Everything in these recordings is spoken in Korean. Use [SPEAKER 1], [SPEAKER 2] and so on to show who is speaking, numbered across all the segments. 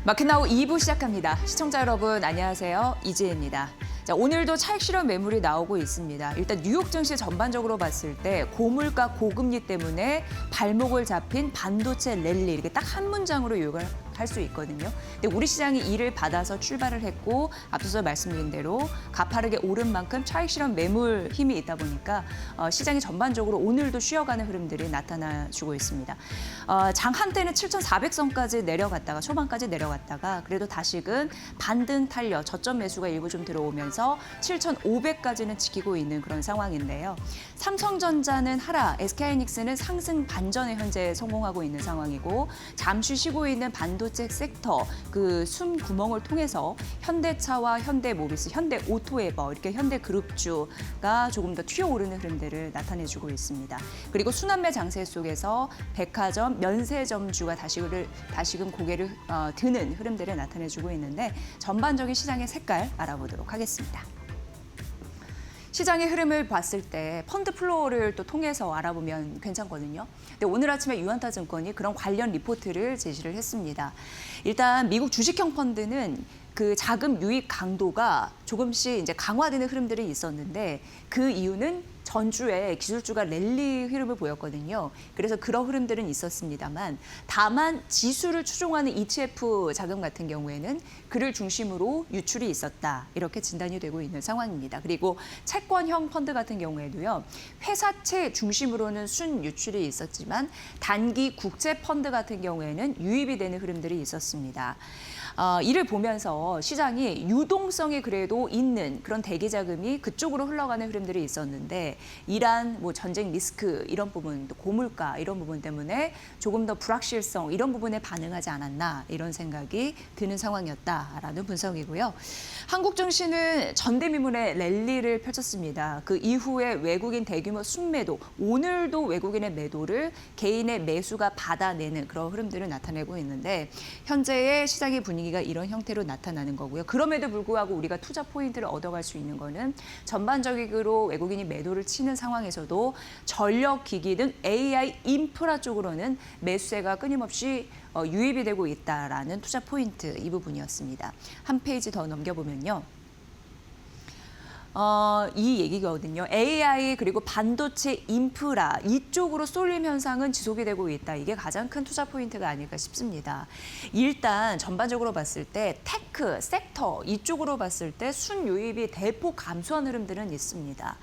[SPEAKER 1] 마켓나우 2부 시작합니다. 시청자 여러분 안녕하세요. 이지혜입니다. 자, 오늘도 차익 실현 매물이 나오고 있습니다. 일단 뉴욕 증시 전반적으로 봤을 때 고물가 고금리 때문에 발목을 잡힌 반도체 랠리 이렇게 딱 한 문장으로 요약을 할 수 있거든요. 근데 우리 시장이 이를 받아서 출발을 했고 앞서서 말씀드린 대로 가파르게 오른 만큼 차익 실현 매물 힘이 있다 보니까 시장이 전반적으로 오늘도 쉬어가는 흐름들이 나타나주고 있습니다. 장 한때는 7,400선까지 내려갔다가 초반까지 내려갔다가 그래도 다시금 반등 탄력 저점 매수가 일부 좀 들어오면서 7,500까지는 지키고 있는 그런 상황인데요. 삼성전자는 하락, SK하이닉스는 상승 반전에 현재 성공하고 있는 상황이고 잠시 쉬고 있는 반도체 섹터 그 숨 구멍을 통해서 현대차와 현대모비스, 현대오토에버 이렇게 현대그룹주가 조금 더 튀어오르는 흐름들을 나타내주고 있습니다. 그리고 순환매 장세 속에서 백화점, 면세점주가 다시금 고개를 드는 흐름들을 나타내주고 있는데 전반적인 시장의 색깔 알아보도록 하겠습니다. 시장의 흐름을 봤을 때 펀드 플로우를 또 통해서 알아보면 괜찮거든요. 근데 오늘 아침에 유한타증권이 그런 관련 리포트를 제시를 했습니다. 일단 미국 주식형 펀드는 그 자금 유입 강도가 조금씩 이제 강화되는 흐름들이 있었는데 그 이유는 전주에 기술주가 랠리 흐름을 보였거든요. 그래서 그런 흐름들은 있었습니다만 다만 지수를 추종하는 ETF 자금 같은 경우에는 그를 중심으로 유출이 있었다. 이렇게 진단이 되고 있는 상황입니다. 그리고 채권형 펀드 같은 경우에도요. 회사채 중심으로는 순 유출이 있었지만 단기 국채 펀드 같은 경우에는 유입이 되는 흐름들이 있었습니다. 이를 보면서 시장이 유동성이 그래도 있는 그런 대기 자금이 그쪽으로 흘러가는 흐름들이 있었는데 이란 뭐 전쟁 리스크 이런 부분, 또 고물가 이런 부분 때문에 조금 더 불확실성 이런 부분에 반응하지 않았나 이런 생각이 드는 상황이었다라는 분석이고요. 한국 증시는 전대미문의 랠리를 펼쳤습니다. 그 이후에 외국인 대규모 순매도, 오늘도 외국인의 매도를 개인의 매수가 받아내는 그런 흐름들을 나타내고 있는데 현재의 시장의 분위기가 이런 형태로 나타나는 거고요. 그럼에도 불구하고 우리가 투자 포인트를 얻어갈 수 있는 거는 전반적으로 외국인이 매도를 치는 상황에서도 전력기기 등 AI 인프라 쪽으로는 매수세가 끊임없이 유입이 되고 있다라는 투자 포인트 이 부분이었습니다. 한 페이지 더 넘겨보면요. 이 얘기거든요. AI 그리고 반도체 인프라 이쪽으로 쏠림 현상은 지속이 되고 있다. 이게 가장 큰 투자 포인트가 아닐까 싶습니다. 일단 전반적으로 봤을 때 테크, 섹터 이쪽으로 봤을 때 순유입이 대폭 감소한 흐름들은 있습니다.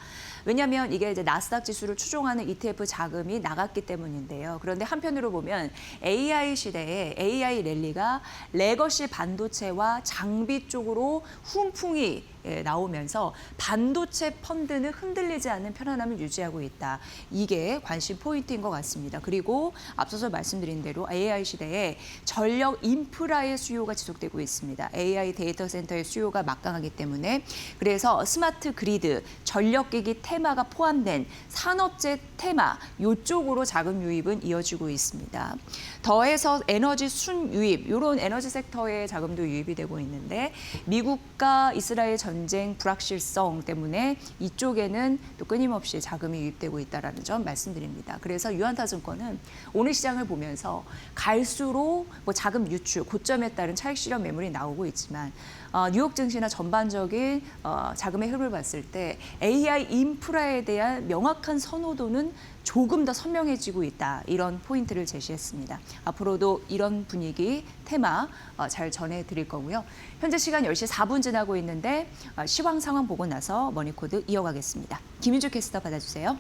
[SPEAKER 1] 왜냐하면 이게 이제 나스닥 지수를 추종하는 ETF 자금이 나갔기 때문인데요. 그런데 한편으로 보면 AI 시대에 AI 랠리가 레거시 반도체와 장비 쪽으로 훈풍이 나오면서 반도체 펀드는 흔들리지 않는 편안함을 유지하고 있다. 이게 관심 포인트인 것 같습니다. 그리고 앞서서 말씀드린 대로 AI 시대에 전력 인프라의 수요가 지속되고 있습니다. AI 데이터 센터의 수요가 막강하기 때문에 그래서 스마트 그리드, 전력기기 테마가 포함된 산업재 테마 이쪽으로 자금 유입은 이어지고 있습니다. 더해서 에너지 순유입, 이런 에너지 섹터의 자금도 유입이 되고 있는데 미국과 이스라엘 전쟁 불확실성 때문에 이쪽에는 또 끊임없이 자금이 유입되고 있다는 점 말씀드립니다. 그래서 유한타증권은 오늘 시장을 보면서 갈수록 뭐 자금 유출, 고점에 따른 차익 실현 매물이 나오고 있지만 뉴욕 증시나 전반적인 자금의 흐름을 봤을 때 AI 인프라에 대한 명확한 선호도는 조금 더 선명해지고 있다. 이런 포인트를 제시했습니다. 앞으로도 이런 분위기, 테마 잘 전해드릴 거고요. 현재 시간 10시 4분 지나고 있는데 시황 상황 보고 나서 머니코드 이어가겠습니다. 김윤주 캐스터 받아주세요.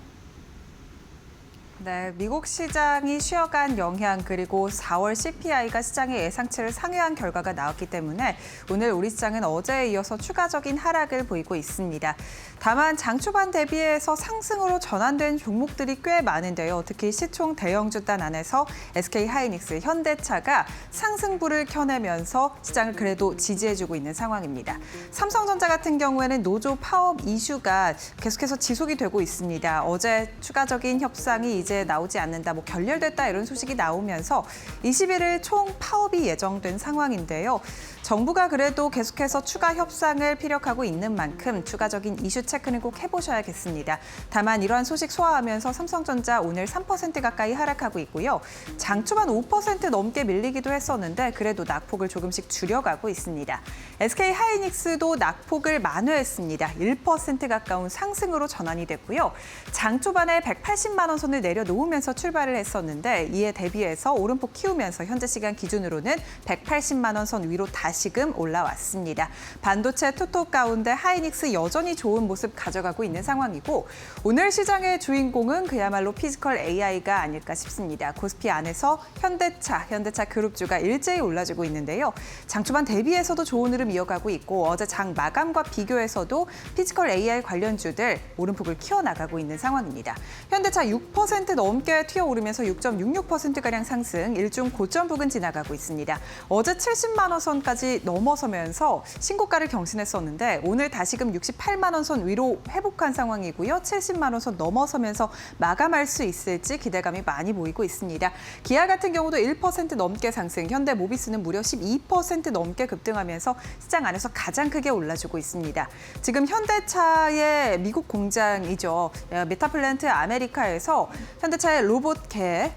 [SPEAKER 2] 네, 미국 시장이 쉬어간 영향 그리고 4월 CPI가 시장의 예상치를 상회한 결과가 나왔기 때문에 오늘 우리 시장은 어제에 이어서 추가적인 하락을 보이고 있습니다. 다만 장 초반 대비해서 상승으로 전환된 종목들이 꽤 많은데요. 특히 시총 대형주단 안에서 SK하이닉스, 현대차가 상승부를 켜내면서 시장을 그래도 지지해주고 있는 상황입니다. 삼성전자 같은 경우에는 노조 파업 이슈가 계속해서 지속이 되고 있습니다. 어제 추가적인 협상이 이제 나오지 않는다, 결렬됐다 이런 소식이 나오면서 21일 총 파업이 예정된 상황인데요. 정부가 그래도 계속해서 추가 협상을 피력하고 있는 만큼 추가적인 이슈 체크는 꼭 해보셔야겠습니다. 다만 이러한 소식 소화하면서 삼성전자 오늘 3% 가까이 하락하고 있고요. 장 초반 5% 넘게 밀리기도 했었는데 그래도 낙폭을 조금씩 줄여가고 있습니다. SK 하이닉스도 낙폭을 만회했습니다. 1% 가까운 상승으로 전환이 됐고요. 장 초반에 180만 원 선을 내려놓으면서 출발을 했었는데 이에 대비해서 오름폭 키우면서 현재 시간 기준으로는 180만 원 선 위로 다시금 올라왔습니다. 반도체 투톱 가운데 하이닉스 여전히 좋은 모습 가져가고 있는 상황이고 오늘 시장의 주인공은 그야말로 피지컬 AI가 아닐까 싶습니다. 코스피 안에서 현대차 그룹주가 일제히 올라주고 있는데요. 장 초반 대비해서도 좋은 흐름 이어가고 있고 어제 장 마감과 비교해서도 피지컬 AI 관련주들 오름폭을 키워나가고 있는 상황입니다. 현대차 6% 넘게 튀어오르면서 6.66%가량 상승, 일중 고점 부근 지나가고 있습니다. 어제 70만 원 선까지 넘어서면서 신고가를 경신했었는데 오늘 다시금 68만 원 선 위로 회복한 상황이고요. 70만 원 선 넘어서면서 마감할 수 있을지 기대감이 많이 보이고 있습니다. 기아 같은 경우도 1% 넘게 상승, 현대모비스는 무려 12% 넘게 급등하면서 시장 안에서 가장 크게 올라주고 있습니다. 지금 현대차의 미국 공장이죠. 메타플랜트 아메리카에서 현대차의 로봇개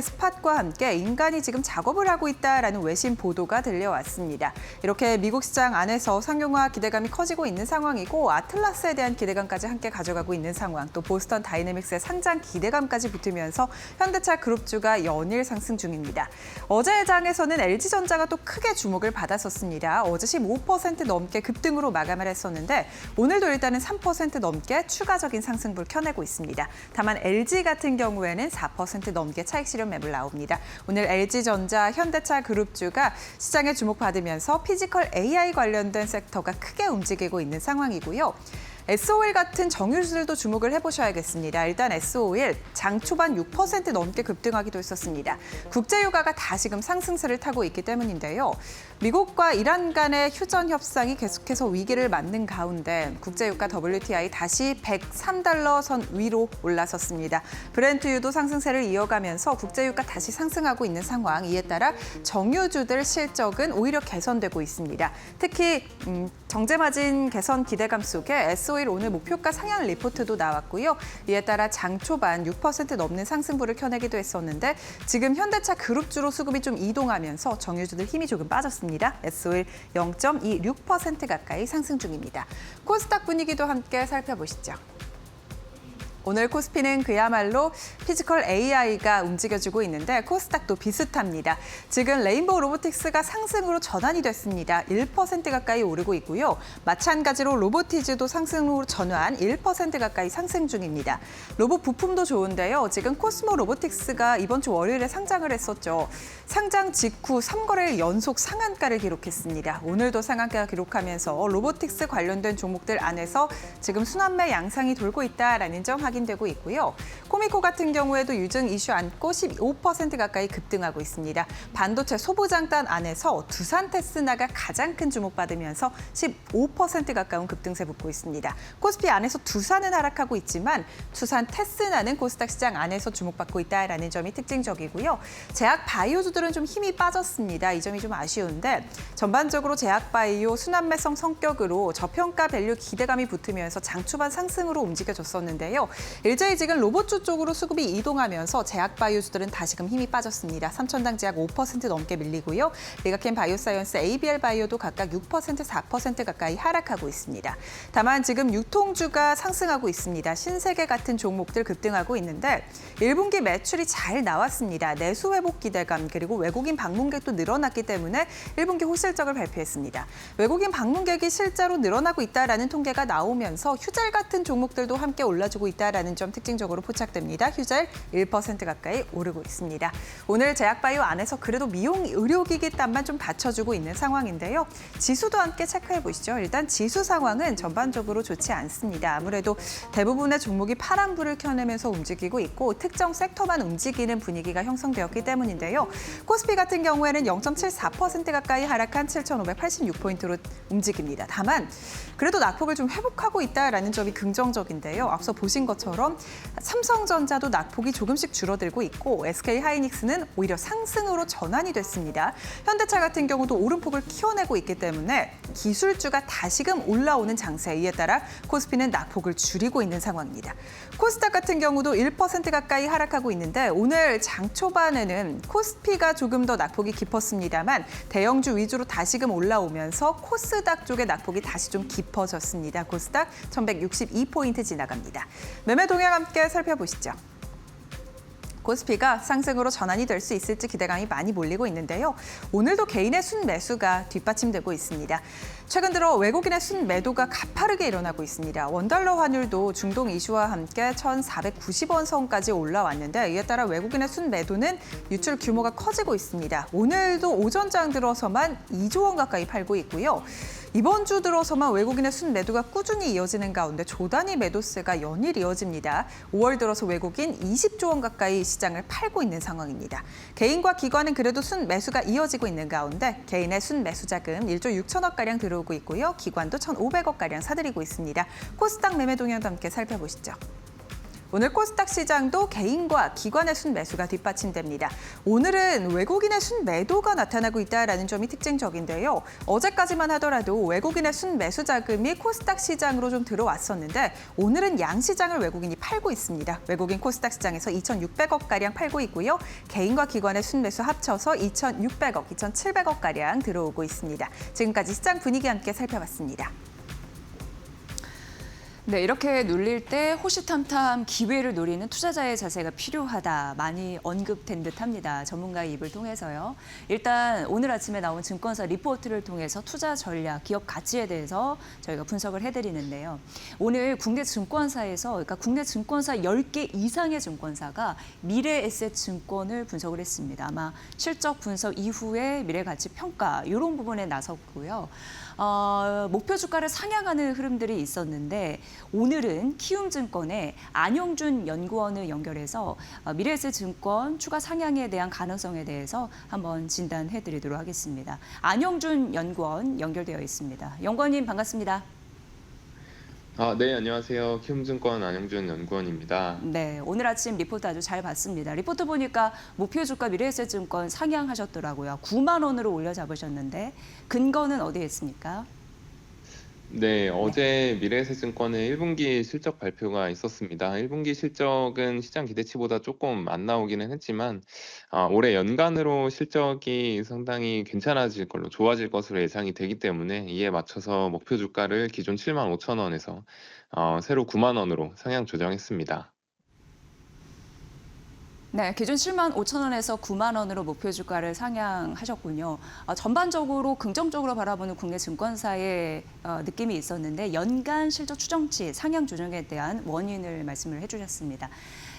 [SPEAKER 2] 스팟과 함께 인간이 지금 작업을 하고 있다라는 외신 보도가 들려왔습니다. 이렇게 미국 시장 안에서 상용화 기대감이 커지고 있는 상황이고 아틀라스에 대한 기대감까지 함께 가져가고 있는 상황, 또 보스턴 다이내믹스의 상장 기대감까지 붙으면서 현대차 그룹주가 연일 상승 중입니다. 어제 장에서는 LG전자가 또 크게 주목을 받았었습니다. 어제 15% 넘게 급등으로 마감을 했었는데 오늘도 일단은 3% 넘게 추가적인 상승분을 켜내고 있습니다. 다만 LG 같은 경우에는 4% 넘게 차익 실현 매물 나옵니다. 오늘 LG전자, 현대차 그룹주가 시장에 주목받으면서 피지컬 AI 관련된 섹터가 크게 움직이고 있는 상황이고요. S-오일 같은 정유주들도 주목을 해보셔야겠습니다. 일단 S-오일 장 초반 6% 넘게 급등하기도 했었습니다. 국제유가가 다시금 상승세를 타고 있기 때문인데요. 미국과 이란 간의 휴전 협상이 계속해서 위기를 맞는 가운데 국제유가 WTI 다시 103달러 선 위로 올라섰습니다. 브렌트유도 상승세를 이어가면서 국제유가 다시 상승하고 있는 상황, 이에 따라 정유주들 실적은 오히려 개선되고 있습니다. 특히 정제마진 개선 기대감 속에 S-오일 오늘 목표가 상향 리포트도 나왔고요. 이에 따라 장 초반 6% 넘는 상승부를 켜내기도 했었는데 지금 현대차 그룹주로 수급이 좀 이동하면서 정유주들 힘이 조금 빠졌습니다. S-오일 0.26% 가까이 상승 중입니다. 코스닥 분위기도 함께 살펴보시죠. 오늘 코스피는 그야말로 피지컬 AI가 움직여주고 있는데 코스닥도 비슷합니다. 지금 레인보우 로보틱스가 상승으로 전환이 됐습니다. 1% 가까이 오르고 있고요. 마찬가지로 로보티즈도 상승으로 전환 1% 가까이 상승 중입니다. 로봇 부품도 좋은데요. 지금 코스모 로보틱스가 이번 주 월요일에 상장을 했었죠. 상장 직후 3거래일 연속 상한가를 기록했습니다. 오늘도 상한가 기록하면서 로보틱스 관련된 종목들 안에서 지금 순환매 양상이 돌고 있다라는 점 확인되고 있고요. 코미코 같은 경우에도 유증 이슈 안고 15% 가까이 급등하고 있습니다. 반도체 소부장단 안에서 두산 테스나가 가장 큰 주목받으면서 15% 가까운 급등세 붙고 있습니다. 코스피 안에서 두산은 하락하고 있지만 두산 테스나는 코스닥 시장 안에서 주목받고 있다라는 점이 특징적이고요. 제약 바이오주들은 좀 힘이 빠졌습니다. 이 점이 좀 아쉬운데 전반적으로 제약 바이오 순환매성 성격으로 저평가 밸류 기대감이 붙으면서 장 초반 상승으로 움직여졌었는데요. 일제히 지금 로봇주 쪽으로 수급이 이동하면서 제약 바이오주들은 다시금 힘이 빠졌습니다. 삼천당 제약 5% 넘게 밀리고요. 리가켄 바이오사이언스, ABL 바이오도 각각 6%, 4% 가까이 하락하고 있습니다. 다만 지금 유통주가 상승하고 있습니다. 신세계 같은 종목들 급등하고 있는데 1분기 매출이 잘 나왔습니다. 내수 회복 기대감 그리고 외국인 방문객도 늘어났기 때문에 1분기 호실적을 발표했습니다. 외국인 방문객이 실제로 늘어나고 있다라는 통계가 나오면서 휴젤 같은 종목들도 함께 올라주고 있다라는 점 특징적으로 포착됩니다. 휴젤 1% 가까이 오르고 있습니다. 오늘 제약바이오 안에서 그래도 미용 의료기기 땀만 좀 받쳐주고 있는 상황인데요. 지수도 함께 체크해 보시죠. 일단 지수 상황은 전반적으로 좋지 않습니다. 아무래도 대부분의 종목이 파란불을 켜내면서 움직이고 있고 특정 섹터만 움직이는 분위기가 형성되었기 때문인데요. 코스피 같은 경우에는 0.74% 가까이 하락한 7,586포인트로 움직입니다. 다만 그래도 낙폭을 좀 회복하고 있다라는 점이 긍정적인데요. 앞서 보신 것 것처럼 삼성전자도 낙폭이 조금씩 줄어들고 있고 SK하이닉스는 오히려 상승으로 전환이 됐습니다. 현대차 같은 경우도 오름폭을 키워내고 있기 때문에 기술주가 다시금 올라오는 장세, 이에 따라 코스피는 낙폭을 줄이고 있는 상황입니다. 코스닥 같은 경우도 1% 가까이 하락하고 있는데 오늘 장 초반에는 코스피가 조금 더 낙폭이 깊었습니다만 대형주 위주로 다시금 올라오면서 코스닥 쪽의 낙폭이 다시 좀 깊어졌습니다. 코스닥 1162포인트 지나갑니다. 매매 동향 함께 살펴보시죠. 코스피가 상승으로 전환이 될 수 있을지 기대감이 많이 몰리고 있는데요. 오늘도 개인의 순매수가 뒷받침되고 있습니다. 최근 들어 외국인의 순매도가 가파르게 일어나고 있습니다. 원달러 환율도 중동 이슈와 함께 1,490원 선까지 올라왔는데 이에 따라 외국인의 순매도는 유출 규모가 커지고 있습니다. 오늘도 오전장 들어서만 2조 원 가까이 팔고 있고요. 이번 주 들어서만 외국인의 순매도가 꾸준히 이어지는 가운데 조단위 매도세가 연일 이어집니다. 5월 들어서 외국인 20조 원 가까이 시장을 팔고 있는 상황입니다. 개인과 기관은 그래도 순매수가 이어지고 있는 가운데 개인의 순매수 자금 1조 6천억가량 들어오고 있고요. 기관도 1,500억가량 사들이고 있습니다. 코스닥 매매 동향도 함께 살펴보시죠. 오늘 코스닥 시장도 개인과 기관의 순매수가 뒷받침됩니다. 오늘은 외국인의 순매도가 나타나고 있다는 점이 특징적인데요. 어제까지만 하더라도 외국인의 순매수 자금이 코스닥 시장으로 좀 들어왔었는데 오늘은 양시장을 외국인이 팔고 있습니다. 외국인 코스닥 시장에서 2,600억가량 팔고 있고요. 개인과 기관의 순매수 합쳐서 2,600억, 2,700억가량 들어오고 있습니다. 지금까지 시장 분위기 함께 살펴봤습니다.
[SPEAKER 1] 네, 이렇게 눌릴 때 호시탐탐 기회를 노리는 투자자의 자세가 필요하다. 많이 언급된 듯합니다. 전문가의 입을 통해서요. 일단 오늘 아침에 나온 증권사 리포트를 통해서 투자 전략, 기업 가치에 대해서 저희가 분석을 해드리는데요. 오늘 국내 증권사에서, 그러니까 국내 증권사 10개 이상의 증권사가 미래에셋증권을 분석을 했습니다. 아마 실적 분석 이후에 미래가치 평가 이런 부분에 나섰고요. 목표 주가를 상향하는 흐름들이 있었는데 오늘은 키움증권의 안용준 연구원을 연결해서 미래에셋증권 추가 상향에 대한 가능성에 대해서 한번 진단해드리도록 하겠습니다. 안용준 연구원 연결되어 있습니다. 연구원님 반갑습니다.
[SPEAKER 3] 네, 안녕하세요. 키움증권 안영준 연구원입니다.
[SPEAKER 1] 네, 오늘 아침 리포트 아주 잘 봤습니다. 리포트 보니까 목표 주가 미래에셋증권 상향하셨더라고요. 9만 원으로 올려 잡으셨는데 근거는 어디에 있습니까?
[SPEAKER 3] 네, 어제 미래에셋증권의 1분기 실적 발표가 있었습니다. 1분기 실적은 시장 기대치보다 조금 안 나오기는 했지만 올해 연간으로 실적이 상당히 괜찮아질 걸로, 좋아질 것으로 예상이 되기 때문에 이에 맞춰서 목표 주가를 기존 7만 5천 원에서 새로 9만 원으로 상향 조정했습니다.
[SPEAKER 1] 네, 기존 7만 5천 원에서 9만 원으로 목표 주가를 상향하셨군요. 전반적으로 긍정적으로 바라보는 국내 증권사의 느낌이 있었는데 연간 실적 추정치 상향 조정에 대한 원인을 말씀을 해주셨습니다.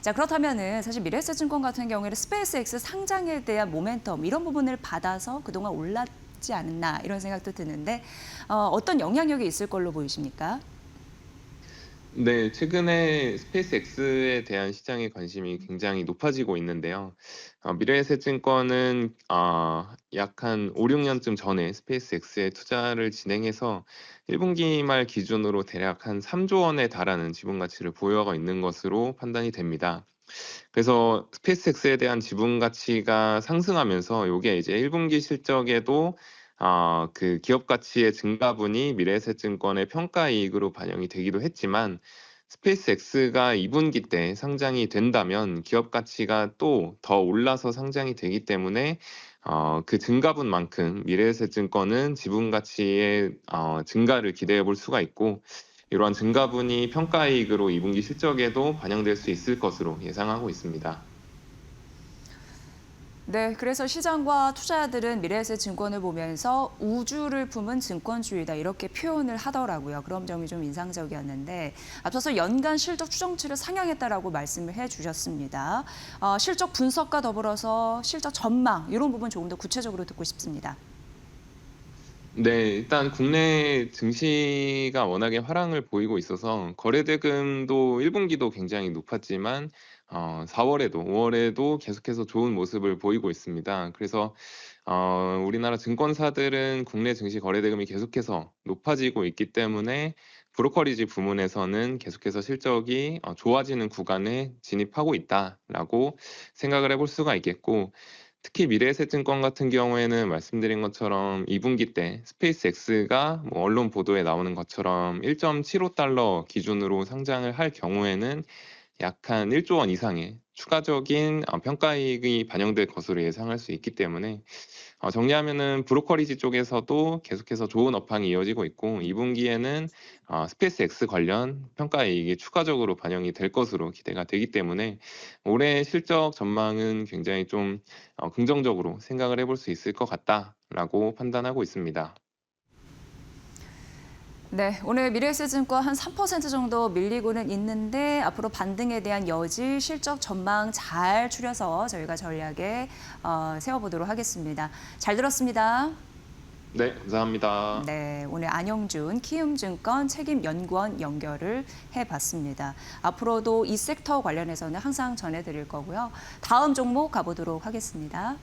[SPEAKER 1] 자, 그렇다면은 사실 미래에셋증권 같은 경우에는 스페이스X 상장에 대한 모멘텀 이런 부분을 받아서 그동안 올랐지 않나 이런 생각도 드는데 어떤 영향력이 있을 걸로 보이십니까?
[SPEAKER 3] 네, 최근에 스페이스X에 대한 시장의 관심이 굉장히 높아지고 있는데요. 미래에셋증권은 약 한 5, 6년쯤 전에 스페이스X에 투자를 진행해서 1분기 말 기준으로 대략 한 3조 원에 달하는 지분 가치를 보유하고 있는 것으로 판단이 됩니다. 그래서 스페이스X에 대한 지분 가치가 상승하면서 이게 이제 1분기 실적에도 그 기업 가치의 증가분이 미래에셋증권의 평가이익으로 반영이 되기도 했지만 스페이스X가 2분기 때 상장이 된다면 기업 가치가 또 더 올라서 상장이 되기 때문에 그 증가분만큼 미래에셋증권은 지분 가치의 증가를 기대해 볼 수가 있고 이러한 증가분이 평가이익으로 2분기 실적에도 반영될 수 있을 것으로 예상하고 있습니다.
[SPEAKER 1] 네, 그래서 시장과 투자자들은 미래에셋증권을 보면서 우주를 품은 증권주의다 이렇게 표현을 하더라고요. 그런 점이 좀 인상적이었는데 앞서서 연간 실적 추정치를 상향했다라고 말씀을 해주셨습니다. 실적 분석과 더불어서 실적 전망 이런 부분 조금 더 구체적으로 듣고 싶습니다.
[SPEAKER 3] 네, 일단 국내 증시가 워낙에 화랑을 보이고 있어서 거래대금도 1분기도 굉장히 높았지만 4월에도 5월에도 계속해서 좋은 모습을 보이고 있습니다. 그래서 우리나라 증권사들은 국내 증시 거래대금이 계속해서 높아지고 있기 때문에 브로커리지 부문에서는 계속해서 실적이 좋아지는 구간에 진입하고 있다라고 생각을 해볼 수가 있겠고, 특히 미래에셋증권 같은 경우에는 말씀드린 것처럼 2분기 때 스페이스X가 뭐 언론 보도에 나오는 것처럼 1.75달러 기준으로 상장을 할 경우에는 약 한 1조 원 이상의 추가적인 평가이익이 반영될 것으로 예상할 수 있기 때문에, 정리하면은 브로커리지 쪽에서도 계속해서 좋은 업황이 이어지고 있고, 2분기에는 스페이스X 관련 평가이익이 추가적으로 반영이 될 것으로 기대가 되기 때문에 올해 실적 전망은 굉장히 좀 긍정적으로 생각을 해볼 수 있을 것 같다라고 판단하고 있습니다.
[SPEAKER 1] 네, 오늘 미래에셋증권 한 3% 정도 밀리고는 있는데 앞으로 반등에 대한 여지, 실적 전망 잘 추려서 저희가 전략에 세워보도록 하겠습니다. 잘 들었습니다.
[SPEAKER 3] 네, 감사합니다.
[SPEAKER 1] 네, 오늘 안영준 키움증권 책임연구원 연결을 해봤습니다. 앞으로도 이 섹터 관련해서는 항상 전해드릴 거고요. 다음 종목 가보도록 하겠습니다.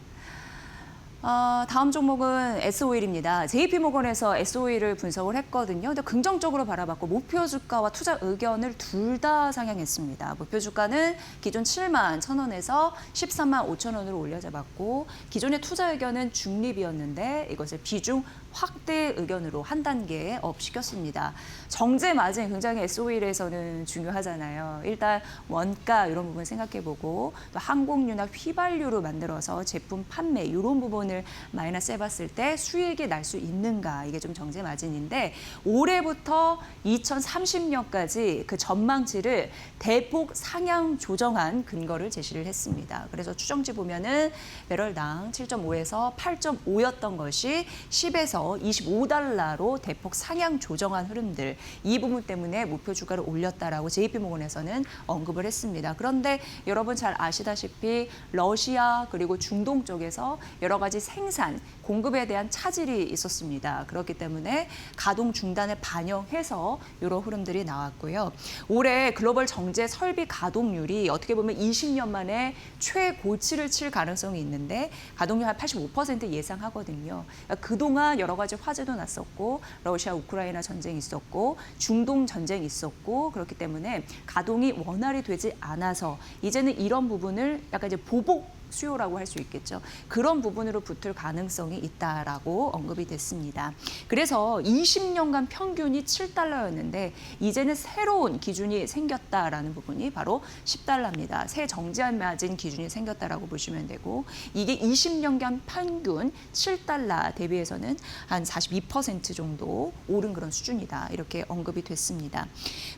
[SPEAKER 1] 다음 종목은 S-오일입니다. JP모건에서 S-오일을 분석을 했거든요. 근데 긍정적으로 바라봤고 목표 주가와 투자 의견을 둘 다 상향했습니다. 목표 주가는 기존 7만 1,000원에서 13만 5천 원으로 올려잡았고, 기존의 투자 의견은 중립이었는데 이것을 비중 확대 의견으로 한 단계 업 시켰습니다. 정제 마진 굉장히 S-오일에서는 중요하잖아요. 일단 원가 이런 부분 생각해보고, 또 항공유나 휘발유로 만들어서 제품 판매 이런 부분을 마이너스 해봤을 때 수익이 날 수 있는가, 이게 좀 정제 마진인데, 올해부터 2030년까지 그 전망치를 대폭 상향 조정한 근거를 제시를 했습니다. 그래서 추정치 보면은 배럴당 7.5에서 8.5였던 것이 10에서 25달러로 대폭 상향 조정한 흐름들, 이 부분 때문에 목표 주가를 올렸다라고 JP모건에서는 언급을 했습니다. 그런데 여러분 잘 아시다시피 러시아 그리고 중동 쪽에서 여러 가지 생산, 공급에 대한 차질이 있었습니다. 그렇기 때문에 가동 중단을 반영해서 이런 흐름들이 나왔고요. 올해 글로벌 정제 설비 가동률이 어떻게 보면 20년 만에 최고치를 칠 가능성이 있는데, 가동률 한 85% 예상하거든요. 그러니까 그동안 여러 가지 화재도 났었고, 러시아 우크라이나 전쟁이 있었고, 중동 전쟁이 있었고, 그렇기 때문에 가동이 원활히 되지 않아서 이제는 이런 부분을 약간 이제 보복 수요라고 할 수 있겠죠. 그런 부분으로 붙을 가능성이 있다라고 언급이 됐습니다. 그래서 20년간 평균이 7달러였는데 이제는 새로운 기준이 생겼다라는 부분이 바로 10달러입니다. 새 정제한 마진 기준이 생겼다라고 보시면 되고, 이게 20년간 평균 7달러 대비해서는 한 42% 정도 오른 그런 수준이다, 이렇게 언급이 됐습니다.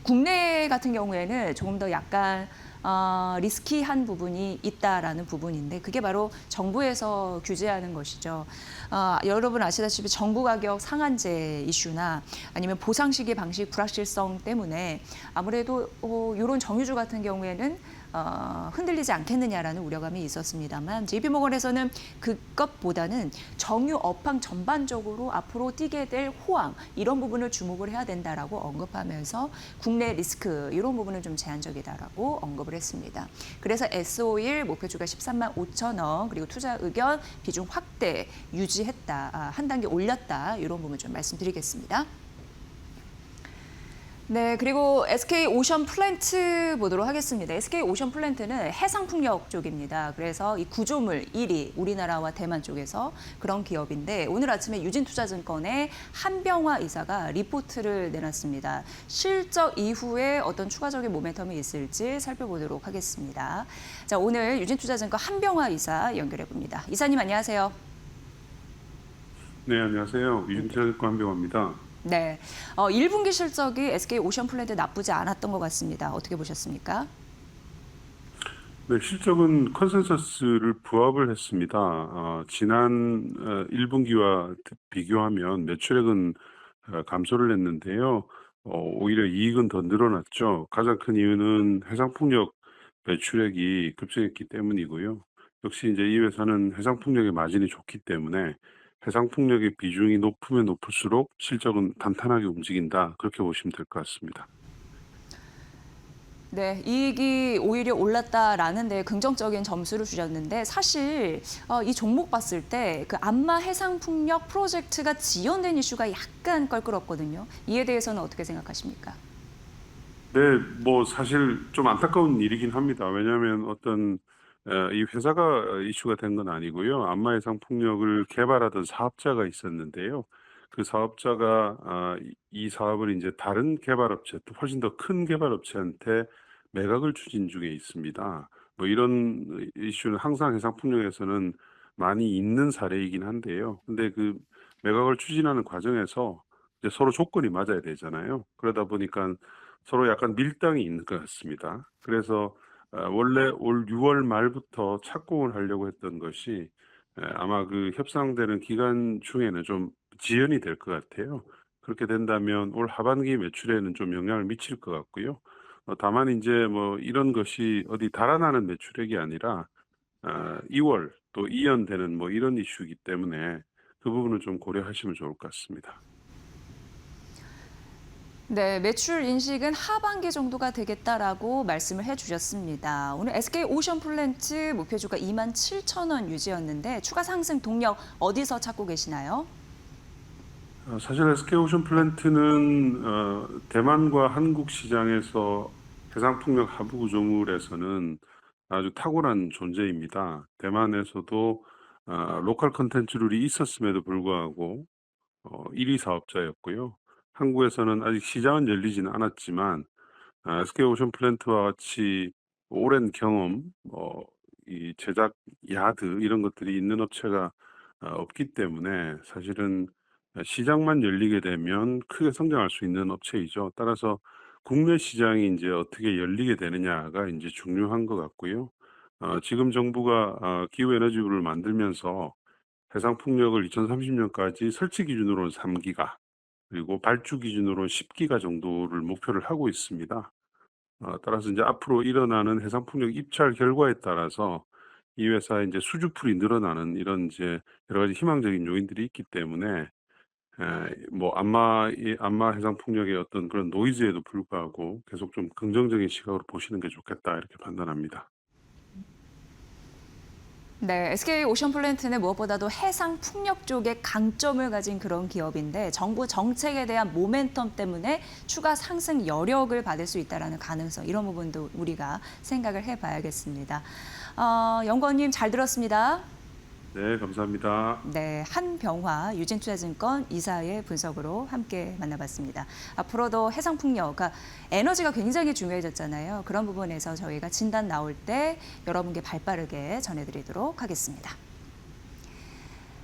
[SPEAKER 1] 국내 같은 경우에는 조금 더 약간 리스키한 부분이 있다라는 부분인데, 그게 바로 정부에서 규제하는 것이죠. 여러분 아시다시피 정부 가격 상한제 이슈나 아니면 보상 시기 방식 불확실성 때문에 아무래도 이런 정유주 같은 경우에는 흔들리지 않겠느냐라는 우려감이 있었습니다만, JP모건에서는 그것보다는 정유 업황 전반적으로 앞으로 띄게 될 호황, 이런 부분을 주목을 해야 된다라고 언급하면서 국내 리스크 이런 부분은 좀 제한적이다라고 언급을 했습니다. 그래서 S-오일 목표주가 13만 5천 원, 그리고 투자 의견 비중 확대 유지했다, 한 단계 올렸다, 이런 부분 좀 말씀드리겠습니다. 네, 그리고 SK 오션 플랜트 보도록 하겠습니다. SK 오션 플랜트는 해상풍력 쪽입니다. 그래서 이 구조물 1위, 우리나라와 대만 쪽에서 그런 기업인데, 오늘 아침에 유진투자증권의 한병화 이사가 리포트를 내놨습니다. 실적 이후에 어떤 추가적인 모멘텀이 있을지 살펴보도록 하겠습니다. 자, 오늘 유진투자증권 한병화 이사 연결해 봅니다. 이사님 안녕하세요.
[SPEAKER 4] 네, 안녕하세요. 유진투자증권 한병화입니다.
[SPEAKER 1] 네, 1분기 실적이 SK 오션 플랜트 나쁘지 않았던 것 같습니다. 어떻게 보셨습니까?
[SPEAKER 4] 네, 실적은 컨센서스를 부합을 했습니다. 지난 1분기와 비교하면 매출액은 감소를 했는데요. 오히려 이익은 더 늘어났죠. 가장 큰 이유는 해상풍력 매출액이 급증했기 때문이고요. 역시 이제 이 회사는 해상풍력의 마진이 좋기 때문에 해상풍력의 비중이 높으면 높을수록 실적은 탄탄하게 움직인다. 그렇게 보시면 될 것 같습니다.
[SPEAKER 1] 네, 이익이 오히려 올랐다라는 데 긍정적인 점수를 주셨는데 사실 이 종목 봤을 때 그 안마 해상풍력 프로젝트가 지연된 이슈가 약간 껄끄럽거든요. 이에 대해서는 어떻게 생각하십니까?
[SPEAKER 4] 네, 뭐 사실 좀 안타까운 일이긴 합니다. 왜냐하면 이 회사가 이슈가 된 건 아니고요. 안마해상 풍력을 개발하던 사업자가 있었는데요. 그 사업자가 이 사업을 이제 다른 개발업체, 또 훨씬 더 큰 개발업체한테 매각을 추진 중에 있습니다. 뭐 이런 이슈는 항상 해상 풍력에서는 많이 있는 사례이긴 한데요. 근데 그 매각을 추진하는 과정에서 이제 서로 조건이 맞아야 되잖아요. 그러다 보니까 서로 약간 밀당이 있는 것 같습니다. 그래서 원래 올 6월 말부터 착공을 하려고 했던 것이 아마 그 협상되는 기간 중에는 좀 지연이 될 것 같아요. 그렇게 된다면 올 하반기 매출에는 좀 영향을 미칠 것 같고요. 다만 이제 뭐 이런 것이 어디 달아나는 매출액이 아니라 2월 또 이연되는 뭐 이런 이슈이기 때문에 그 부분을 좀 고려하시면 좋을 것 같습니다.
[SPEAKER 1] 네, 매출 인식은 하반기 정도가 되겠다라고 말씀을 해주셨습니다. 오늘 SK 오션플랜트 목표주가 27,000원 유지였는데 추가 상승 동력 어디서 찾고 계시나요?
[SPEAKER 4] 사실 SK오션 플랜트는 대만과 한국 시장에서 해상풍력 하부 구조물에서는 아주 탁월한 존재입니다. 대만에서도 로컬 컨텐츠 룰이 있었음에도 불구하고 1위 사업자였고요. 한국에서는 아직 시장은 열리지는 않았지만 SK오션 플랜트와 같이 오랜 경험, 이 제작 야드 이런 것들이 있는 업체가 없기 때문에 사실은 시장만 열리게 되면 크게 성장할 수 있는 업체이죠. 따라서 국내 시장이 이제 어떻게 열리게 되느냐가 이제 중요한 것 같고요. 지금 정부가 기후에너지부를 만들면서 해상 풍력을 2030년까지 설치 기준으로는 3기가 그리고 발주 기준으로 10기가 정도를 목표를 하고 있습니다. 따라서 이제 앞으로 일어나는 해상 풍력 입찰 결과에 따라서 이 회사의 이제 수주풀이 늘어나는 이런 이제 여러 가지 희망적인 요인들이 있기 때문에 뭐 안마 해상 풍력의 어떤 그런 노이즈에도 불구하고 계속 좀 긍정적인 시각으로 보시는 게 좋겠다 이렇게 판단합니다.
[SPEAKER 1] 네, SK 오션플랜트는 무엇보다도 해상 풍력 쪽에 강점을 가진 그런 기업인데 정부 정책에 대한 모멘텀 때문에 추가 상승 여력을 받을 수 있다는 가능성 이런 부분도 우리가 생각을 해봐야겠습니다. 연구원님 잘 들었습니다.
[SPEAKER 4] 네, 감사합니다.
[SPEAKER 1] 네, 한병화 유진투자증권 이사의 분석으로 함께 만나봤습니다. 앞으로도 해상풍력, 그러니까 에너지가 굉장히 중요해졌잖아요. 그런 부분에서 저희가 진단 나올 때 여러분께 발빠르게 전해드리도록 하겠습니다.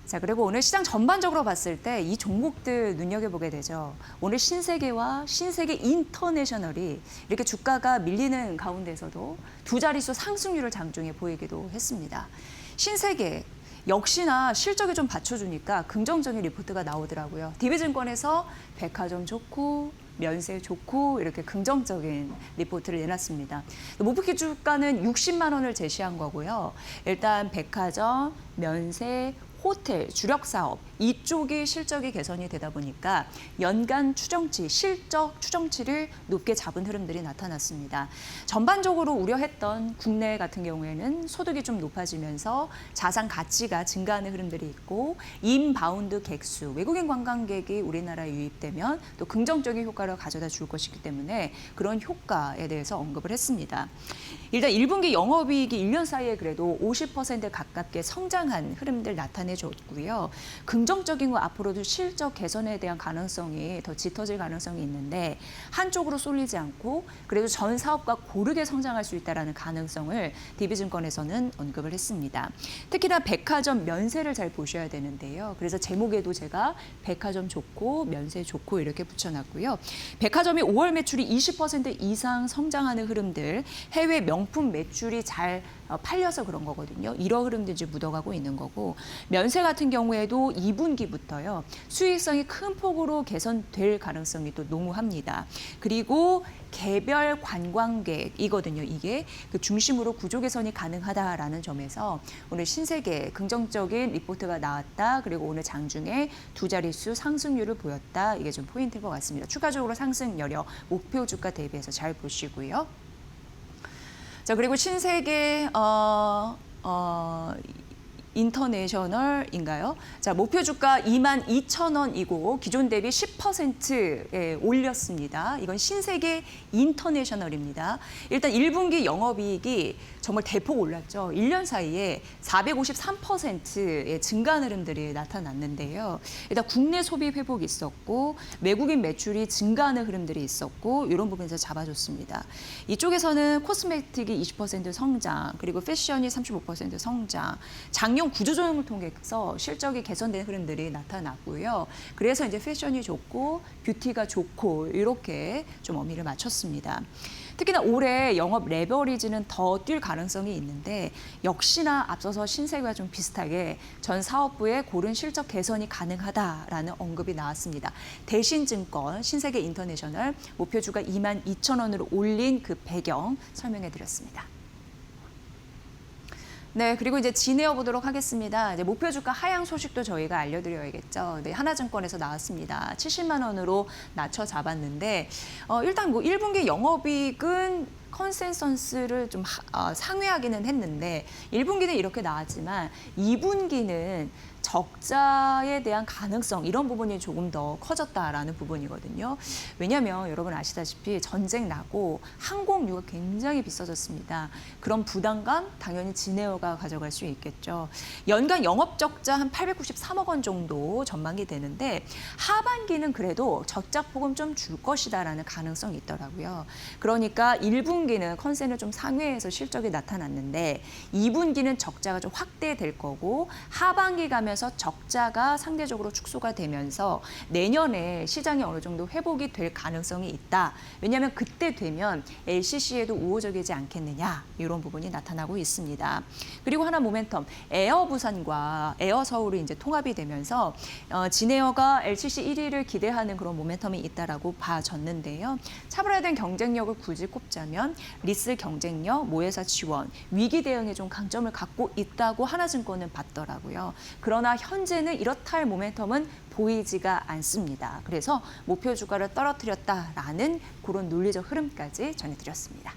[SPEAKER 1] 자, 그리고 오늘 시장 전반적으로 봤을 때 이 종목들 눈여겨보게 되죠. 오늘 신세계와 신세계 인터내셔널이 이렇게 주가가 밀리는 가운데서도 두 자릿수 상승률을 장중에 보이기도 했습니다. 신세계 역시나 실적이 좀 받쳐주니까 긍정적인 리포트가 나오더라고요. DB증권에서 백화점 좋고 면세 좋고 이렇게 긍정적인 리포트를 내놨습니다. 목표 주가는 60만 원을 제시한 거고요. 일단 백화점, 면세, 호텔, 주력 사업 이쪽이 실적이 개선이 되다 보니까 연간 추정치, 실적 추정치를 높게 잡은 흐름들이 나타났습니다. 전반적으로 우려했던 국내 같은 경우에는 소득이 좀 높아지면서 자산 가치가 증가하는 흐름들이 있고 인바운드 객수, 외국인 관광객이 우리나라에 유입되면 또 긍정적인 효과를 가져다 줄 것이기 때문에 그런 효과에 대해서 언급을 했습니다. 일단 1분기 영업이익이 1년 사이에 그래도 50% 가깝게 성장한 흐름들 나타내줬고요. 긍정적인 거 앞으로도 실적 개선에 대한 가능성이 더 짙어질 가능성이 있는데 한쪽으로 쏠리지 않고 그래도 전 사업과 고르게 성장할 수 있다는 가능성을 DB증권에서는 언급을 했습니다. 특히나 백화점 면세를 잘 보셔야 되는데요. 그래서 제목에도 제가 백화점 좋고 면세 좋고 이렇게 붙여놨고요. 백화점이 5월 매출이 20% 이상 성장하는 흐름들, 해외 명품 매출이 잘 팔려서 그런 거거든요. 이런 흐름도 이제 묻어가고 있는 거고 면세 같은 경우에도 2분기부터요. 수익성이 큰 폭으로 개선될 가능성이 또 농후합니다. 그리고 개별 관광객이거든요. 이게 그 중심으로 구조 개선이 가능하다라는 점에서 오늘 신세계 긍정적인 리포트가 나왔다. 그리고 오늘 장중에 두 자릿수 상승률을 보였다. 이게 좀 포인트인 것 같습니다. 추가적으로 상승 여력 목표 주가 대비해서 잘 보시고요. 자, 그리고 신세계 인터내셔널인가요? 자, 목표 주가 22,000원이고 기존 대비 10% 올렸습니다. 이건 신세계 인터내셔널입니다. 일단 1분기 영업이익이 정말 대폭 올랐죠. 1년 사이에 453%의 증가한 흐름들이 나타났는데요. 일단 국내 소비 회복이 있었고 외국인 매출이 증가하는 흐름들이 있었고 이런 부분에서 잡아줬습니다. 이쪽에서는 코스메틱이 20% 성장, 그리고 패션이 35% 성장, 작년 구조조정을 통해서 실적이 개선된 흐름들이 나타났고요. 그래서 이제 패션이 좋고 뷰티가 좋고 이렇게 좀 어미를 맞췄습니다. 특히나 올해 영업 레버리지는 더 뛸 가능성이 있는데 역시나 앞서서 신세계와 좀 비슷하게 전 사업부의 고른 실적 개선이 가능하다라는 언급이 나왔습니다. 대신증권 신세계 인터내셔널 목표주가 22,000원으로 올린 그 배경 설명해 드렸습니다. 네, 그리고 이제 진행해 보도록 하겠습니다. 이제 목표 주가 하향 소식도 저희가 알려드려야겠죠. 네, 하나증권에서 나왔습니다. 70만 원으로 낮춰 잡았는데 일단 뭐 1분기 영업이익은 컨센서스를 좀 상회하기는 했는데 1분기는 이렇게 나왔지만 2분기는 적자에 대한 가능성 이런 부분이 조금 더 커졌다라는 부분이거든요. 왜냐하면 여러분 아시다시피 전쟁 나고 항공유가 굉장히 비싸졌습니다. 그런 부담감 당연히 진에어가 가져갈 수 있겠죠. 연간 영업 적자 한 893억 원 정도 전망이 되는데 하반기는 그래도 적자 폭은 좀 줄 것이다라는 가능성이 있더라고요. 그러니까 1분기는 컨센을 좀 상회해서 실적이 나타났는데 2분기는 적자가 좀 확대될 거고 하반기 가면 적자가 상대적으로 축소가 되면서 내년에 시장이 어느 정도 회복이 될 가능성이 있다. 왜냐하면 그때 되면 LCC에도 우호적이지 않겠느냐 이런 부분이 나타나고 있습니다. 그리고 하나 모멘텀 에어 부산과 에어 서울이 이제 통합이 되면서 진에어가 LCC 1위를 기대하는 그런 모멘텀이 있다라고 봐졌는데요. 차별화에 대한 경쟁력을 굳이 꼽자면 리스 경쟁력, 모회사 지원, 위기 대응에 좀 강점을 갖고 있다고 하나증권은 봤더라고요. 그러나 현재는 이렇다 할 모멘텀은 보이지가 않습니다. 그래서 목표 주가를 떨어뜨렸다라는 그런 논리적 흐름까지 전해드렸습니다.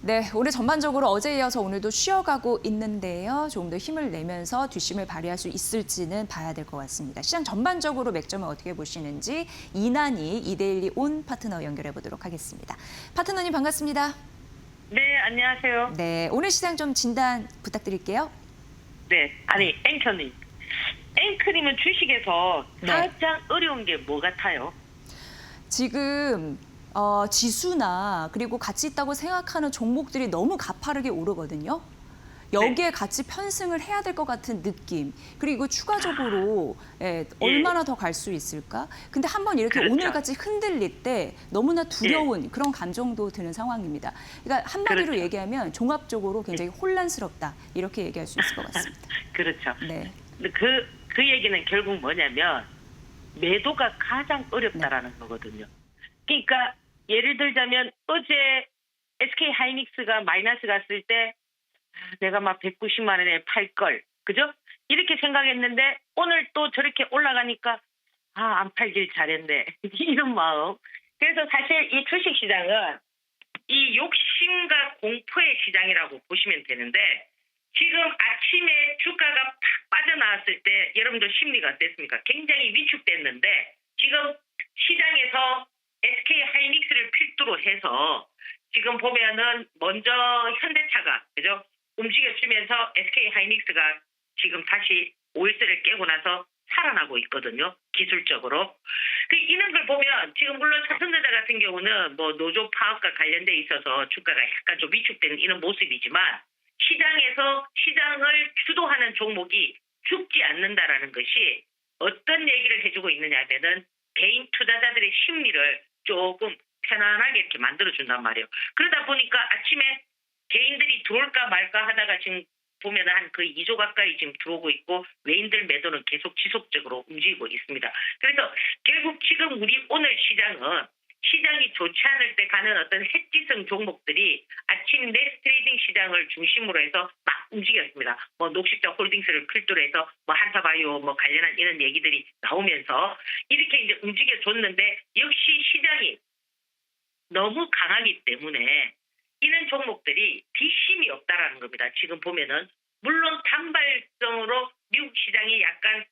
[SPEAKER 1] 네, 오늘 전반적으로 어제에 이어서 오늘도 쉬어가고 있는데요. 조금 더 힘을 내면서 뒷심을 발휘할 수 있을지는 봐야 될 것 같습니다. 시장 전반적으로 맥점을 어떻게 보시는지 이난희 이데일리 온 파트너 연결해 보도록 하겠습니다. 파트너님 반갑습니다.
[SPEAKER 5] 네, 안녕하세요.
[SPEAKER 1] 네, 오늘 시장 좀 진단 부탁드릴게요.
[SPEAKER 5] 네, 아니, 앵커님. 앵커님은 주식에서
[SPEAKER 1] 네.
[SPEAKER 5] 가장 어려운 게 뭐 같아요?
[SPEAKER 1] 지금 지수나 그리고 가치 있다고 생각하는 종목들이 너무 가파르게 오르거든요. 여기에 같이 편승을 해야 될 것 같은 느낌. 그리고 추가적으로 얼마나 더 갈 수 있을까? 근데 한번 이렇게
[SPEAKER 5] 그렇죠.
[SPEAKER 1] 오늘같이 흔들릴 때 너무나 두려운 그런 감정도 드는 상황입니다. 그러니까 한마디로
[SPEAKER 5] 그렇죠.
[SPEAKER 1] 얘기하면 종합적으로 굉장히 혼란스럽다. 이렇게 얘기할 수 있을 것 같습니다.
[SPEAKER 5] 그렇죠.
[SPEAKER 1] 네.
[SPEAKER 5] 근데 그 얘기는 결국 뭐냐면 매도가 가장 어렵다라는 거거든요. 그러니까 예를 들자면 어제 SK 하이닉스가 마이너스 갔을 때 내가 막 190만 원에 팔 걸, 그죠? 이렇게 생각했는데 오늘 또 저렇게 올라가니까 안 팔길 잘했네 이런 마음. 그래서 사실 이 주식 시장은 이 욕심과 공포의 시장이라고 보시면 되는데 지금 아침에 주가가 팍 빠져나왔을 때 여러분들 심리가 어땠습니까? 굉장히 위축됐는데 지금 시장에서 SK 하이닉스를 필두로 해서 지금 보면은 먼저 현대차가 그죠? 움직여주면서 SK 하이닉스가 지금 다시 5일세를 깨고 나서 살아나고 있거든요. 기술적으로. 이런 걸 보면 지금 물론 삼성전자 같은 경우는 뭐 노조 파업과 관련돼 있어서 주가가 약간 좀 위축되는 이런 모습이지만 시장에서 시장을 주도하는 종목이 죽지 않는다라는 것이 어떤 얘기를 해주고 있느냐 하면은 개인 투자자들의 심리를 조금 편안하게 이렇게 만들어준단 말이에요. 그러다 보니까 아침에 개인들이 들어올까 말까 하다가 지금 보면 한 거의 2조 가까이 지금 들어오고 있고 외인들 매도는 계속 지속적으로 움직이고 있습니다. 그래서 결국 지금 우리 오늘 시장은 시장이 좋지 않을 때 가는 어떤 해지성 종목들이 아침 넥스 트레이딩 시장을 중심으로 해서 막 움직였습니다. 뭐 녹십자 홀딩스를 필두로 해서 뭐 한타바이오 뭐 관련한 이런 얘기들이 나오면서 이렇게 이제 움직여줬는데 역시 시장이 너무 강하기 때문에 이런 종목들이 뒷심이 없다라는 겁니다. 지금 보면은 물론 단발성으로 미국 시장이 약간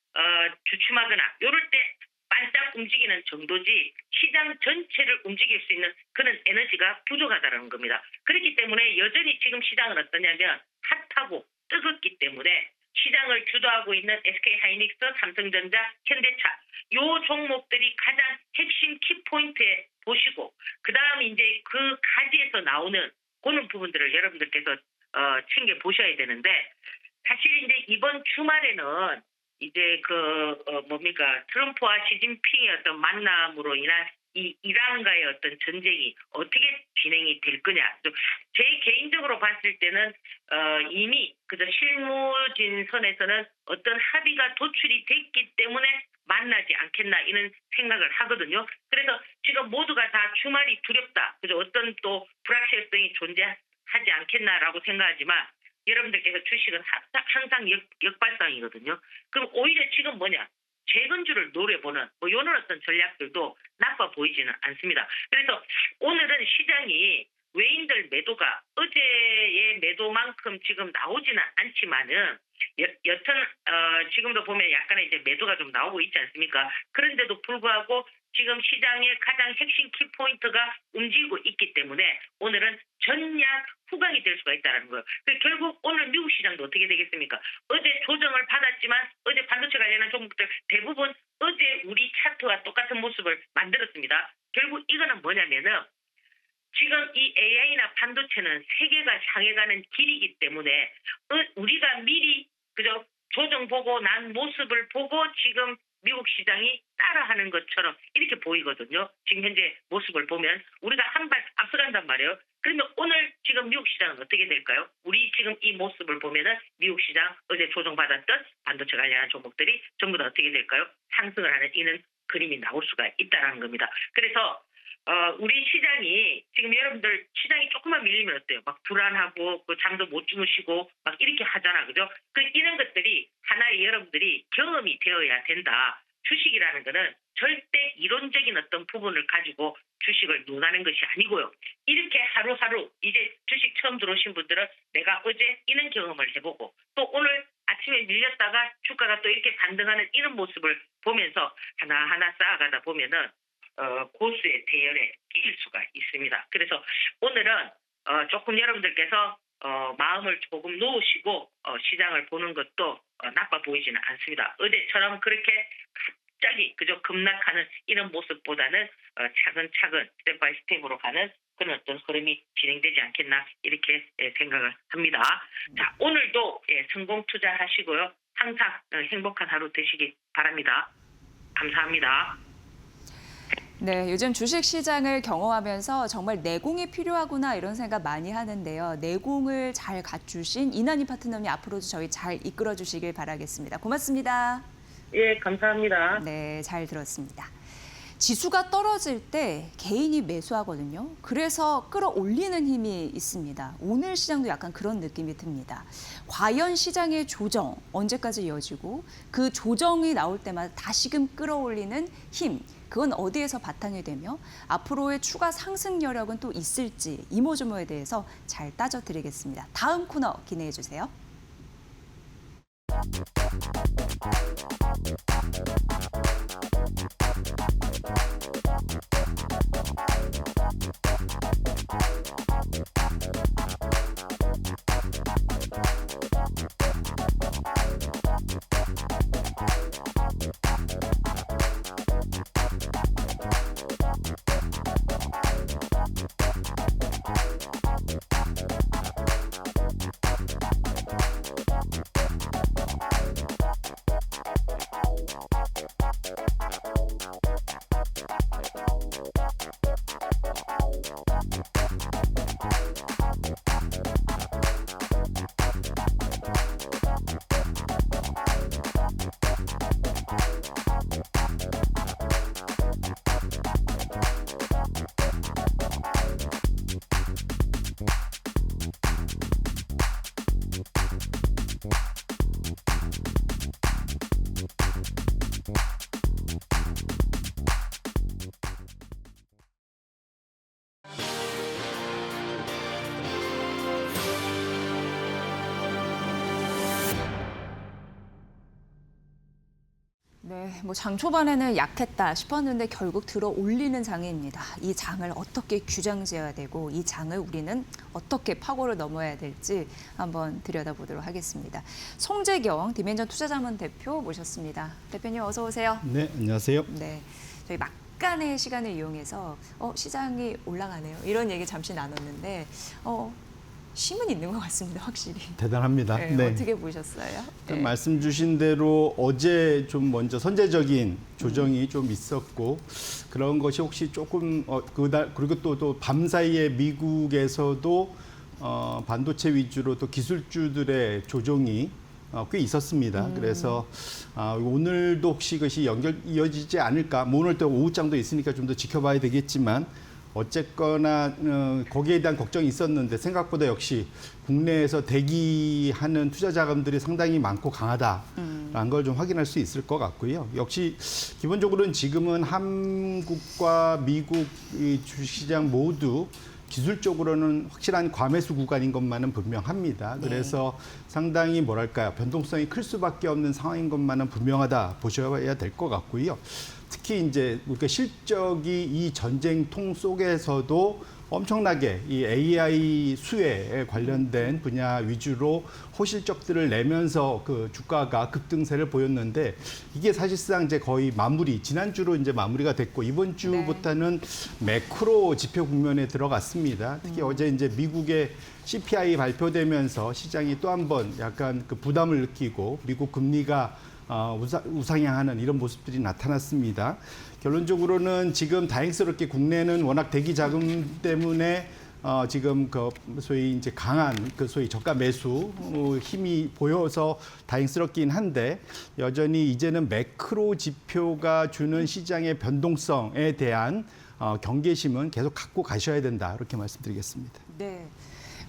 [SPEAKER 5] 주춤하거나 이럴 때 반짝 움직이는 정도지 시장 전체를 움직일 수 있는 그런 에너지가 부족하다는 겁니다. 그렇기 때문에 여전히 지금 시장은 어떠냐면 핫하고 뜨겁기 때문에 시장을 주도하고 있는 SK하이닉스, 삼성전자, 현대차 요 종목들이 가장 핵심 키포인트에 보시고 그다음 이제 그 가지에서 나오는 그런 부분들을 여러분들께서 챙겨 보셔야 되는데 사실 이제 이번 주말에는 이제 트럼프와 시진핑의 어떤 만남으로 인한 이 이란과의 어떤 전쟁이 어떻게 진행이 될 거냐. 제 개인적으로 봤을 때는 이미 그저 실무진 선에서는 어떤 합의가 도출이 됐기 때문에 만나지 않겠나 이런 생각을 하거든요. 그래서 지금 모두가 다 주말이 두렵다. 그죠? 어떤 또 불확실성이 존재하지 않겠나라고 생각하지만 여러분들께서 주식은 항상 역발상이거든요. 그럼 오히려 지금 뭐냐? 재건주를 노려보는 이런 어떤 전략들도 나빠 보이지는 않습니다. 그래서 오늘은 시장이 외인들 매도가 어제의 매도만큼 지금 나오지는 않지만은 여튼 지금도 보면 약간의 이제 매도가 좀 나오고 있지 않습니까? 그런데도 불구하고 지금 시장의 가장 핵심 키포인트가 움직이고 있기 때문에 오늘은 전략 후강이 될 수가 있다는 거예요. 결국 오늘 미국 시장도 어떻게 되겠습니까? 어제 조정을 받았지만 어제 반도체 관련한 종목들 대부분 어제 우리 차트와 똑같은 모습을 만들었습니다. 결국 이거는 뭐냐면은 지금 이 AI나 반도체는 세계가 향해가는 길이기 때문에 우리가 미리 그저 조정 보고 난 모습을 보고 지금 미국 시장이 따라하는 것처럼 이렇게 보이거든요. 지금 현재 모습을 보면 우리가 한 발 앞서간단 말이에요. 그러면 오늘 지금 미국 시장은 어떻게 될까요? 우리 지금 이 모습을 보면은 미국 시장 어제 조정받았던 반도체 관련한 종목들이 전부 다 어떻게 될까요? 상승을 하는 이런 그림이 나올 수가 있다는 겁니다. 그래서 우리 시장이 지금 여러분들 시장이 조금만 밀리면 어때요? 막 불안하고 잠도 못 주무시고 막 이렇게 하잖아, 그죠? 이런 것들이 하나의 여러분들이 경험이 되어야 된다. 주식이라는 거는 절대 이론적인 어떤 부분을 가지고 주식을 논하는 것이 아니고요. 이렇게 하루하루 이제 주식 처음 들어오신 분들은 내가 어제 이런 경험을 해보고 또 오늘 아침에 밀렸다가 주가가 또 이렇게 반등하는 이런 모습을 보면서 하나하나 쌓아가다 보면은 고수의 대열에 이길 수가 있습니다. 그래서 오늘은 조금 여러분들께서 마음을 조금 놓으시고 시장을 보는 것도 나빠 보이지는 않습니다. 어제처럼 그렇게 갑자기 그저 급락하는 이런 모습보다는 차근차근 스텝 바이 스텝으로 가는 그런 어떤 흐름이 진행되지 않겠나 이렇게 생각을 합니다. 자, 오늘도 성공 투자하시고요. 항상 행복한 하루 되시기 바랍니다. 감사합니다.
[SPEAKER 1] 네, 요즘 주식 시장을 경험하면서 정말 내공이 필요하구나 이런 생각 많이 하는데요. 내공을 잘 갖추신 이난희 파트너님 앞으로도 저희 잘 이끌어 주시길 바라겠습니다. 고맙습니다.
[SPEAKER 5] 예, 감사합니다.
[SPEAKER 1] 네, 잘 들었습니다. 지수가 떨어질 때 개인이 매수하거든요. 그래서 끌어올리는 힘이 있습니다. 오늘 시장도 약간 그런 느낌이 듭니다. 과연 시장의 조정 언제까지 이어지고 그 조정이 나올 때마다 다시금 끌어올리는 힘, 그건 어디에서 바탕이 되며 앞으로의 추가 상승 여력은 또 있을지 이모저모에 대해서 잘 따져드리겠습니다. 다음 코너 기대해 주세요. 네, 뭐 장 초반에는 약했다 싶었는데 결국 들어 올리는 장입니다. 이 장을 어떻게 규정지어야 되고 이 장을 우리는 어떻게 파고를 넘어야 될지 한번 들여다보도록 하겠습니다. 송재경 디멘전 투자자문 대표 모셨습니다. 대표님 어서 오세요.
[SPEAKER 6] 네, 안녕하세요.
[SPEAKER 1] 네, 저희 막간의 시간을 이용해서 시장이 올라가네요. 이런 얘기 잠시 나눴는데 힘은 있는 것 같습니다, 확실히.
[SPEAKER 6] 대단합니다.
[SPEAKER 1] 네,
[SPEAKER 6] 네.
[SPEAKER 1] 어떻게 보셨어요? 네.
[SPEAKER 6] 말씀 주신 대로 어제 좀 먼저 선제적인 조정이 좀 있었고 그런 것이 혹시 조금 그리고 또 밤 사이에 미국에서도 반도체 위주로 또 기술주들의 조정이 꽤 있었습니다. 그래서 오늘도 혹시 그것이 이어지지 않을까. 뭐 오늘 또 오후장도 있으니까 좀 더 지켜봐야 되겠지만 어쨌거나 거기에 대한 걱정이 있었는데 생각보다 역시 국내에서 대기하는 투자 자금들이 상당히 많고 강하다라는 걸 좀 확인할 수 있을 것 같고요. 역시 기본적으로는 지금은 한국과 미국 이 주식시장 모두 기술적으로는 확실한 과매수 구간인 것만은 분명합니다. 그래서 상당히 뭐랄까요, 변동성이 클 수밖에 없는 상황인 것만은 분명하다 보셔야 될 것 같고요. 특히 이제 우리가 실적이 이 전쟁통 속에서도 엄청나게 이 AI 수혜에 관련된 분야 위주로 호실적들을 내면서 그 주가가 급등세를 보였는데 이게 사실상 이제 거의 지난주로 이제 마무리가 됐고 이번 주부터는 매크로 지표 국면에 들어갔습니다. 특히 어제 이제 미국의 CPI 발표되면서 시장이 또 한 번 약간 그 부담을 느끼고 미국 금리가 우상향하는 이런 모습들이 나타났습니다. 결론적으로는 지금 다행스럽게 국내는 워낙 대기 자금 때문에 지금 그 소위 이제 강한 그 소위 저가 매수 힘이 보여서 다행스럽긴 한데 여전히 이제는 매크로 지표가 주는 시장의 변동성에 대한 경계심은 계속 갖고 가셔야 된다 이렇게 말씀드리겠습니다.
[SPEAKER 1] 네.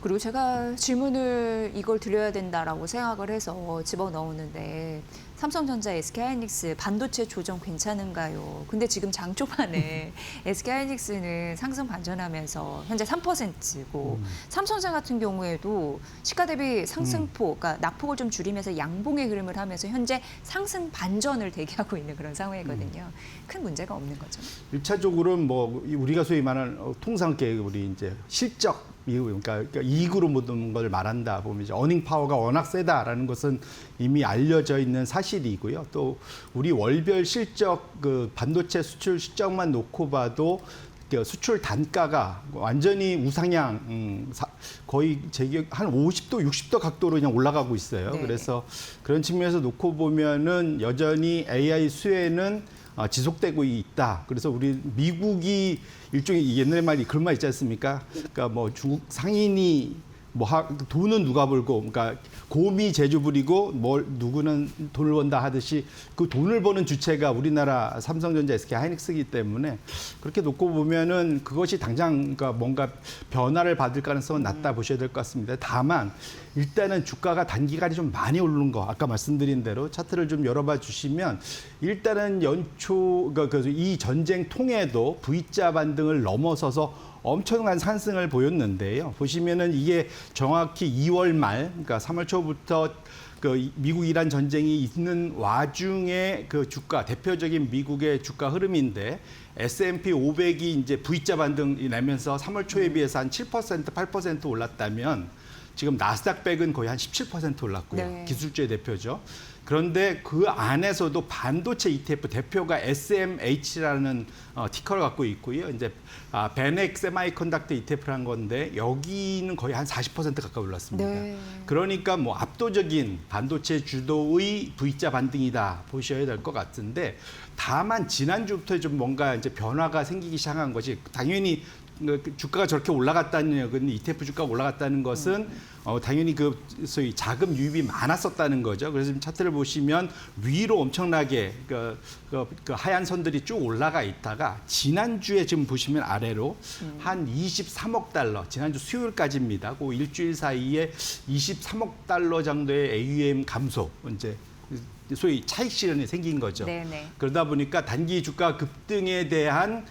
[SPEAKER 1] 그리고 제가 질문을 이걸 드려야 된다라고 생각을 해서 집어넣었는데 삼성전자, SK하이닉스 반도체 조정 괜찮은가요? 근데 지금 장 초반에 SK하이닉스는 상승 반전하면서 현재 3%고 삼성전자 같은 경우에도 시가 대비 상승폭, 그러니까 낙폭을 좀 줄이면서 양봉의 흐름을 하면서 현재 상승 반전을 대기하고 있는 그런 상황이거든요. 큰 문제가 없는 거죠.
[SPEAKER 6] 1차적으로는 뭐 우리가 소위 말하는 통상계 우리 이제 실적 그러니까 이익으로 모든 걸 말한다 보면 이제 어닝 파워가 워낙 세다라는 것은 이미 알려져 있는 사실이고요. 또 우리 월별 실적 그 반도체 수출 실적만 놓고 봐도 수출 단가가 완전히 우상향 거의 제 기억 한 50도, 60도 각도로 그냥 올라가고 있어요.
[SPEAKER 1] 네.
[SPEAKER 6] 그래서 그런 측면에서 놓고 보면은 여전히 AI 수혜는 지속되고 있다. 그래서 우리 미국이 일종의 옛날 말이 그런 말 있지 않습니까? 그러니까 뭐 중국 상인이 돈은 누가 벌고, 그러니까 곰이 재주 부리고 누구는 돈을 번다 하듯이 그 돈을 버는 주체가 우리나라 삼성전자, SK하이닉스이기 때문에 그렇게 놓고 보면은 그것이 당장 그러니까 뭔가 변화를 받을 가능성은 낮다 보셔야 될 것 같습니다. 다만 일단은 주가가 단기간에 좀 많이 오르는 거 아까 말씀드린 대로 차트를 좀 열어봐 주시면 일단은 연초 그러니까 이 전쟁 통에도 V자 반등을 넘어서서 엄청난 상승을 보였는데요. 보시면은 이게 정확히 2월 말, 그러니까 3월 초부터 그 미국 이란 전쟁이 있는 와중에 그 주가 대표적인 미국의 주가 흐름인데 S&P 500이 이제 V자 반등이 내면서 3월 초에 비해서 한 7%, 8% 올랐다면 지금 나스닥 100은 거의 한 17% 올랐고요.
[SPEAKER 1] 네.
[SPEAKER 6] 기술주의 대표죠. 그런데 그 안에서도 반도체 ETF 대표가 SMH라는 티커를 갖고 있고요. 이제 베넥 세마이컨덕터 ETF라는 건데 여기는 거의 한 40% 가까이 올랐습니다.
[SPEAKER 1] 네.
[SPEAKER 6] 그러니까 뭐 압도적인 반도체 주도의 V자 반등이다 보셔야 될 것 같은데 다만 지난주부터 좀 뭔가 이제 변화가 생기기 시작한 것이 당연히 주가가 저렇게 올라갔다는 ETF 주가가 올라갔다는 것은 당연히 그 소위 자금 유입이 많았었다는 거죠. 그래서 지금 차트를 보시면 위로 엄청나게 그 하얀 선들이 쭉 올라가 있다가 지난주에 지금 보시면 아래로 한 23억 달러 지난주 수요일까지입니다. 그 일주일 사이에 23억 달러 정도의 AUM 감소 이제 소위 차익 실현이 생긴 거죠.
[SPEAKER 1] 네네.
[SPEAKER 6] 그러다 보니까 단기 주가 급등에 대한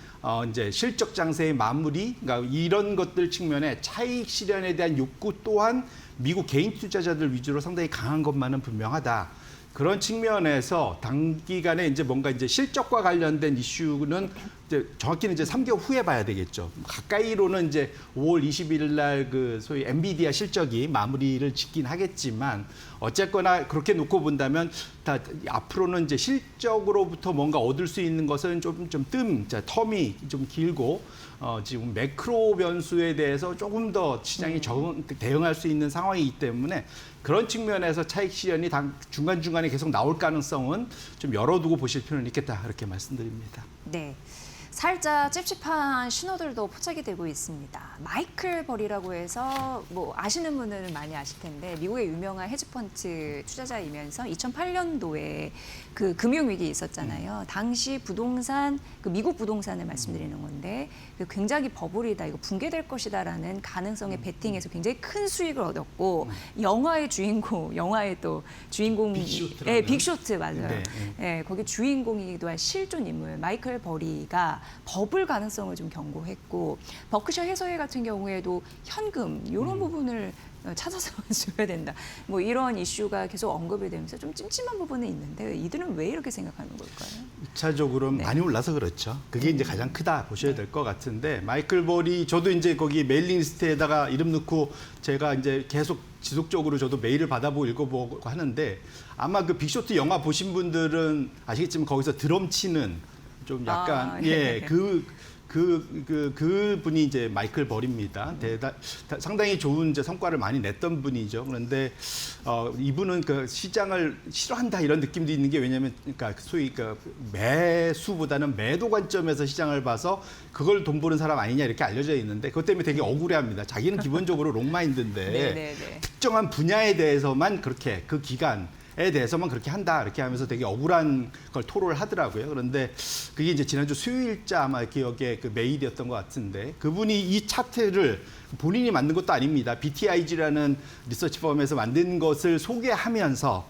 [SPEAKER 6] 이제 실적 장세의 마무리, 그러니까 이런 것들 측면에 차익 실현에 대한 욕구 또한 미국 개인 투자자들 위주로 상당히 강한 것만은 분명하다. 그런 측면에서 단기간에 이제 뭔가 이제 실적과 관련된 이슈는 이제 정확히는 이제 3개월 후에 봐야 되겠죠. 가까이로는 이제 5월 20일 날 그 소위 엔비디아 실적이 마무리를 짓긴 하겠지만 어쨌거나 그렇게 놓고 본다면 다 앞으로는 이제 실적으로부터 뭔가 얻을 수 있는 것은 텀이 좀 길고 지금 매크로 변수에 대해서 조금 더 시장이 대응할 수 있는 상황이기 때문에 그런 측면에서 차익 실현이 중간중간에 계속 나올 가능성은 좀 열어두고 보실 필요는 있겠다 이렇게 말씀드립니다.
[SPEAKER 1] 네. 살짝 찝찝한 신호들도 포착이 되고 있습니다. 마이클 버리라고 해서 뭐 아시는 분들은 많이 아실 텐데 미국의 유명한 헤지펀드 투자자이면서 2008년도에 그 금융위기 있었잖아요. 당시 부동산, 그 미국 부동산을 말씀드리는 건데 굉장히 버블이다, 이거 붕괴될 것이다라는 가능성에 베팅해서 굉장히 큰 수익을 얻었고 영화의 주인공, 영화의 또 주인공,
[SPEAKER 6] 빅쇼트라는.
[SPEAKER 1] 빅쇼트 맞아요.
[SPEAKER 6] 네.
[SPEAKER 1] 예, 거기 주인공이기도 한 실존 인물 마이클 버리가 버블 가능성을 좀 경고했고 버크셔 해서웨이 같은 경우에도 현금 이런 부분을 찾아서 줘야 된다. 뭐 이런 이슈가 계속 언급이 되면서 좀 찜찜한 부분은 있는데 이들은 왜 이렇게 생각하는 걸까요?
[SPEAKER 6] 2차적으로
[SPEAKER 1] 네.
[SPEAKER 6] 많이 올라서 그렇죠. 그게 이제 가장 크다 보셔야 될 것 같은데 마이클 버리 저도 이제 거기 메일링 리스트에다가 이름 넣고 제가 이제 계속 지속적으로 저도 메일을 받아보고 읽어보고 하는데 아마 그 빅쇼트 영화 보신 분들은 아시겠지만 거기서 드럼 치는 좀 약간
[SPEAKER 1] 예.
[SPEAKER 6] 그 분이 이제 마이클 버리입니다. 상당히 좋은 이제 성과를 많이 냈던 분이죠. 그런데 이분은 그 시장을 싫어한다 이런 느낌도 있는 게 왜냐하면 그러니까 소위 그 매수보다는 매도 관점에서 시장을 봐서 그걸 돈 버는 사람 아니냐 이렇게 알려져 있는데 그것 때문에 되게 억울해합니다. 자기는 기본적으로 롱마인드인데
[SPEAKER 1] 네네네.
[SPEAKER 6] 특정한 분야에 대해서만 그렇게 그 기간 에 대해서만 그렇게 한다 이렇게 하면서 되게 억울한 걸 토로를 하더라고요. 그런데 그게 이제 지난주 수요일자 아마 기억에 그 메일이었던 것 같은데 그분이 이 차트를 본인이 만든 것도 아닙니다. BTIG라는 리서치 펌에서 만든 것을 소개하면서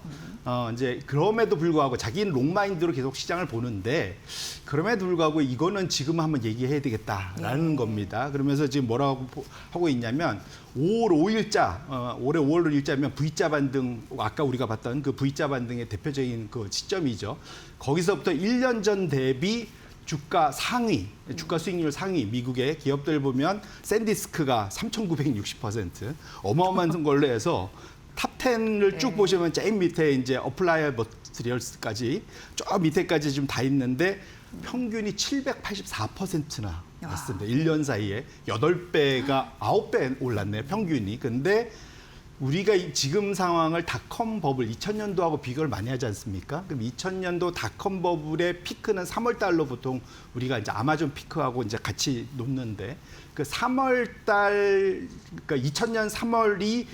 [SPEAKER 6] 이제 그럼에도 불구하고 자기는 롱마인드로 계속 시장을 보는데 그럼에도 불구하고 이거는 지금 한번 얘기해야 되겠다라는 겁니다. 그러면서 지금 뭐라고 하고 있냐면 5월 5일자, 올해 5월 5일자면 V자 반등, 아까 우리가 봤던 그 V자 반등의 대표적인 그 시점이죠. 거기서부터 1년 전 대비 주가 상위, 주가 수익률 상위 미국의 기업들 보면 샌디스크가 3,960% 어마어마한 걸로 해서 탑 10을 쭉 보시면 제일 밑에 이제 어플라이어 머티리얼스까지 저 밑에까지 좀 다 있는데 평균이 784%나 났습니다. 1년 사이에 8배가 9배 올랐네요. 평균이. 근데 우리가 지금 상황을 닷컴 버블 2000년도하고 비교를 많이 하지 않습니까? 그럼 2000년도 닷컴 버블의 피크는 3월 달로 보통 우리가 이제 아마존 피크하고 이제 같이 놓는데 그 3월 달 그러니까 2000년 3월이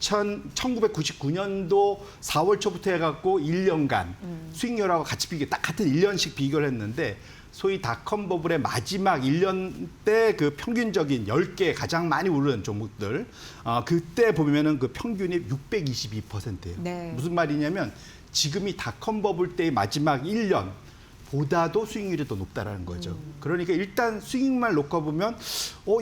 [SPEAKER 6] 1999년도 4월 초부터 해갖고 1년간 수익률하고 같이 딱 같은 1년씩 비교를 했는데 소위 닷컴 버블의 마지막 1년 때 그 평균적인 10개 가장 많이 오른 종목들 그때 보면은 그 평균이 622%예요.
[SPEAKER 1] 네.
[SPEAKER 6] 무슨 말이냐면 지금이 닷컴 버블 때의 마지막 1년 보다도 수익률이 더 높다라는 거죠. 그러니까 일단 수익만 놓고 보면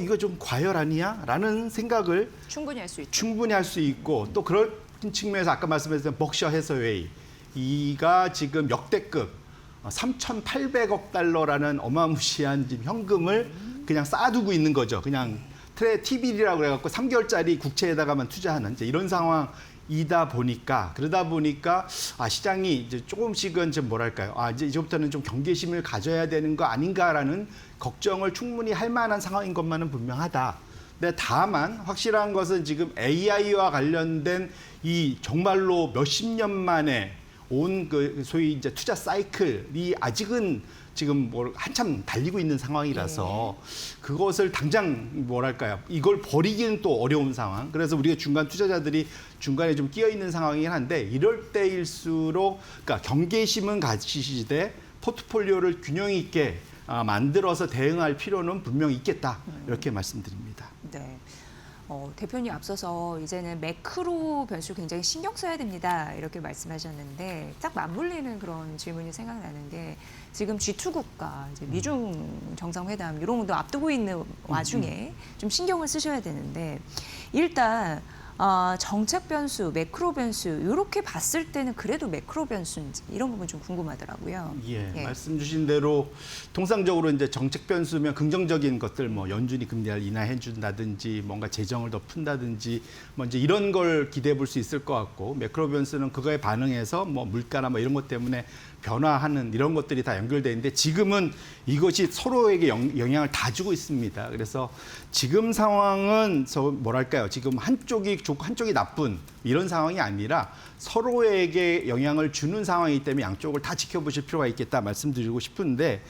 [SPEAKER 6] 이거 좀 과열 아니야? 라는 생각을
[SPEAKER 1] 충분히 할 수 있죠.
[SPEAKER 6] 충분히 할 수 있고 또 그런 측면에서 아까 말씀하셨던 버크셔 해서웨이 이가 지금 역대급 3,800억 달러라는 어마무시한 지금 현금을 그냥 쌓아두고 있는 거죠. 그냥 T빌이라고 그래갖고 3개월짜리 국채에다가만 투자하는 이제 이런 상황이다 보니까 그러다 보니까 시장이 이제 조금씩은 좀 뭐랄까요? 이제 이제부터는 좀 경계심을 가져야 되는 거 아닌가라는 걱정을 충분히 할 만한 상황인 것만은 분명하다. 근데 다만 확실한 것은 지금 AI와 관련된 이 정말로 몇십 년 만에 온 그 소위 이제 투자 사이클이 아직은 지금 한참 달리고 있는 상황이라서 그것을 당장 뭐랄까요? 이걸 버리기는 또 어려운 상황. 그래서 우리가 중간 투자자들이 중간에 좀 끼어 있는 상황이긴 한데 이럴 때일수록 그러니까 경계심은 가지시되 포트폴리오를 균형 있게 만들어서 대응할 필요는 분명히 있겠다. 이렇게 말씀드립니다.
[SPEAKER 1] 네. 대표님 앞서서 이제는 매크로 변수 굉장히 신경 써야 됩니다. 이렇게 말씀하셨는데 딱 맞물리는 그런 질문이 생각나는 게 지금 G2 국가, 이제 미중 정상회담 이런 것도 앞두고 있는 와중에 좀 신경을 쓰셔야 되는데 일단 정책 변수, 매크로 변수 이렇게 봤을 때는 그래도 매크로 변수인지 이런 부분 좀 궁금하더라고요.
[SPEAKER 6] 예,
[SPEAKER 1] 예.
[SPEAKER 6] 말씀 주신 대로 통상적으로 이제 정책 변수면 긍정적인 것들 뭐 연준이 금리를 인하해 준다든지 뭔가 재정을 더 푼다든지 뭐 이제 이런 걸 기대해 볼 수 있을 것 같고 매크로 변수는 그거에 반응해서 뭐 물가나 뭐 이런 것 때문에 변화하는 이런 것들이 다 연결돼 있는데 지금은 이것이 서로에게 영향을 다 주고 있습니다. 그래서 지금 상황은 뭐랄까요? 지금 한쪽이 좋고 한쪽이 나쁜 이런 상황이 아니라 서로에게 영향을 주는 상황이기 때문에 양쪽을 다 지켜보실 필요가 있겠다 말씀드리고 싶은데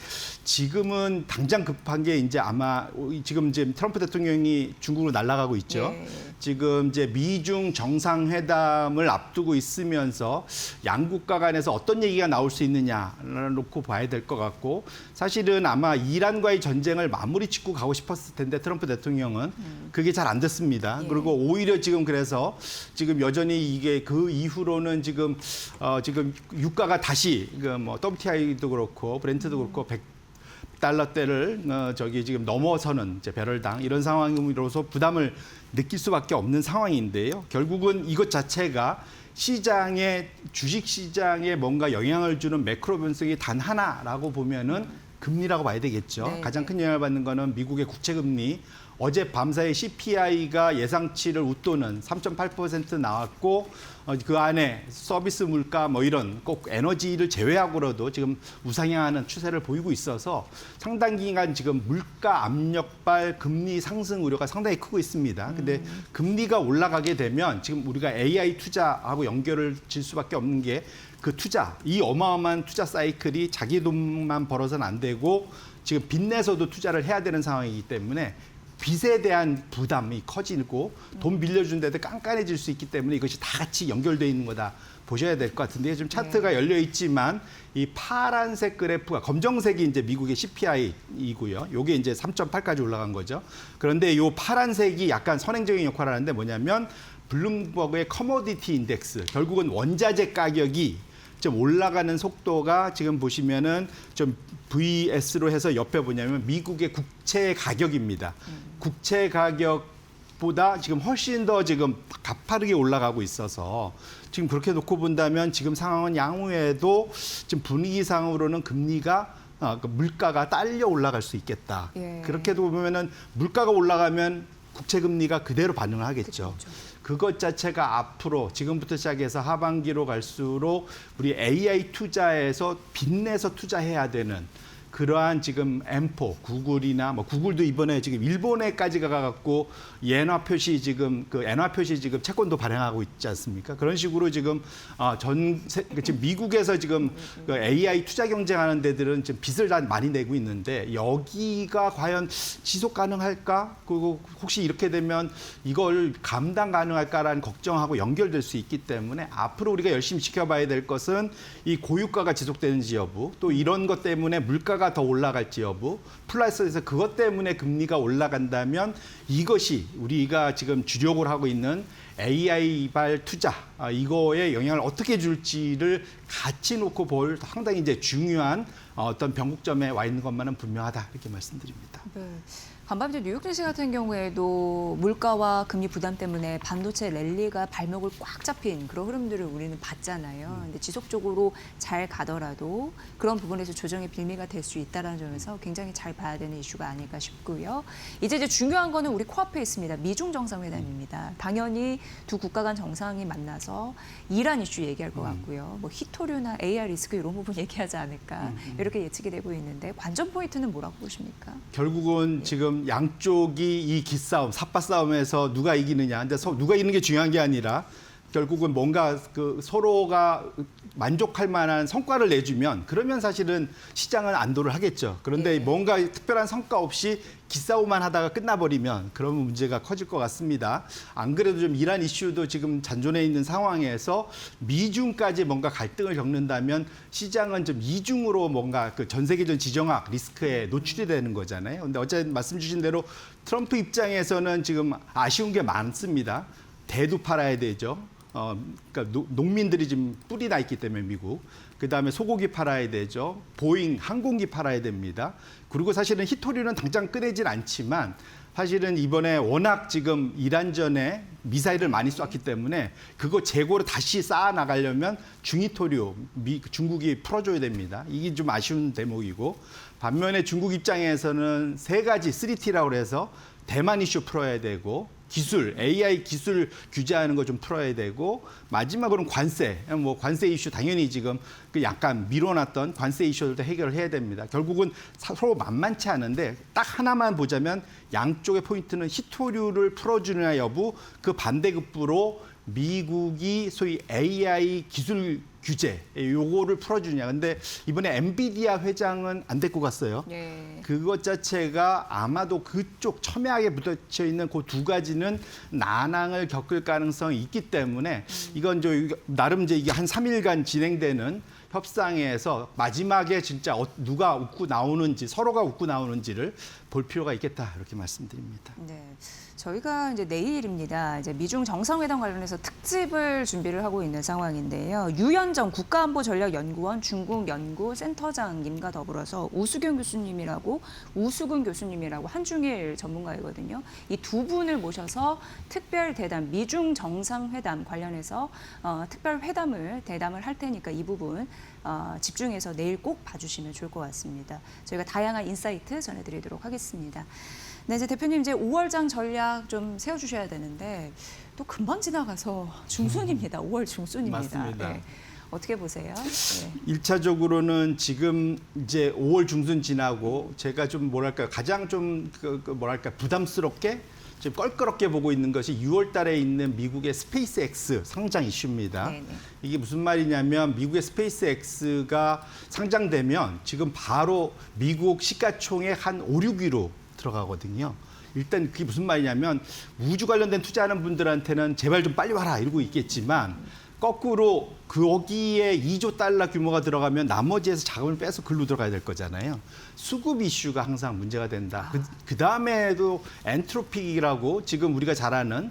[SPEAKER 6] 지금은 당장 급한 게 이제 아마 지금 이제 트럼프 대통령이 중국으로 날아가고 있죠.
[SPEAKER 1] 예.
[SPEAKER 6] 지금 이제 미중 정상회담을 앞두고 있으면서 양국가 간에서 어떤 얘기가 나올 수 있느냐를 놓고 봐야 될 것 같고 사실은 아마 이란과의 전쟁을 마무리 짓고 가고 싶었을 텐데 트럼프 대통령은 그게 잘 안 됐습니다.
[SPEAKER 1] 예.
[SPEAKER 6] 그리고 오히려 지금 그래서 지금 여전히 이게 그 이후로는 지금 유가가 다시 뭐 WTI도 그렇고 브렌트도 그렇고 100달러대를 지금 넘어서는 이제 배럴당 이런 상황으로서 부담을 느낄 수밖에 없는 상황인데요. 결국은 이것 자체가 주식 시장에 뭔가 영향을 주는 매크로 변수이 단 하나라고 보면은 금리라고 봐야 되겠죠.
[SPEAKER 1] 네,
[SPEAKER 6] 가장
[SPEAKER 1] 네.
[SPEAKER 6] 큰 영향을 받는 거는 미국의 국채 금리. 어제 밤사이 CPI가 예상치를 웃도는 3.8% 나왔고 그 안에 서비스 물가 뭐 이런 꼭 에너지를 제외하고라도 지금 우상향하는 추세를 보이고 있어서 상당 기간 지금 물가 압력발 금리 상승 우려가 상당히 크고 있습니다. 근데 금리가 올라가게 되면 지금 우리가 AI 투자하고 연결을 질 수밖에 없는 게 그 투자, 이 어마어마한 투자 사이클이 자기 돈만 벌어서는 안 되고 지금 빚내서도 투자를 해야 되는 상황이기 때문에 빚에 대한 부담이 커지고 돈 빌려준 데도 깐깐해질 수 있기 때문에 이것이 다 같이 연결되어 있는 거다 보셔야 될 것 같은데 지금 차트가 열려 있지만 이 파란색 그래프가 검정색이 이제 미국의 CPI이고요. 요게 이제 3.8까지 올라간 거죠. 그런데 요 파란색이 약간 선행적인 역할을 하는데 뭐냐면 블룸버그의 커머디티 인덱스 결국은 원자재 가격이 좀 올라가는 속도가 지금 보시면은 좀 VS로 해서 옆에 보냐면 미국의 국채 가격입니다. 국채 가격보다 지금 훨씬 더 지금 가파르게 올라가고 있어서 지금 그렇게 놓고 본다면 지금 상황은 양후에도 지금 분위기상으로는 금리가 물가가 딸려 올라갈 수 있겠다.
[SPEAKER 1] 예.
[SPEAKER 6] 그렇게 보면은 물가가 올라가면 국채 금리가 그대로 반응을 하겠죠. 그것 자체가 앞으로 지금부터 시작해서 하반기로 갈수록 우리 AI 투자에서 빚내서 투자해야 되는 그러한 지금 M4, 구글이나 뭐 구글도 이번에 지금 일본에까지 가갖고 엔화 표시 지금 채권도 발행하고 있지 않습니까? 그런 식으로 지금 지금 미국에서 지금 그 AI 투자 경쟁하는 데들은 지금 빚을 다 많이 내고 있는데 여기가 과연 지속 가능할까? 그리고 혹시 이렇게 되면 이걸 감당 가능할까라는 걱정하고 연결될 수 있기 때문에 앞으로 우리가 열심히 지켜봐야 될 것은 이 고유가가 지속되는지 여부, 또 이런 것 때문에 물가가 더 올라갈지 여부, 플러스에서 그것 때문에 금리가 올라간다면 이것이 우리가 지금 주력을 하고 있는 AI발 투자 이거에 영향을 어떻게 줄지를 같이 놓고 볼 상당히 이제 중요한 어떤 변곡점에 와 있는 것만은 분명하다 이렇게 말씀드립니다.
[SPEAKER 1] 네. 간밤제 뉴욕 증시 같은 경우에도 물가와 금리 부담 때문에 반도체 랠리가 발목을 꽉 잡힌 그런 흐름들을 우리는 봤잖아요. 근데 지속적으로 잘 가더라도 그런 부분에서 조정의 빌미가 될 수 있다는 점에서 굉장히 잘 봐야 되는 이슈가 아닐까 싶고요. 이제 중요한 거는 우리 코앞에 있습니다. 미중 정상회담입니다. 당연히 두 국가 간 정상이 만나서 이란 이슈 얘기할 것 같고요. 뭐 히토류나 AI 리스크 이런 부분 얘기하지 않을까 이렇게 예측이 되고 있는데 관전 포인트는 뭐라고 보십니까?
[SPEAKER 6] 결국은 지금 양쪽이 이 기싸움, 삿바 싸움에서 누가 이기느냐. 근데 누가 이기는 게 중요한 게 아니라 결국은 뭔가 그 서로가 만족할 만한 성과를 내주면 그러면 사실은 시장은 안도를 하겠죠. 그런데
[SPEAKER 1] 예.
[SPEAKER 6] 뭔가 특별한 성과 없이 기싸움만 하다가 끝나버리면 그런 문제가 커질 것 같습니다. 안 그래도 좀 이란 이슈도 지금 잔존해 있는 상황에서 미중까지 뭔가 갈등을 겪는다면 시장은 좀 이중으로 뭔가 그 전 세계적 지정학 리스크에 노출이 되는 거잖아요. 근데 어제 말씀 주신 대로 트럼프 입장에서는 지금 아쉬운 게 많습니다. 대도 팔아야 되죠. 그러니까 농민들이 지금 뿔이 나 있기 때문에 미국. 그다음에 소고기 팔아야 되죠. 보잉 항공기 팔아야 됩니다. 그리고 사실은 히토류는 당장 꺼내진 않지만 사실은 이번에 워낙 지금 이란 전에 미사일을 많이 쐈기 때문에 그거 재고를 다시 쌓아 나가려면 중위토류 중국이 풀어줘야 됩니다. 이게 좀 아쉬운 대목이고 반면에 중국 입장에서는 세 가지 3T라고 해서 대만 이슈 풀어야 되고 기술, AI 기술 규제하는 거 좀 풀어야 되고 마지막으로는 관세, 뭐 관세 이슈 당연히 지금 그 약간 밀어놨던 관세 이슈들도 해결을 해야 됩니다. 결국은 서로 만만치 않은데 딱 하나만 보자면 양쪽의 포인트는 히토류를 풀어주느냐 여부, 그 반대급부로 미국이 소위 AI 기술 규제 요거를 풀어주냐. 근데 이번에 엔비디아 회장은 안 데리고 갔어요.
[SPEAKER 1] 네.
[SPEAKER 6] 그것 자체가 아마도 그쪽 첨예하게 묻혀 있는 그 두 가지는 난항을 겪을 가능성이 있기 때문에 이건 나름 이제 이게 한 3일간 진행되는 협상에서 마지막에 진짜 누가 웃고 나오는지 서로가 웃고 나오는지를 볼 필요가 있겠다 이렇게 말씀드립니다.
[SPEAKER 1] 네. 저희가 이제 내일입니다. 이제 미중 정상회담 관련해서 특집을 준비를 하고 있는 상황인데요. 유현정 국가안보전략연구원 중국연구센터장님과 더불어서 우수근 교수님이라고 한중일 전문가이거든요. 이 두 분을 모셔서 특별 대담, 미중 정상회담 관련해서 특별 대담을 할 테니까 이 부분 집중해서 내일 꼭 봐주시면 좋을 것 같습니다. 저희가 다양한 인사이트 전해드리도록 하겠습니다. 네, 이제 대표님 이제 5월장 전략 좀 세워주셔야 되는데 또 금방 지나가서 중순입니다. 5월 중순입니다.
[SPEAKER 6] 맞습니다.
[SPEAKER 1] 네. 어떻게 보세요? 네.
[SPEAKER 6] 1차적으로는 지금 이제 5월 중순 지나고 제가 좀 가장 좀 부담스럽게 지금 껄끄럽게 보고 있는 것이 6월 달에 있는 미국의 스페이스 X 상장 이슈입니다.
[SPEAKER 1] 네네.
[SPEAKER 6] 이게 무슨 말이냐면 미국의 스페이스 X가 상장되면 지금 바로 미국 시가총액 한 5, 6위로 들어가거든요. 일단 그게 무슨 말이냐면 우주 관련된 투자하는 분들한테는 제발 좀 빨리 와라 이러고 있겠지만 거꾸로 거기에 2조 달러 규모가 들어가면 나머지에서 자금을 빼서 글로 들어가야 될 거잖아요. 수급 이슈가 항상 문제가 된다. 그 다음에도 엔트로픽이라고 지금 우리가 잘 아는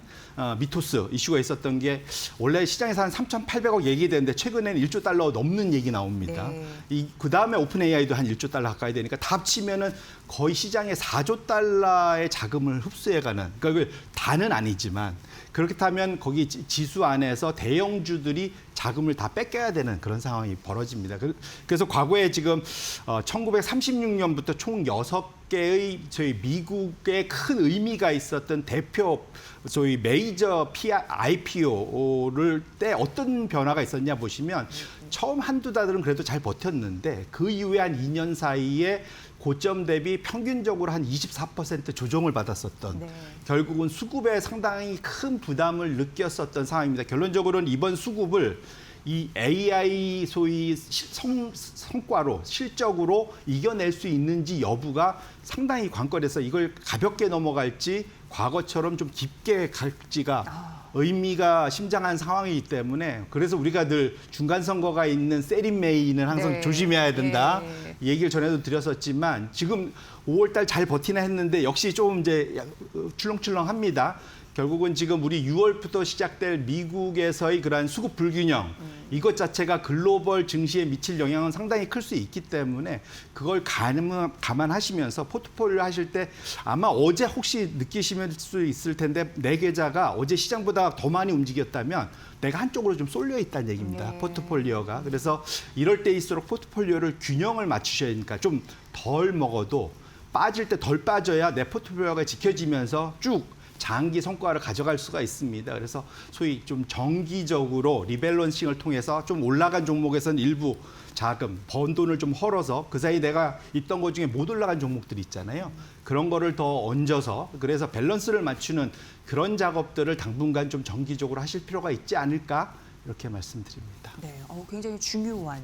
[SPEAKER 6] 미토스 이슈가 있었던 게 원래 시장에서 한 3,800억 얘기되는데 최근에는 1조 달러 넘는 얘기 나옵니다.
[SPEAKER 1] 네.
[SPEAKER 6] 그 다음에 오픈 AI도 한 1조 달러 가까이 되니까 다 합치면은 거의 시장에 4조 달러의 자금을 흡수해가는, 그러니까 그 다는 아니지만 그렇다면 거기 지수 안에서 대형주들이 자금을 다 뺏겨야 되는 그런 상황이 벌어집니다. 그래서 과거에 지금 1936년부터 총 6개의 저희 미국의 큰 의미가 있었던 대표 저희 메이저 IPO를 때 어떤 변화가 있었냐 보시면 처음 한두 달은 그래도 잘 버텼는데 그 이후에 한 2년 사이에 고점 대비 평균적으로 한 24% 조정을 받았었던,
[SPEAKER 1] 네.
[SPEAKER 6] 결국은 수급에 상당히 큰 부담을 느꼈었던 상황입니다. 결론적으로는 이번 수급을 이 AI 소위 성과로 실적으로 이겨낼 수 있는지 여부가 상당히 관건해서 이걸 가볍게 넘어갈지 과거처럼 좀 깊게 갈지가 의미가 심장한 상황이기 때문에, 그래서 우리가 늘 중간 선거가 있는 세린메이는 항상
[SPEAKER 1] 네.
[SPEAKER 6] 조심해야 된다.
[SPEAKER 1] 네.
[SPEAKER 6] 얘기를 전에도 드렸었지만 지금 5월 달 잘 버티나 했는데 역시 좀 이제 출렁출렁합니다. 결국은 지금 우리 6월부터 시작될 미국에서의 그러한 수급 불균형, 이것 자체가 글로벌 증시에 미칠 영향은 상당히 클 수 있기 때문에 그걸 감안하시면서 포트폴리오 하실 때 아마 어제 혹시 느끼실 수 있을 텐데 내 계좌가 어제 시장보다 더 많이 움직였다면 내가 한쪽으로 좀 쏠려 있다는 얘기입니다.
[SPEAKER 1] 네.
[SPEAKER 6] 포트폴리오가. 그래서 이럴 때일수록 포트폴리오를 균형을 맞추셔야 하니까 좀 덜 먹어도 빠질 때 덜 빠져야 내 포트폴리오가 지켜지면서 쭉 장기 성과를 가져갈 수가 있습니다. 그래서 소위 좀 정기적으로 리밸런싱을 통해서 좀 올라간 종목에서는 일부 자금, 번 돈을 좀 헐어서 그 사이 내가 있던 것 중에 못 올라간 종목들이 있잖아요. 그런 거를 더 얹어서, 그래서 밸런스를 맞추는 그런 작업들을 당분간 좀 정기적으로 하실 필요가 있지 않을까 이렇게 말씀드립니다.
[SPEAKER 1] 네, 굉장히 중요한,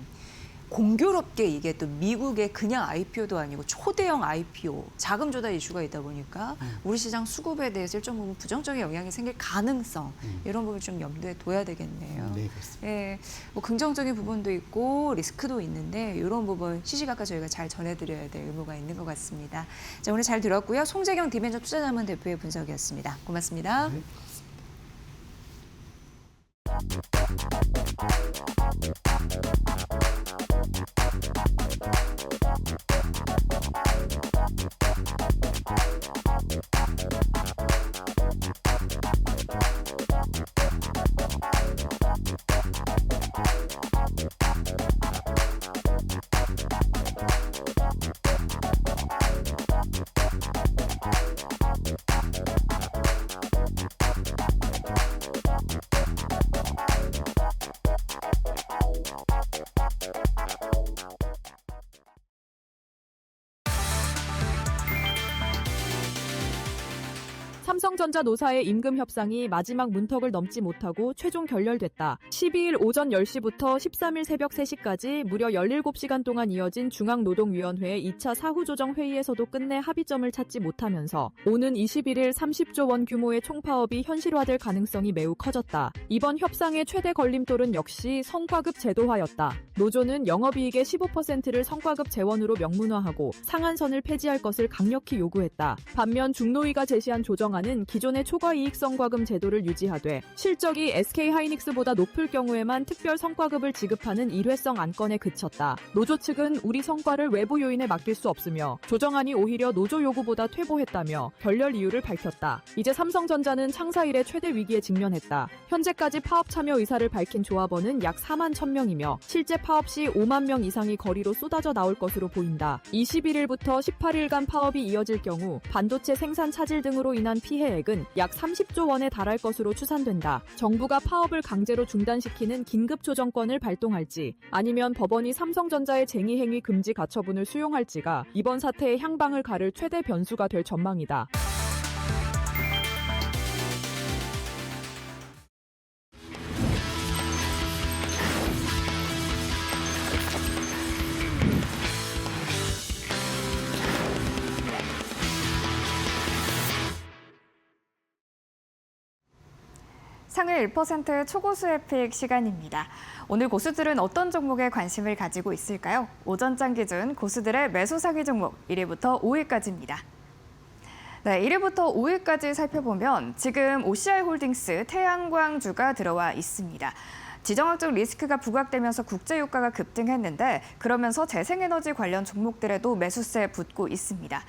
[SPEAKER 1] 공교롭게 이게 또 미국의 그냥 IPO도 아니고 초대형 IPO, 자금 조달 이슈가 있다 보니까 우리 시장 수급에 대해서 일정 부분 부정적인 영향이 생길 가능성, 이런 부분 좀 염두에 둬야 되겠네요.
[SPEAKER 6] 네, 그렇습니다.
[SPEAKER 1] 예, 뭐 긍정적인 부분도 있고 리스크도 있는데 이런 부분 시시각각 저희가 잘 전해드려야 될 의무가 있는 것 같습니다. 자, 오늘 잘 들었고요. 송재경 디벤처 투자자문 대표의 분석이었습니다. 고맙습니다.
[SPEAKER 6] 네.
[SPEAKER 7] 삼성전자 노사의 임금 협상이 마지막 문턱을 넘지 못하고 최종 결렬됐다. 12일 오전 10시부터 13일 새벽 3시까지 무려 17시간 동안 이어진 중앙노동위원회 2차 사후조정 회의에서도 끝내 합의점을 찾지 못하면서 오는 21일 30조 원 규모의 총파업이 현실화될 가능성이 매우 커졌다. 이번 협상의 최대 걸림돌은 역시 성과급 제도화였다. 노조는 영업이익의 15%를 성과급 재원으로 명문화하고 상한선을 폐지할 것을 강력히 요구했다. 반면 중노위가 제시한 조정안은 기존의 초과이익 성과금 제도를 유지하되 실적이 SK하이닉스보다 높을 경우에만 특별 성과급을 지급하는 일회성 안건에 그쳤다. 노조 측은 우리 성과를 외부 요인에 맡길 수 없으며 조정안이 오히려 노조 요구보다 퇴보했다며 결렬 이유를 밝혔다. 이제 삼성전자는 창사 이래 최대 위기에 직면했다. 현재까지 파업 참여 의사를 밝힌 조합원은 약 4만 1,000명이며 실제 파업 시 5만 명 이상이 거리로 쏟아져 나올 것으로 보인다. 21일부터 18일간 파업이 이어질 경우 반도체 생산 차질 등으로 인한 피해액은 약 30조 원에 달할 것으로 추산된다. 정부가 파업을 강제로 중단시키는 긴급 조정권을 발동할지 아니면 법원이 삼성전자의 쟁의행위 금지 가처분을 수용할지가 이번 사태의 향방을 가를 최대 변수가 될 전망이다.
[SPEAKER 8] 상위 1% 초고수의 픽 시간입니다. 오늘 고수들은 어떤 종목에 관심을 가지고 있을까요? 오전장 기준 고수들의 매수 사기 종목 1위부터 5위까지입니다. 네, 1위부터 5위까지 살펴보면 지금 OCI홀딩스, 태양광주가 들어와 있습니다. 지정학적 리스크가 부각되면서 국제유가가 급등했는데 그러면서 재생에너지 관련 종목들에도 매수세 붙고 있습니다.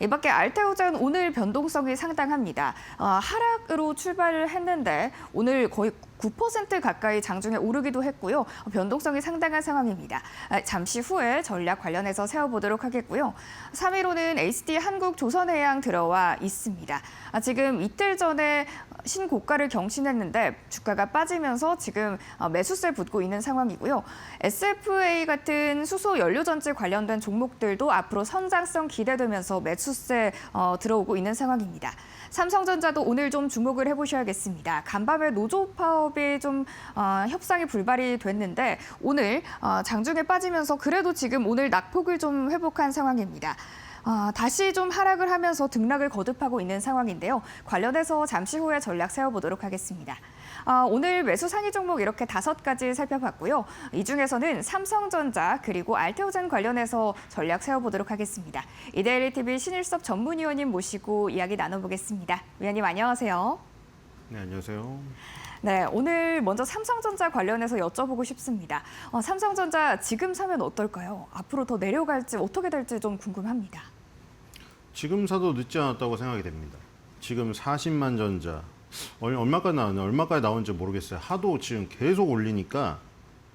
[SPEAKER 8] 이 밖에 알테오젠 오늘 변동성이 상당합니다. 하락으로 출발을 했는데 오늘 거의 9% 가까이 장중에 오르기도 했고요. 변동성이 상당한 상황입니다. 잠시 후에 전략 관련해서 세워보도록 하겠고요. 3위로는 HD 한국조선해양 들어와 있습니다. 지금 이틀 전에 신고가를 경신했는데 주가가 빠지면서 지금 매수세 붙고 있는 상황이고요. SFA 같은 수소 연료전지 관련된 종목들도 앞으로 성장성 기대되면서 매수세 들어오고 있는 상황입니다. 삼성전자도 오늘 좀 주목을 해보셔야겠습니다. 간밤에 노조 파업이 좀 협상이 불발이 됐는데 오늘 장중에 빠지면서 그래도 지금 오늘 낙폭을 좀 회복한 상황입니다. 다시 좀 하락을 하면서 등락을 거듭하고 있는 상황인데요. 관련해서 잠시 후에 전략 세워보도록 하겠습니다. 오늘 매수 상위 종목 이렇게 5가지 살펴봤고요. 이 중에서는 삼성전자 그리고 알테오젠 관련해서 전략 세워보도록 하겠습니다. 이데일리 TV 신일섭 전문위원님 모시고 이야기 나눠보겠습니다. 위원님 안녕하세요.
[SPEAKER 9] 네, 안녕하세요.
[SPEAKER 8] 네, 오늘 먼저 삼성전자 관련해서 여쭤보고 싶습니다. 삼성전자 지금 사면 어떨까요? 앞으로 더 내려갈지 어떻게 될지 좀 궁금합니다.
[SPEAKER 9] 지금 사도 늦지 않았다고 생각이 됩니다. 지금 40만 전자 얼마까지 나왔나요? 얼마까지 나온지 모르겠어요. 하도 지금 계속 올리니까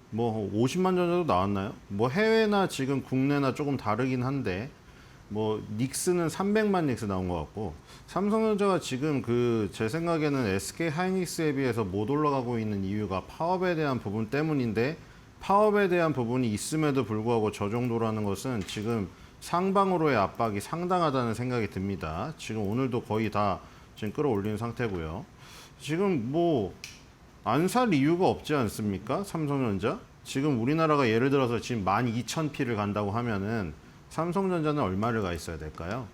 [SPEAKER 9] 뭐 50만 전자도 나왔나요? 뭐 해외나 지금 국내나 조금 다르긴 한데 뭐 닉스는 300만 닉스 나온 것 같고 삼성전자가 지금 제 생각에는 SK하이닉스에 비해서 못 올라가고 있는 이유가 파업에 대한 부분 때문인데 파업에 대한 부분이 있음에도 불구하고 저 정도라는 것은 지금 상방으로의 압박이 상당하다는 생각이 듭니다. 지금 오늘도 거의 다 지금 끌어올리는 상태고요. 지금 뭐 안 살 이유가 없지 않습니까? 삼성전자? 지금 우리나라가 예를 들어서 지금 12,000P를 간다고 하면은 삼성전자는 얼마를 가 있어야 될까요?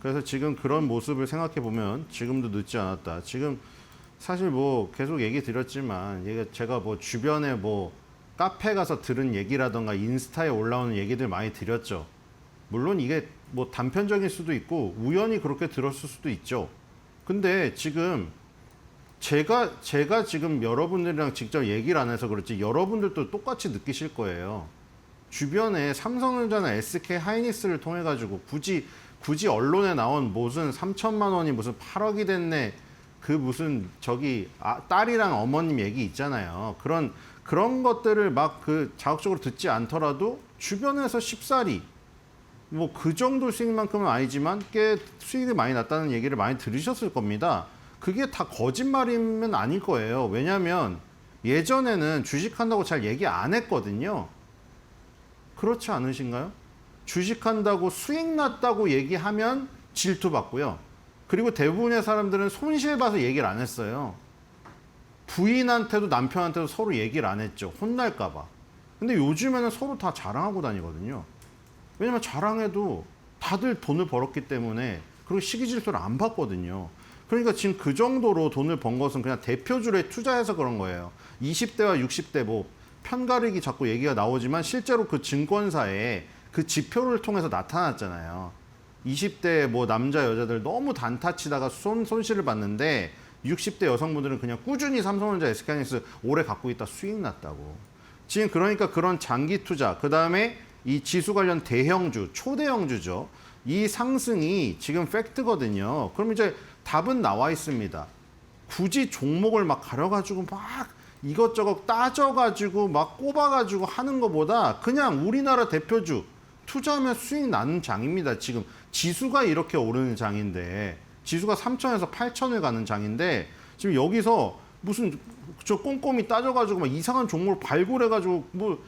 [SPEAKER 9] 그래서 지금 그런 모습을 생각해 보면 지금도 늦지 않았다. 지금 사실 뭐 계속 얘기 드렸지만 제가 뭐 주변에 뭐 카페 가서 들은 얘기라던가 인스타에 올라오는 얘기들 많이 드렸죠. 물론 이게 뭐 단편적일 수도 있고 우연히 그렇게 들었을 수도 있죠. 근데 지금 제가 지금 여러분들이랑 직접 얘기를 안 해서 그렇지 여러분들도 똑같이 느끼실 거예요. 주변에 삼성전자나 SK하이닉스를 통해 가지고 굳이 언론에 나온 무슨 3천만 원이 무슨 8억이 됐네 그 무슨 딸이랑 어머님 얘기 있잖아요. 그런 것들을 막 자극적으로 듣지 않더라도 주변에서 쉽사리 뭐 그 정도 수익만큼은 아니지만 꽤 수익이 많이 났다는 얘기를 많이 들으셨을 겁니다. 그게 다 거짓말이면 아닐 거예요. 왜냐하면 예전에는 주식한다고 잘 얘기 안 했거든요. 그렇지 않으신가요? 주식한다고 수익 났다고 얘기하면 질투받고요. 그리고 대부분의 사람들은 손실 봐서 얘기를 안 했어요. 부인한테도 남편한테도 서로 얘기를 안 했죠. 혼날까 봐. 근데 요즘에는 서로 다 자랑하고 다니거든요. 왜냐면 자랑해도 다들 돈을 벌었기 때문에, 그리고 시기질투를 안 받거든요. 그러니까 지금 그 정도로 돈을 번 것은 그냥 대표주에 투자해서 그런 거예요. 20대와 60대 뭐 편가르기 자꾸 얘기가 나오지만 실제로 그 증권사에 그 지표를 통해서 나타났잖아요. 20대 뭐 남자 여자들 너무 단타 치다가 손실을 봤는데 60대 여성분들은 그냥 꾸준히 삼성전자, SK하이닉스 오래 갖고 있다 수익 났다고. 지금 그러니까 그런 장기 투자, 그다음에 이 지수 관련 대형주, 초대형주죠. 이 상승이 지금 팩트거든요. 그럼 이제 답은 나와 있습니다. 굳이 종목을 막 가려가지고 막 이것저것 따져가지고 막 꼽아가지고 하는 것보다 그냥 우리나라 대표주 투자하면 수익 나는 장입니다. 지금 지수가 이렇게 오르는 장인데, 지수가 3천에서 8천을 가는 장인데, 지금 여기서 무슨 저 꼼꼼히 따져가지고 막 이상한 종목을 발굴해가지고 뭐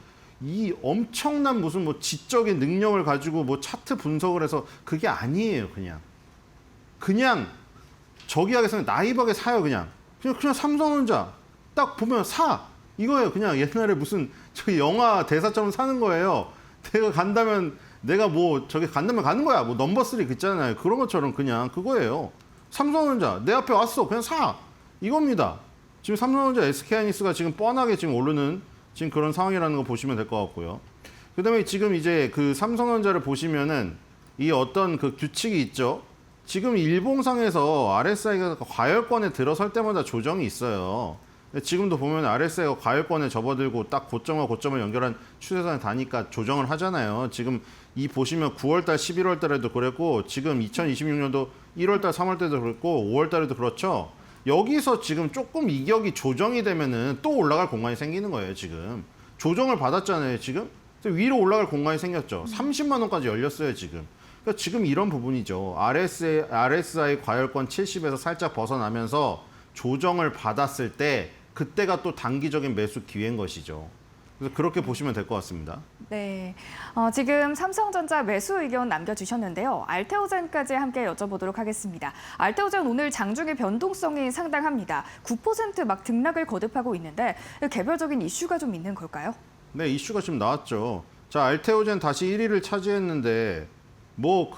[SPEAKER 9] 이 엄청난 무슨 뭐 지적인 능력을 가지고 뭐 차트 분석을 해서 그게 아니에요. 그냥 저기 하겠으면 나이박에 사요. 그냥 삼성전자 딱 보면 사 이거예요. 그냥 옛날에 무슨 저기 영화 대사처럼 사는 거예요. 내가 간다면 내가 뭐 저기 간다면 가는 거야. 뭐 넘버 3 있잖아요. 그런 것처럼 그냥 그거예요. 삼성전자 내 앞에 왔어. 그냥 사 이겁니다. 지금 삼성전자, SK하이닉스가 지금 뻔하게 지금 오르는 지금 그런 상황이라는 거 보시면 될 것 같고요. 그다음에 지금 이제 그 삼성전자를 보시면은 이 어떤 그 규칙이 있죠. 지금 일봉상에서 RSI가 과열권에 들어설 때마다 조정이 있어요. 지금도 보면 RSI가 과열권에 접어들고 딱 고점과 고점을 연결한 추세선에 다니까 조정을 하잖아요. 지금 이 보시면 9월달, 11월달에도 그랬고, 지금 2026년도 1월달, 3월달에도 그랬고, 5월달에도 그렇죠. 여기서 지금 조금 이격이 조정이 되면은 또 올라갈 공간이 생기는 거예요. 지금 조정을 받았잖아요. 지금 위로 올라갈 공간이 생겼죠. 30만 원까지 열렸어요. 지금. 그러니까 지금 이런 부분이죠. RSI 과열권 70에서 살짝 벗어나면서 조정을 받았을 때 그때가 또 단기적인 매수 기회인 것이죠. 그래서 그렇게 보시면 될 것 같습니다.
[SPEAKER 8] 네, 지금 삼성전자 매수 의견 남겨주셨는데요. 알테오젠까지 함께 여쭤보도록 하겠습니다. 알테오젠 오늘 장중에 변동성이 상당합니다. 9% 막 등락을 거듭하고 있는데 개별적인 이슈가 좀 있는 걸까요?
[SPEAKER 9] 네, 이슈가 지금 나왔죠. 자, 알테오젠 다시 1위를 차지했는데 뭐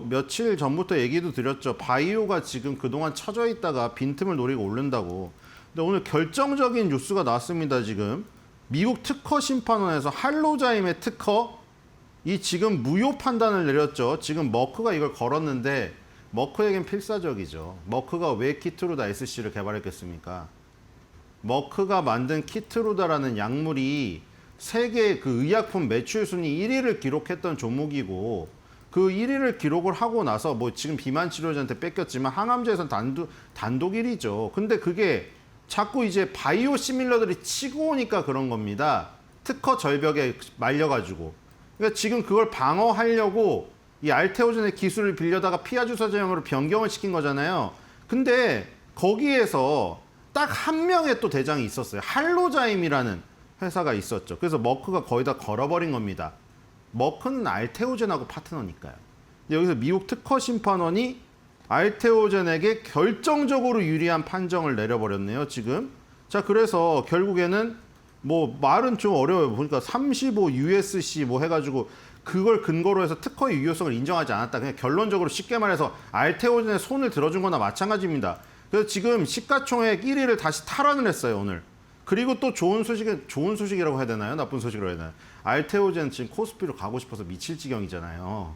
[SPEAKER 9] 며칠 전부터 얘기도 드렸죠. 바이오가 지금 그동안 처져 있다가 빈틈을 노리고 오른다고. 근데 오늘 결정적인 뉴스가 나왔습니다. 지금 미국 특허 심판원에서 할로자임의 특허 이 지금 무효 판단을 내렸죠. 지금 머크가 이걸 걸었는데 머크에겐 필사적이죠. 머크가 왜 키트루다 SC를 개발했겠습니까? 머크가 만든 키트루다라는 약물이 세계 그 의약품 매출 순위 1위를 기록했던 종목이고, 그 1위를 기록을 하고 나서 뭐 지금 비만 치료제한테 뺏겼지만 항암제에선 단독 1위죠. 근데 그게 자꾸 이제 바이오 시밀러들이 치고 오니까 그런 겁니다. 특허 절벽에 말려가지고. 그러니까 지금 그걸 방어하려고 이 알테오젠의 기술을 빌려다가 피하 주사 제형으로 변경을 시킨 거잖아요. 근데 거기에서 딱 한 명의 또 대장이 있었어요. 할로자임이라는 회사가 있었죠. 그래서 머크가 거의 다 걸어버린 겁니다. 머크는 알테오젠하고 파트너니까요. 여기서 미국 특허 심판원이 알테오젠에게 결정적으로 유리한 판정을 내려버렸네요, 지금. 자, 그래서 결국에는 뭐 말은 좀 어려워요. 보니까 35 USC 뭐 해가지고 그걸 근거로 해서 특허의 유효성을 인정하지 않았다. 그냥 결론적으로 쉽게 말해서 알테오젠에 손을 들어준 거나 마찬가지입니다. 그래서 지금 시가총액 1위를 다시 탈환을 했어요, 오늘. 그리고 또 좋은 소식이라고 해야 되나요? 나쁜 소식이라고 해야 되나요? 알테오젠 지금 코스피로 가고 싶어서 미칠 지경이잖아요.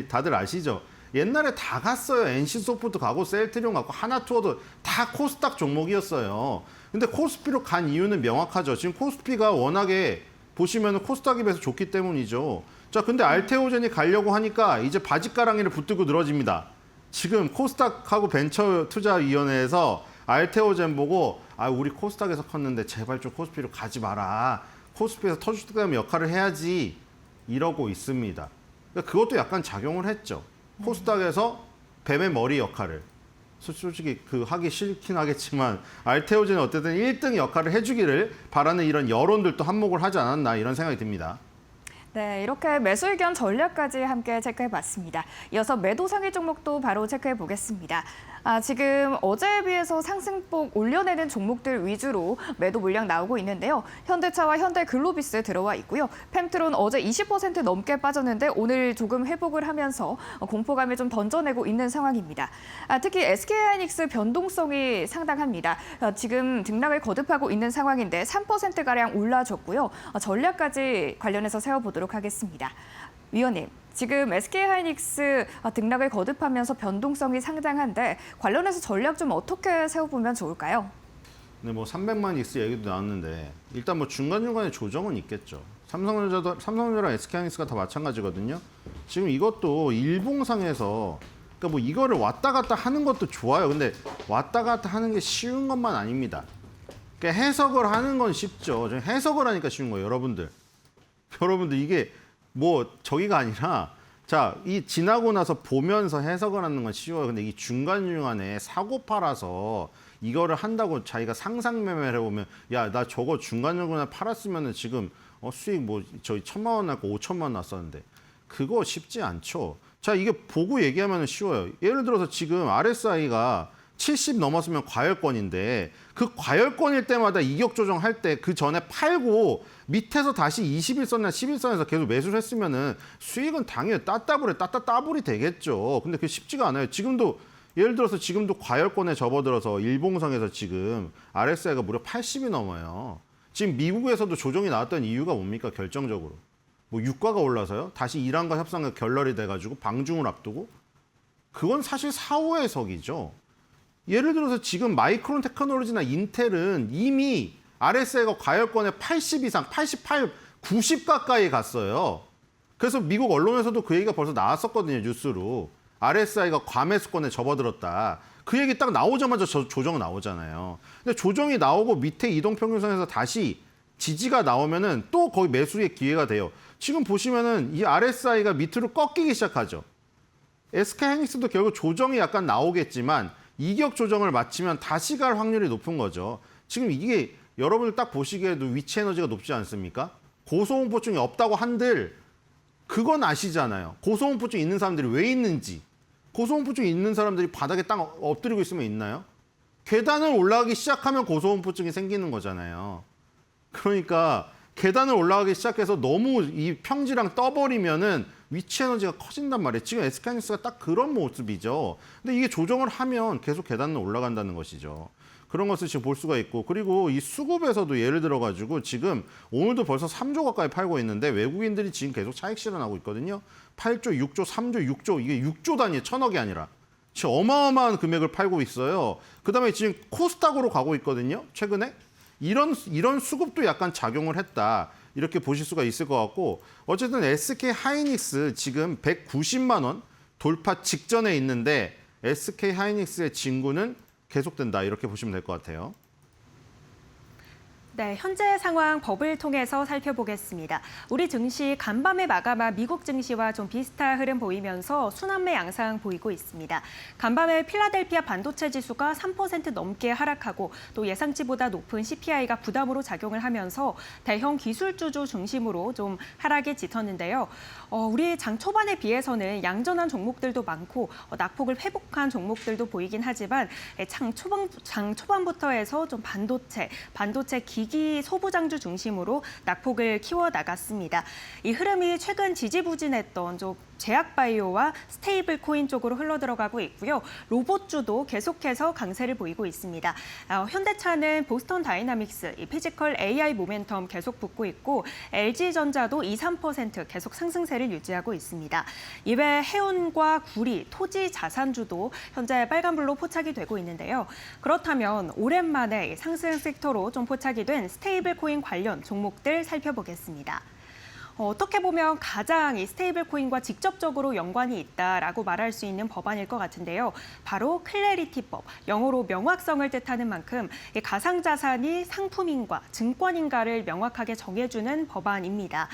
[SPEAKER 9] 다들 아시죠? 옛날에 다 갔어요. NC소프트 가고 셀트리온 가고 하나투어도 다 코스닥 종목이었어요. 근데 코스피로 간 이유는 명확하죠. 지금 코스피가 워낙에 보시면 코스닥에 비해서 좋기 때문이죠. 자, 근데 알테오젠이 가려고 하니까 이제 바짓가랑이를 붙들고 늘어집니다. 지금 코스닥하고 벤처투자위원회에서 알테오젠 보고 우리 코스닥에서 컸는데 제발 좀 코스피로 가지 마라. 코스피에서 터줏대감 역할을 해야지 이러고 있습니다. 그러니까 그것도 약간 작용을 했죠. 코스닥에서 뱀의 머리 역할을. 솔직히 하기 싫긴 하겠지만 알테오젠이 어쨌든 1등 역할을 해주기를 바라는 이런 여론들도 한몫을 하지 않았나 이런 생각이 듭니다.
[SPEAKER 8] 네, 이렇게 매수 의견 전략까지 함께 체크해봤습니다. 이어서 매도 상위 종목도 바로 체크해보겠습니다. 지금 어제에 비해서 상승폭 올려내는 종목들 위주로 매도 물량 나오고 있는데요. 현대차와 현대글로비스 들어와 있고요. 펜트론 어제 20% 넘게 빠졌는데 오늘 조금 회복을 하면서 공포감을 좀 던져내고 있는 상황입니다. 특히 SK하이닉스 변동성이 상당합니다. 지금 등락을 거듭하고 있는 상황인데 3%가량 올라줬고요. 전략까지 관련해서 세워보도록 하겠습니다. 위원님, 지금 SK하이닉스 등락을 거듭하면서 변동성이 상당한데 관련해서 전략 좀 어떻게 세워보면 좋을까요?
[SPEAKER 9] 네, 뭐 300만 익스 얘기도 나왔는데 일단 뭐 중간중간에 조정은 있겠죠. 삼성전자랑 SK하이닉스가 다 마찬가지거든요. 지금 이것도 일봉상에서 그러니까 뭐 이거를 왔다 갔다 하는 것도 좋아요. 근데 왔다 갔다 하는 게 쉬운 것만 아닙니다. 그러니까 해석을 하는 건 쉽죠. 해석을 하니까 쉬운 거예요, 여러분들 이게 뭐 저기가 아니라 자, 이 지나고 나서 보면서 해석을 하는 건 쉬워요. 근데 이 중간중간에 사고 팔아서 이거를 한다고 자기가 상상 매매를 해보면 야, 나 저거 중간중간에 팔았으면은 지금 수익 뭐 저희 1,000만 원 났고 5천만 원 났었는데 그거 쉽지 않죠. 자, 이게 보고 얘기하면 쉬워요. 예를 들어서 지금 RSI가 70 넘었으면 과열권인데 그 과열권일 때마다 이격 조정할 때 그 전에 팔고 밑에서 다시 21선이나 11선에서 계속 매수를 했으면은 수익은 당연히 따따블이 되겠죠. 근데 그게 쉽지가 않아요. 지금도 예를 들어서 지금도 과열권에 접어들어서 일봉상에서 지금 RSI가 무려 80이 넘어요. 지금 미국에서도 조정이 나왔던 이유가 뭡니까? 결정적으로. 뭐 유가가 올라서요? 다시 이란과 협상이 결렬이 돼가지고 방중을 앞두고? 그건 사실 사후의 해석이죠. 예를 들어서 지금 마이크론 테크놀로지나 인텔은 이미 RSI가 과열권에 80 이상, 88, 90 가까이 갔어요. 그래서 미국 언론에서도 그 얘기가 벌써 나왔었거든요, 뉴스로. RSI가 과매수권에 접어들었다. 그 얘기 딱 나오자마자 조정 나오잖아요. 근데 조정이 나오고 밑에 이동평균선에서 다시 지지가 나오면은 또 거기 매수의 기회가 돼요. 지금 보시면은 이 RSI가 밑으로 꺾이기 시작하죠. SK하이닉스도 결국 조정이 약간 나오겠지만 이격 조정을 마치면 다시 갈 확률이 높은 거죠. 지금 이게 여러분들 딱 보시기에도 위치 에너지가 높지 않습니까? 고소공포증이 없다고 한들 그건 아시잖아요. 고소공포증 있는 사람들이 왜 있는지. 고소공포증 있는 사람들이 바닥에 딱 엎드리고 있으면 있나요? 계단을 올라가기 시작하면 고소공포증이 생기는 거잖아요. 그러니까 계단을 올라가기 시작해서 너무 이 평지랑 떠버리면은 위치 에너지가 커진단 말이에요. 지금 SK하이닉스가 딱 그런 모습이죠. 근데 이게 조정을 하면 계속 계단을 올라간다는 것이죠. 그런 것을 지금 볼 수가 있고, 그리고 이 수급에서도 예를 들어가지고 지금 오늘도 벌써 3조 가까이 팔고 있는데 외국인들이 지금 계속 차익 실현하고 있거든요. 8조, 6조, 3조, 6조, 이게 6조 단위, 1,000억이 아니라 지금 어마어마한 금액을 팔고 있어요. 그다음에 지금 코스닥으로 가고 있거든요. 최근에 이런 수급도 약간 작용을 했다. 이렇게 보실 수가 있을 것 같고, 어쨌든 SK하이닉스 지금 190만 원 돌파 직전에 있는데 SK하이닉스의 진구는 계속된다. 이렇게 보시면 될 것 같아요.
[SPEAKER 10] 네, 현재 상황 법을 통해서 살펴보겠습니다. 우리 증시 간밤에 마감한 미국 증시와 좀 비슷한 흐름 보이면서 순환매 양상 보이고 있습니다. 간밤에 필라델피아 반도체 지수가 3% 넘게 하락하고 또 예상치보다 높은 CPI가 부담으로 작용을 하면서 대형 기술주주 중심으로 좀 하락이 짙었는데요. 우리 장 초반에 비해서는 양전한 종목들도 많고 낙폭을 회복한 종목들도 보이긴 하지만 장 초반부터 해서 좀 반도체 기기 소부장주 중심으로 낙폭을 키워나갔습니다. 이 흐름이 최근 지지부진했던 좀 제약바이오와 스테이블 코인 쪽으로 흘러들어가고 있고요. 로봇주도 계속해서 강세를 보이고 있습니다. 현대차는 보스턴 다이나믹스, 피지컬 AI 모멘텀 계속 붙고 있고 LG전자도 2~3% 계속 상승세를 유지하고 있습니다. 이외 해운과 구리, 토지 자산주도 현재 빨간불로 포착이 되고 있는데요. 그렇다면 오랜만에 상승 섹터로 좀 포착이 된 스테이블 코인 관련 종목들 살펴보겠습니다. 어떻게 보면 가장 이 스테이블 코인과 직접적으로 연관이 있다라고 말할 수 있는 법안일 것 같은데요. 바로 클래리티법, 영어로 명확성을 뜻하는 만큼 이 가상자산이 상품인가 증권인가를 명확하게 정해주는 법안입니다.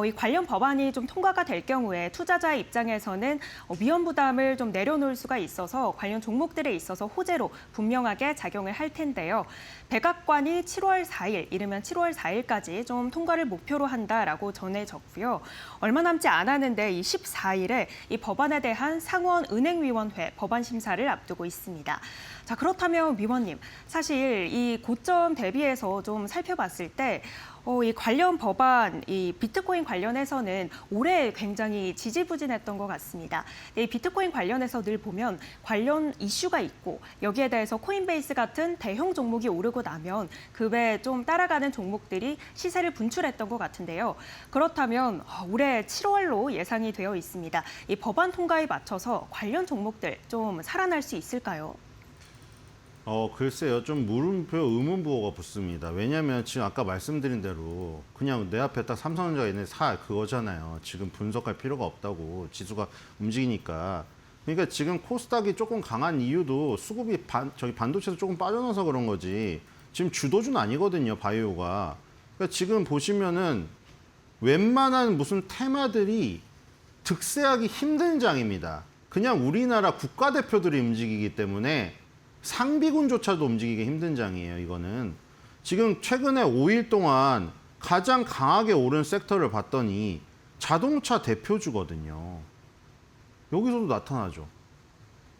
[SPEAKER 10] 이 관련 법안이 좀 통과가 될 경우에 투자자의 입장에서는 위험 부담을 좀 내려놓을 수가 있어서 관련 종목들에 있어서 호재로 분명하게 작용을 할 텐데요. 백악관이 7월 4일, 이르면 7월 4일까지 좀 통과를 목표로 한다라고 전해져 전해졌고요. 얼마 남지 않았는데 이 14일에 이 법안에 대한 상원은행위원회 법안 심사를 앞두고 있습니다. 자, 그렇다면 위원님, 사실 이 고점 대비해서 좀 살펴봤을 때 이 관련 법안, 이 비트코인 관련해서는 올해 굉장히 지지부진했던 것 같습니다. 이 비트코인 관련해서 늘 보면 관련 이슈가 있고 여기에 대해서 코인베이스 같은 대형 종목이 오르고 나면 그 외에 좀 따라가는 종목들이 시세를 분출했던 것 같은데요. 그렇다면 올해 7월로 예상이 되어 있습니다. 이 법안 통과에 맞춰서 관련 종목들 좀 살아날 수 있을까요?
[SPEAKER 9] 글쎄요. 좀 물음표, 의문부호가 붙습니다. 왜냐하면 지금 아까 말씀드린 대로 그냥 내 앞에 딱 삼성전자가 있는 그거잖아요. 지금 분석할 필요가 없다고 지수가 움직이니까. 그러니까 지금 코스닥이 조금 강한 이유도 수급이 반도체에서 조금 빠져나서 그런 거지. 지금 주도주는 아니거든요, 바이오가. 그러니까 지금 보시면은 웬만한 무슨 테마들이 득세하기 힘든 장입니다. 그냥 우리나라 국가대표들이 움직이기 때문에 상비군조차도 움직이기 힘든 장이에요, 이거는. 지금 최근에 5일 동안 가장 강하게 오른 섹터를 봤더니 자동차 대표주거든요. 여기서도 나타나죠.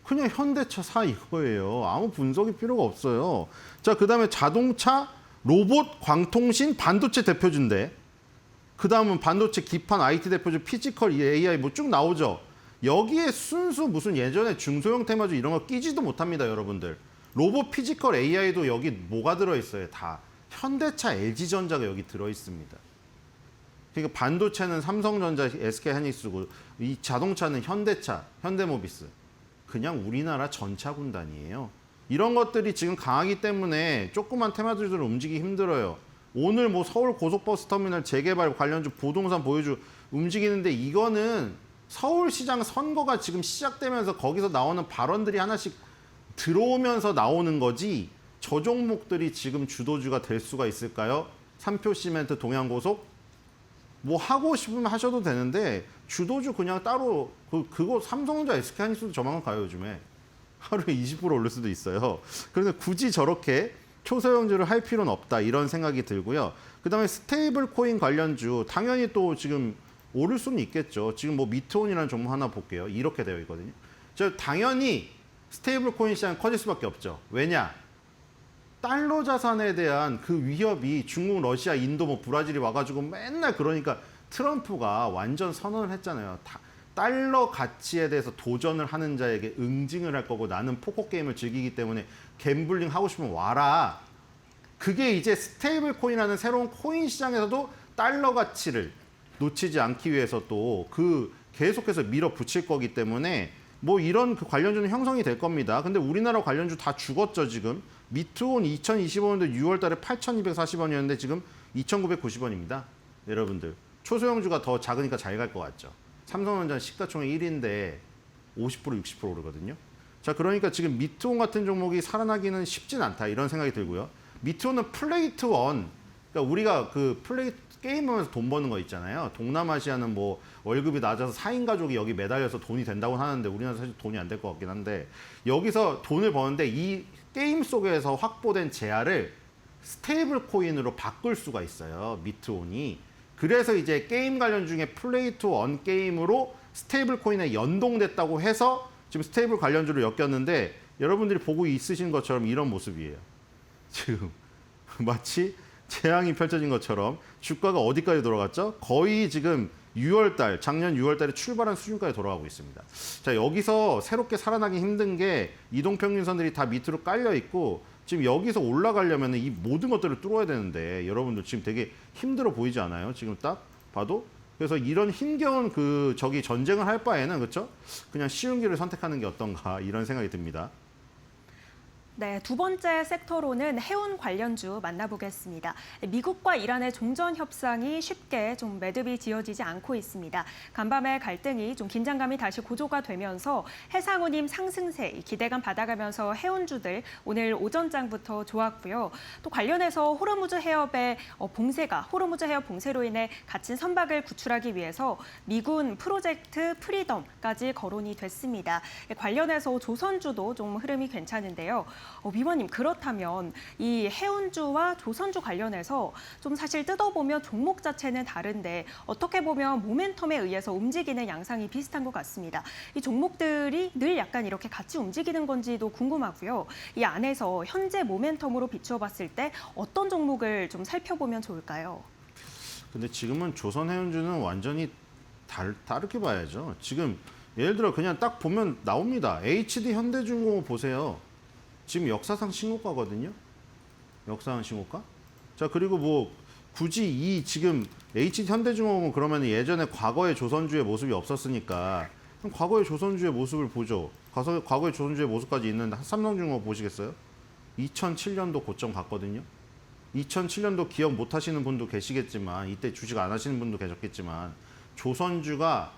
[SPEAKER 9] 그냥 현대차 사 이거예요. 아무 분석이 필요가 없어요. 자, 그 다음에 자동차, 로봇, 광통신, 반도체 대표주인데 그 다음은 반도체, 기판, IT 대표주, 피지컬, AI 뭐 쭉 나오죠. 여기에 순수 무슨 예전에 중소형 테마주 이런 거 끼지도 못합니다, 여러분들. 로봇, 피지컬, AI도 여기 뭐가 들어있어요? 다 현대차, LG전자가 여기 들어있습니다. 그러니까 반도체는 삼성전자, SK하이닉스고 이 자동차는 현대차, 현대모비스. 그냥 우리나라 전차 군단이에요. 이런 것들이 지금 강하기 때문에 조그만 테마주들을 움직이기 힘들어요. 오늘 뭐 서울 고속버스 터미널 재개발 관련주 부동산 보유주 움직이는데 이거는 서울시장 선거가 지금 시작되면서 거기서 나오는 발언들이 하나씩 들어오면서 나오는 거지 저 종목들이 지금 주도주가 될 수가 있을까요? 삼표시멘트, 동양고속 뭐 하고 싶으면 하셔도 되는데 주도주 그냥 따로 그거 삼성전자, SK하이닉스도 저만큼 가요 요즘에. 하루에 20% 오를 수도 있어요. 그런데 굳이 저렇게 초소형주를 할 필요는 없다 이런 생각이 들고요. 그다음에 스테이블 코인 관련주 당연히 또 지금 오를 수는 있겠죠. 지금 뭐 미트온이라는 종목 하나 볼게요. 이렇게 되어 있거든요. 당연히 스테이블 코인 시장 커질 수밖에 없죠. 왜냐? 달러 자산에 대한 그 위협이 중국, 러시아, 인도, 뭐 브라질이 와가지고 맨날 그러니까 트럼프가 완전 선언을 했잖아요. 달러 가치에 대해서 도전을 하는 자에게 응징을 할 거고 나는 포커 게임을 즐기기 때문에 갬블링 하고 싶으면 와라. 그게 이제 스테이블 코인이라는 새로운 코인 시장에서도 달러 가치를 놓치지 않기 위해서 또 계속해서 밀어붙일 거기 때문에 뭐 이런 그 관련주는 형성이 될 겁니다. 근데 우리나라 관련주 다 죽었죠, 지금. 미트온 2025년도 6월 달에 8,240원이었는데 지금 2,990원입니다. 여러분들. 초소형주가 더 작으니까 잘 갈 것 같죠. 삼성전자는 시가총액 1위인데 50%, 60% 오르거든요. 자, 그러니까 지금 미트온 같은 종목이 살아나기는 쉽진 않다. 이런 생각이 들고요. 미트온은 플레이트 원. 그러니까 우리가 그 플레이트 게임하면서 돈 버는 거 있잖아요. 동남아시아는 뭐 월급이 낮아서 4인 가족이 여기 매달려서 돈이 된다고 하는데 우리나라 사실 돈이 안 될 것 같긴 한데 여기서 돈을 버는데 이 게임 속에서 확보된 재화를 스테이블 코인으로 바꿀 수가 있어요. 미트온이. 그래서 이제 게임 관련 중에 플레이 투 원 게임으로 스테이블 코인에 연동됐다고 해서 지금 스테이블 관련주를 엮였는데 여러분들이 보고 있으신 것처럼 이런 모습이에요. 지금 마치 재앙이 펼쳐진 것처럼 주가가 어디까지 돌아갔죠? 거의 지금 6월달, 작년 6월달에 출발한 수준까지 돌아가고 있습니다. 자, 여기서 새롭게 살아나기 힘든 게 이동평균선들이 다 밑으로 깔려 있고 지금 여기서 올라가려면 이 모든 것들을 뚫어야 되는데 여러분들 지금 되게 힘들어 보이지 않아요? 지금 딱 봐도? 그래서 이런 힘겨운 전쟁을 할 바에는 그렇죠? 그냥 쉬운 길을 선택하는 게 어떤가 이런 생각이 듭니다.
[SPEAKER 10] 네, 두 번째 섹터로는 해운 관련주 만나보겠습니다. 미국과 이란의 종전 협상이 쉽게 좀 매듭이 지어지지 않고 있습니다. 간밤의 갈등이 좀 긴장감이 다시 고조가 되면서 해상운임 상승세 기대감 받아가면서 해운주들 오늘 오전장부터 좋았고요. 또 관련해서 호르무즈 해협의 호르무즈 해협 봉쇄로 인해 갇힌 선박을 구출하기 위해서 미군 프로젝트 프리덤까지 거론이 됐습니다. 관련해서 조선주도 좀 흐름이 괜찮은데요. 위원님, 그렇다면 이 해운주와 조선주 관련해서 좀 사실 뜯어보면 종목 자체는 다른데 어떻게 보면 모멘텀에 의해서 움직이는 양상이 비슷한 것 같습니다. 이 종목들이 늘 약간 이렇게 같이 움직이는 건지도 궁금하고요. 이 안에서 현재 모멘텀으로 비추어 봤을 때 어떤 종목을 좀 살펴보면 좋을까요?
[SPEAKER 9] 근데 지금은 조선해운주는 완전히 다르게 봐야죠. 지금 예를 들어 그냥 딱 보면 나옵니다. HD 현대중공업 보세요. 지금 역사상 신고가거든요. 역사상 신고가. 자, 그리고 뭐 굳이 이 지금 HD 현대중공업은 그러면 예전에 과거의 조선주의 모습이 없었으니까 그럼 과거의 조선주의 모습을 보죠. 과거의 조선주의 모습까지 있는 삼성중공업 보시겠어요? 2007년도 고점 갔거든요. 2007년도 기억 못 하시는 분도 계시겠지만 이때 주식 안 하시는 분도 계셨겠지만 조선주가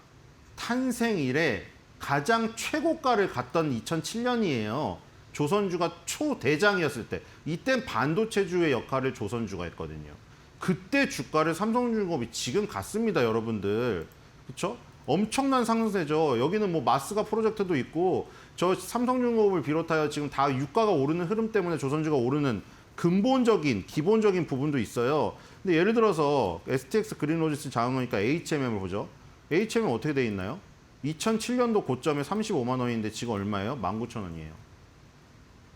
[SPEAKER 9] 탄생 이래 가장 최고가를 갔던 2007년이에요. 조선주가 초대장이었을 때. 이땐 반도체주의 역할을 조선주가 했거든요. 그때 주가를 삼성중공업이 지금 갔습니다, 여러분들. 그렇죠? 엄청난 상승세죠. 여기는 뭐 마스가 프로젝트도 있고 저 삼성중공업을 비롯하여 지금 다 유가가 오르는 흐름 때문에 조선주가 오르는 근본적인 기본적인 부분도 있어요. 근데 예를 들어서 STX 그린로지스 장흥하니까 HMM을 보죠. HMM 어떻게 돼 있나요? 2007년도 고점에 35만 원인데 지금 얼마예요? 19,000원이에요.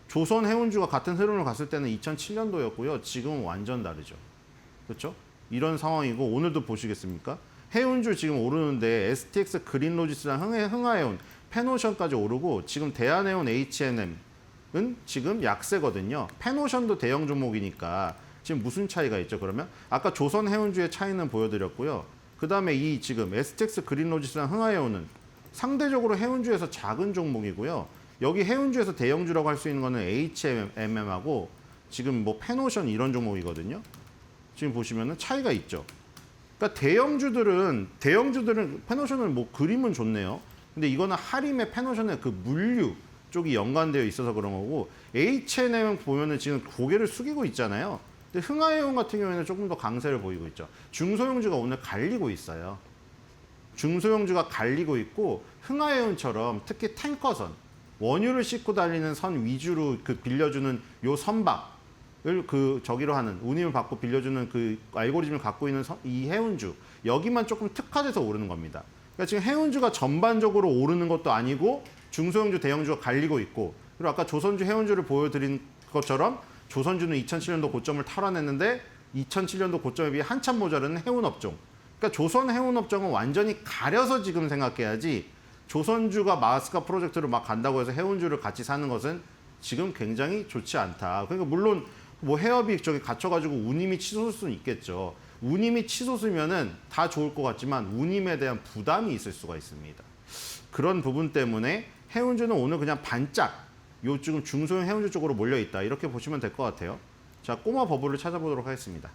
[SPEAKER 9] 조선해운주가 같은 흐름을 갔을 때는 2007년도였고요. 지금은 완전 다르죠. 그렇죠? 이런 상황이고 오늘도 보시겠습니까? 해운주 지금 오르는데 STX 그린로지스랑 흥하해운, 페노션까지 오르고 지금 대한해운 H&M은 지금 약세거든요. 페노션도 대형 종목이니까 지금 무슨 차이가 있죠? 그러면 아까 조선해운주의 차이는 보여드렸고요. 그다음에 이 지금 STX 그린로지스랑 흥하해운은 상대적으로 해운주에서 작은 종목이고요. 여기 해운주에서 대형주라고 할 수 있는 거는 HMM하고 지금 뭐 페노션 이런 종목이거든요. 지금 보시면은 차이가 있죠. 그러니까 대형주들은 페노션은 뭐 그림은 좋네요. 근데 이거는 하림의 페노션의 그 물류 쪽이 연관되어 있어서 그런 거고 H&M 보면은 지금 고개를 숙이고 있잖아요. 근데 흥하해운 같은 경우에는 조금 더 강세를 보이고 있죠. 중소형주가 오늘 갈리고 있어요. 중소형주가 갈리고 있고 흥하해운처럼 특히 탱커선, 원유를 싣고 달리는 선 위주로 그 빌려주는 요 선박을 그 저기로 하는 운임을 받고 빌려주는 그 알고리즘을 갖고 있는 이 해운주 여기만 조금 특화돼서 오르는 겁니다. 그러니까 지금 해운주가 전반적으로 오르는 것도 아니고 중소형주, 대형주가 갈리고 있고 그리고 아까 조선주, 해운주를 보여드린 것처럼 조선주는 2007년도 고점을 탈환했는데 2007년도 고점에 비해 한참 모자라는 해운업종. 그러니까 조선 해운업종은 완전히 가려서 지금 생각해야지 조선주가 마스카 프로젝트를 막 간다고 해서 해운주를 같이 사는 것은 지금 굉장히 좋지 않다. 그러니까 물론 뭐 해협이 저기 갇혀가지고 운임이 치솟을 수는 있겠죠. 운임이 치솟으면은 다 좋을 것 같지만 운임에 대한 부담이 있을 수가 있습니다. 그런 부분 때문에 해운주는 오늘 그냥 반짝 요 지금 중소형 해운주 쪽으로 몰려 있다 이렇게 보시면 될 것 같아요. 자, 꼬마 버블을 찾아보도록 하겠습니다.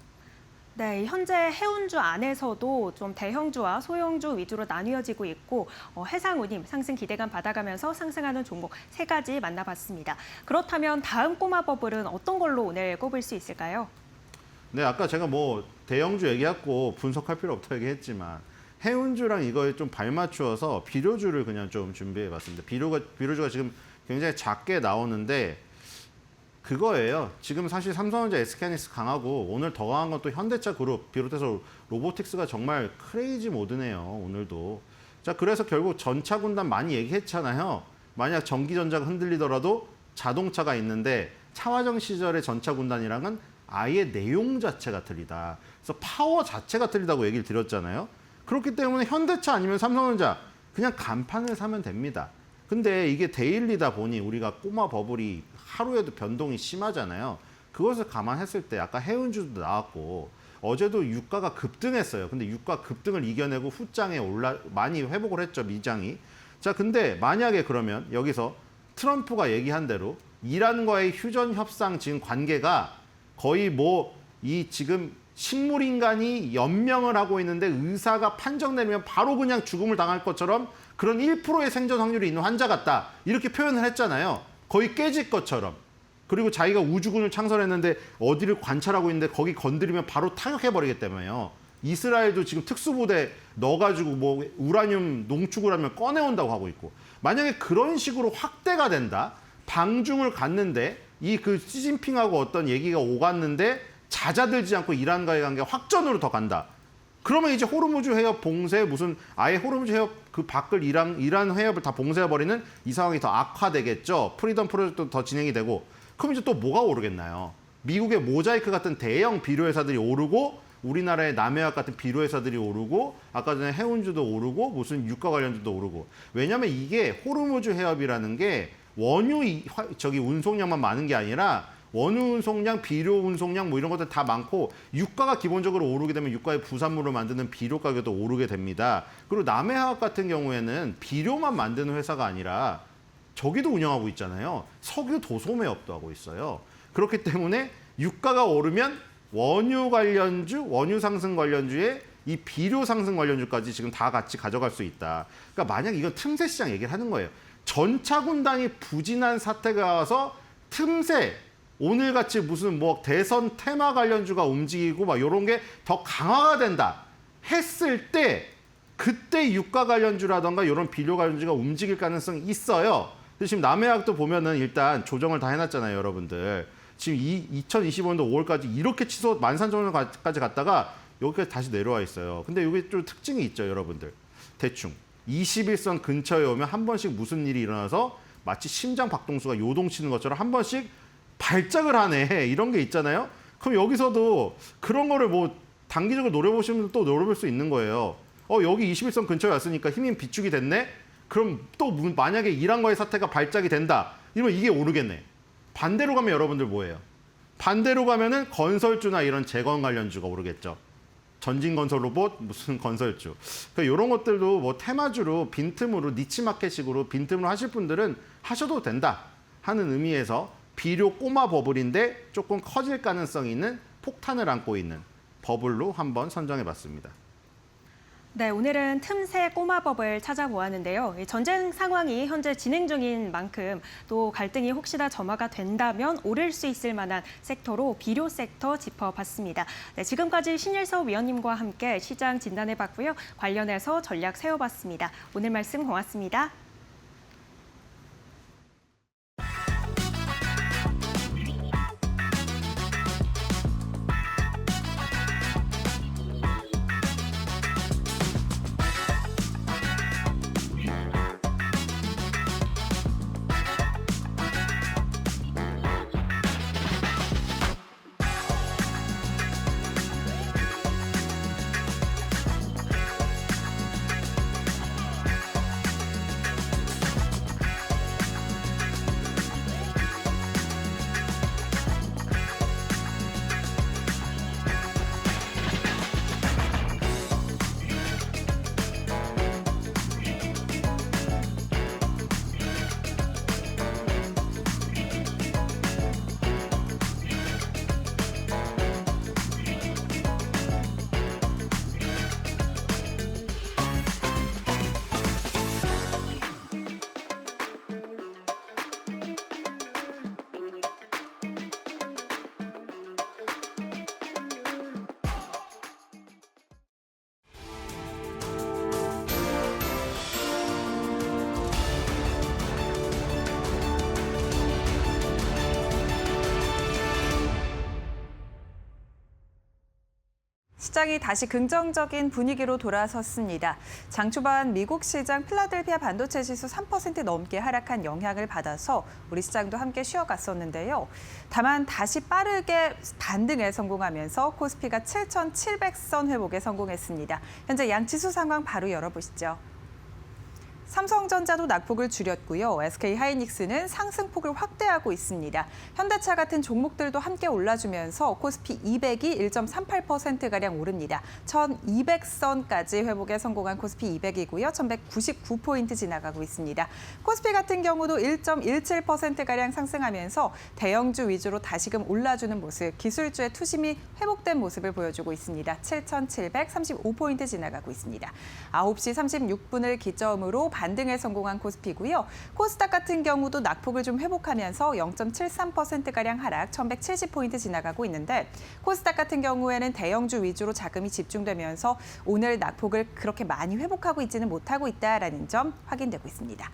[SPEAKER 10] 네, 현재 해운주 안에서도 좀 대형주와 소형주 위주로 나뉘어지고 있고 해상운임 상승 기대감 받아가면서 상승하는 종목 3가지 만나봤습니다. 그렇다면 다음 꼬마 버블은 어떤 걸로 오늘 꼽을 수 있을까요?
[SPEAKER 9] 네, 아까 제가 뭐 대형주 얘기했고 분석할 필요 없다고 얘기했지만 해운주랑 이거에 좀 발맞추어서 비료주를 그냥 좀 준비해봤습니다. 비료주가 지금 굉장히 작게 나오는데 그거예요. 지금 사실 삼성전자, SK하이닉스 강하고 오늘 더 강한 건 또 현대차 그룹 비롯해서 로보틱스가 정말 크레이지 모드네요. 오늘도. 자, 그래서 결국 전차 군단 많이 얘기했잖아요. 만약 전기전자가 흔들리더라도 자동차가 있는데 차화정 시절의 전차 군단이랑은 아예 내용 자체가 틀리다. 그래서 파워 자체가 틀리다고 얘기를 드렸잖아요. 그렇기 때문에 현대차 아니면 삼성전자 그냥 간판을 사면 됩니다. 근데 이게 데일리다 보니 우리가 꼬마 버블이 하루에도 변동이 심하잖아요. 그것을 감안했을 때 아까 해운주도 나왔고 어제도 유가가 급등했어요. 근데 유가 급등을 이겨내고 후장에 많이 회복을 했죠, 미장이. 자, 근데 만약에 그러면 여기서 트럼프가 얘기한 대로 이란과의 휴전 협상 지금 관계가 거의 뭐 이 지금 식물인간이 연명을 하고 있는데 의사가 판정 내리면 바로 그냥 죽음을 당할 것처럼 그런 1%의 생존 확률이 있는 환자 같다. 이렇게 표현을 했잖아요. 거의 깨질 것처럼. 그리고 자기가 우주군을 창설했는데 어디를 관찰하고 있는데 거기 건드리면 바로 타격해버리기 때문에요. 이스라엘도 지금 특수부대 넣어가지고 뭐 우라늄 농축을 하면 꺼내온다고 하고 있고 만약에 그런 식으로 확대가 된다. 방중을 갔는데 이 그 시진핑하고 어떤 얘기가 오갔는데 잦아들지 않고 이란과의 관계가 확전으로 더 간다. 그러면 이제 호르무즈 해협 봉쇄 무슨 아예 호르무즈 해협 그 밖을 이란 해협을 다 봉쇄해버리는 이 상황이 더 악화되겠죠. 프리덤 프로젝트도 더 진행이 되고 그럼 이제 또 뭐가 오르겠나요? 미국의 모자이크 같은 대형 비료 회사들이 오르고 우리나라의 남해학 같은 비료 회사들이 오르고 아까 전에 해운주도 오르고 무슨 유가 관련주도 오르고 왜냐하면 이게 호르무즈 해협이라는 게 원유 운송량만 많은 게 아니라 원유 운송량, 비료 운송량 뭐 이런 것들 다 많고 유가가 기본적으로 오르게 되면 유가의 부산물을 만드는 비료 가격도 오르게 됩니다. 그리고 남해화학 같은 경우에는 비료만 만드는 회사가 아니라 저기도 운영하고 있잖아요. 석유 도소매업도 하고 있어요. 그렇기 때문에 유가가 오르면 원유 관련주, 원유 상승 관련주에 이 비료 상승 관련주까지 지금 다 같이 가져갈 수 있다. 그러니까 만약 이건 틈새 시장 얘기를 하는 거예요. 전차 군단이 부진한 사태가 와서 틈새 오늘같이 무슨 뭐 대선 테마 관련주가 움직이고 막 이런 게 더 강화가 된다 했을 때 그때 유가 관련주라던가 이런 비료 관련주가 움직일 가능성이 있어요. 그래서 지금 남해학도 보면은 일단 조정을 다 해놨잖아요, 여러분들. 지금 2025년도 5월까지 이렇게 치솟 13,000원까지 갔다가 여기까지 다시 내려와 있어요. 근데 이게 좀 특징이 있죠, 여러분들. 대충 21선 근처에 오면 한 번씩 무슨 일이 일어나서 마치 심장 박동수가 요동치는 것처럼 한 번씩 발작을 하네 이런 게 있잖아요. 그럼 여기서도 그런 거를 뭐 단기적으로 노려보시면 또 노려볼 수 있는 거예요. 여기 21선 근처에 왔으니까 힘이 비축이 됐네. 그럼 또 만약에 이란과의 사태가 발작이 된다. 이러면 이게 오르겠네. 반대로 가면 여러분들 뭐예요? 반대로 가면은 건설주나 이런 재건 관련주가 오르겠죠. 전진건설 로봇 무슨 건설주. 그러니까 이런 것들도 뭐 테마주로 빈틈으로 니치마켓식으로 빈틈으로 하실 분들은 하셔도 된다 하는 의미에서 비료 꼬마 버블인데 조금 커질 가능성이 있는 폭탄을 안고 있는 버블로 한번 선정해봤습니다.
[SPEAKER 10] 네, 오늘은 틈새 꼬마법을 찾아보았는데요. 이 전쟁 상황이 현재 진행 중인 만큼 또 갈등이 혹시나 점화가 된다면 오를 수 있을 만한 섹터로 비료 섹터 짚어봤습니다. 네, 지금까지 신일섭 위원님과 함께 시장 진단해봤고요. 관련해서 전략 세워봤습니다. 오늘 말씀 고맙습니다.
[SPEAKER 2] 시장이 다시 긍정적인 분위기로 돌아섰습니다. 장 초반 미국 시장 필라델피아 반도체 지수 3% 넘게 하락한 영향을 받아서 우리 시장도 함께 쉬어갔었는데요. 다만 다시 빠르게 반등에 성공하면서 코스피가 7,700선 회복에 성공했습니다. 현재 양 지수 상황 바로 열어보시죠. 삼성전자도 낙폭을 줄였고요. SK하이닉스는 상승폭을 확대하고 있습니다. 현대차 같은 종목들도 함께 올라주면서 코스피 200이 1.38%가량 오릅니다. 1200선까지 회복에 성공한 코스피 200이고요. 1199포인트 지나가고 있습니다. 코스피 같은 경우도 1.17%가량 상승하면서 대형주 위주로 다시금 올라주는 모습, 기술주의 투심이 회복된 모습을 보여주고 있습니다. 7735포인트 지나가고 있습니다. 9시 36분을 기점으로 반등에 성공한 코스피고요. 코스닥 같은 경우도 낙폭을 좀 회복하면서 0.73%가량 하락, 1170포인트 지나가고 있는데 코스닥 같은 경우에는 대형주 위주로 자금이 집중되면서 오늘 낙폭을 그렇게 많이 회복하고 있지는 못하고 있다라는 점 확인되고 있습니다.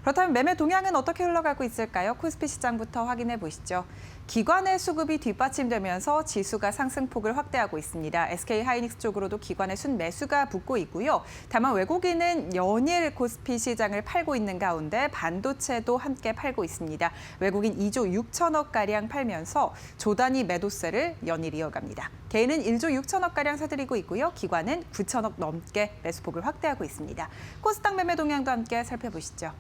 [SPEAKER 2] 그렇다면 매매 동향은 어떻게 흘러가고 있을까요? 코스피 시장부터 확인해 보시죠. 기관의 수급이 뒷받침되면서 지수가 상승폭을 확대하고 있습니다. SK하이닉스 쪽으로도 기관의 순매수가 붙고 있고요. 다만 외국인은 연일 코스피 시장을 팔고 있는 가운데 반도체도 함께 팔고 있습니다. 외국인 2조 6천억가량 팔면서 조단위 매도세를 연일 이어갑니다. 개인은 1조 6천억가량 사들이고 있고요. 기관은 9천억 넘게 매수폭을 확대하고 있습니다. 코스닥 매매 동향도 함께 살펴보시죠.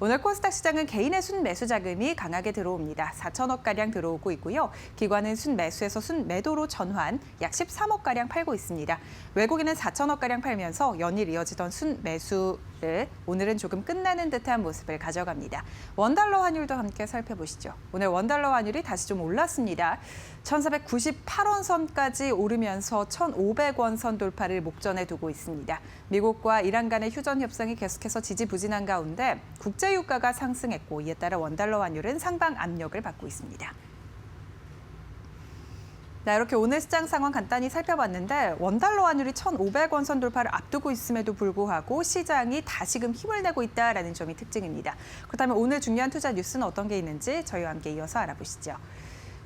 [SPEAKER 2] 오늘 코스닥 시장은 개인의 순매수 자금이 강하게 들어옵니다. 4천억가량 들어오고 있고요. 기관은 순매수에서 순매도로 전환, 약 13억가량 팔고 있습니다. 외국인은 4천억가량 팔면서 연일 이어지던 순매수를 오늘은 조금 끝나는 듯한 모습을 가져갑니다. 원달러 환율도 함께 살펴보시죠. 오늘 원달러 환율이 다시 좀 올랐습니다. 1,498원 선까지 오르면서 1,500원 선 돌파를 목전에 두고 있습니다. 미국과 이란 간의 휴전 협상이 계속해서 지지부진한 가운데 국제 유가가 상승했고 이에 따라 원달러 환율은 상방 압력을 받고 있습니다. 네, 이렇게 오늘 시장 상황 간단히 살펴봤는데 원달러 환율이 1,500원 선 돌파를 앞두고 있음에도 불구하고 시장이 다시금 힘을 내고 있다는 점이 특징입니다. 그렇다면 오늘 중요한 투자 뉴스는 어떤 게 있는지 저희와 함께 이어서 알아보시죠.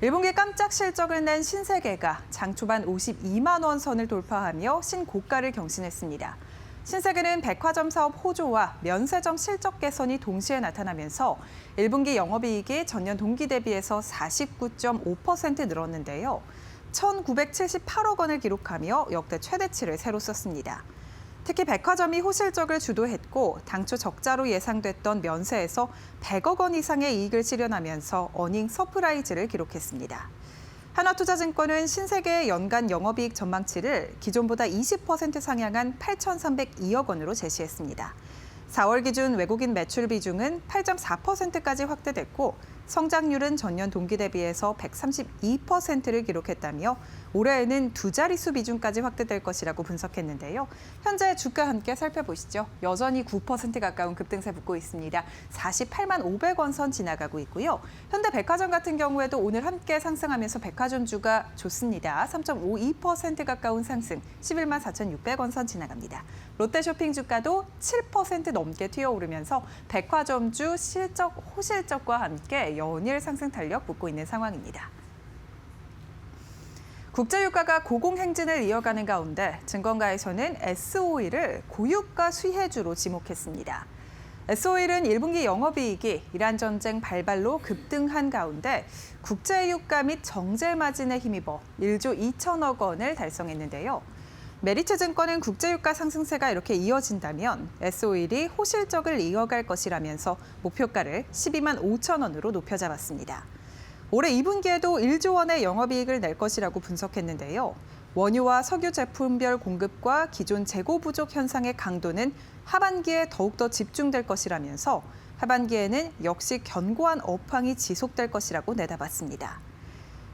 [SPEAKER 2] 1분기에 깜짝 실적을 낸 신세계가 장 초반 52만 원 선을 돌파하며 신고가를 경신했습니다. 신세계는 백화점 사업 호조와 면세점 실적 개선이 동시에 나타나면서 1분기 영업이익이 전년 동기 대비해서 49.5% 늘었는데요. 1,978억 원을 기록하며 역대 최대치를 새로 썼습니다. 특히 백화점이 호실적을 주도했고 당초 적자로 예상됐던 면세에서 100억 원 이상의 이익을 실현하면서 어닝 서프라이즈를 기록했습니다. 하나투자증권은 신세계의 연간 영업이익 전망치를 기존보다 20% 상향한 8,302억 원으로 제시했습니다. 4월 기준 외국인 매출 비중은 8.4%까지 확대됐고 성장률은 전년 동기 대비해서 132%를 기록했다며 올해에는 두 자릿수 비중까지 확대될 것이라고 분석했는데요. 현재 주가 함께 살펴보시죠. 여전히 9% 가까운 급등세 붙고 있습니다. 48만 500원 선 지나가고 있고요. 현대백화점 같은 경우에도 오늘 함께 상승하면서 백화점주가 좋습니다. 3.52% 가까운 상승, 11만 4,600원 선 지나갑니다. 롯데쇼핑 주가도 7% 넘게 튀어오르면서 백화점주 실적, 호실적과 함께 연일 상승 탄력 붙고 있는 상황입니다. 국제유가가 고공행진을 이어가는 가운데 증권가에서는 S오일을 고유가 수혜주로 지목했습니다. S오일은 1분기 영업이익이 이란 전쟁 발발로 급등한 가운데 국제유가 및 정제 마진에 힘입어 1조 2천억 원을 달성했는데요. 메리츠증권은 국제유가 상승세가 이렇게 이어진다면 S오일이 호실적을 이어갈 것이라면서 목표가를 12만 5천 원으로 높여 잡았습니다. 올해 2분기에도 1조 원의 영업이익을 낼 것이라고 분석했는데요. 원유와 석유 제품별 공급과 기존 재고 부족 현상의 강도는 하반기에 더욱더 집중될 것이라면서 하반기에는 역시 견고한 업황이 지속될 것이라고 내다봤습니다.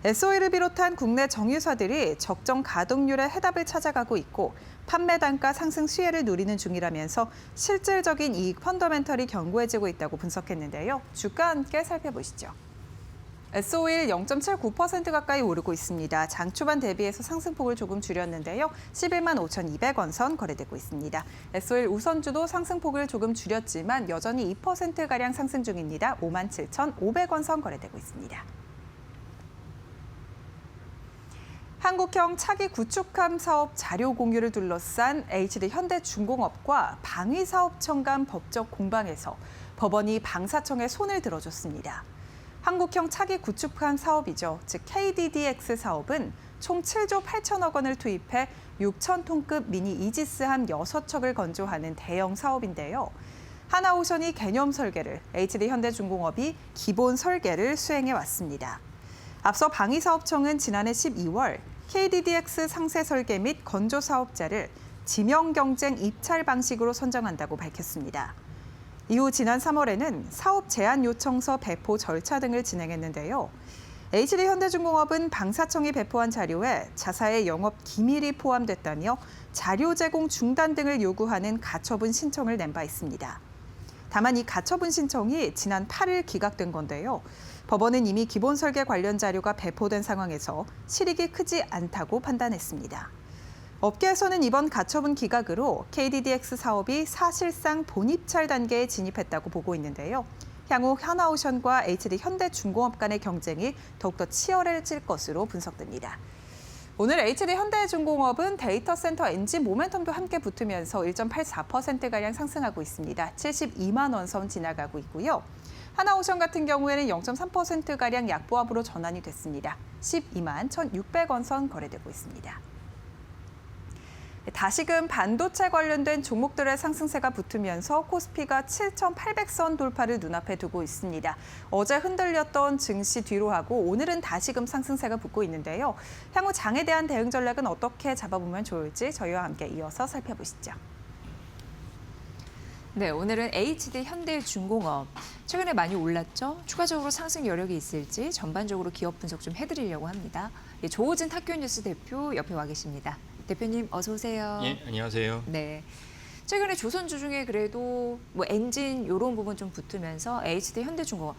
[SPEAKER 2] S오일을 비롯한 국내 정유사들이 적정 가동률의 해답을 찾아가고 있고 판매 단가 상승 수혜를 누리는 중이라면서 실질적인 이익 펀더멘털이 견고해지고 있다고 분석했는데요. 주가 함께 살펴보시죠. S오일 0.79% 가까이 오르고 있습니다. 장 초반 대비해서 상승폭을 조금 줄였는데요. 11만 5,200원 선 거래되고 있습니다. S오일 우선주도 상승폭을 조금 줄였지만 여전히 2%가량 상승 중입니다. 5만 7,500원 선 거래되고 있습니다. 한국형 차기 구축함 사업 자료 공유를 둘러싼 HD 현대중공업과 방위사업청 간 법적 공방에서 법원이 방사청에 손을 들어줬습니다. 한국형 차기 구축함 사업이죠. 즉 KDDX 사업은 총 7조 8천억 원을 투입해 6,000톤급 미니 이지스함 6척을 건조하는 대형 사업인데요. 하나오션이 개념 설계를, HD 현대중공업이 기본 설계를 수행해 왔습니다. 앞서 방위사업청은 지난해 12월 KDDX 상세 설계 및 건조 사업자를 지명 경쟁 입찰 방식으로 선정한다고 밝혔습니다. 이후 지난 3월에는 사업 제안 요청서 배포 절차 등을 진행했는데요. HD 현대중공업은 방사청이 배포한 자료에 자사의 영업 기밀이 포함됐다며 자료 제공 중단 등을 요구하는 가처분 신청을 낸 바 있습니다. 다만 이 가처분 신청이 지난 8일 기각된 건데요. 법원은 이미 기본 설계 관련 자료가 배포된 상황에서 실익이 크지 않다고 판단했습니다. 업계에서는 이번 가처분 기각으로 KDDX 사업이 사실상 본입찰 단계에 진입했다고 보고 있는데요. 향후 하나오션과 HD 현대중공업 간의 경쟁이 더욱더 치열해질 것으로 분석됩니다. 오늘 HD 현대중공업은 데이터 센터 엔진 모멘텀도 함께 붙으면서 1.84%가량 상승하고 있습니다. 72만 원 선 지나가고 있고요. 하나오션 같은 경우에는 0.3%가량 약보합으로 전환이 됐습니다. 12만 1,600원 선 거래되고 있습니다. 다시금 반도체 관련된 종목들의 상승세가 붙으면서 코스피가 7,800선 돌파를 눈앞에 두고 있습니다. 어제 흔들렸던 증시 뒤로 하고 오늘은 다시금 상승세가 붙고 있는데요. 향후 장에 대한 대응 전략은 어떻게 잡아보면 좋을지 저희와 함께 이어서 살펴보시죠.
[SPEAKER 1] 네, 오늘은 HD 현대중공업 최근에 많이 올랐죠. 추가적으로 상승 여력이 있을지 전반적으로 기업 분석 좀 해드리려고 합니다. 예, 조호진 탁교뉴스 대표 옆에 와 계십니다. 대표님 어서 오세요.
[SPEAKER 11] 예, 안녕하세요.
[SPEAKER 1] 네. 최근에 조선주 중에 그래도 뭐 엔진 이런 부분 좀 붙으면서 HD 현대중공업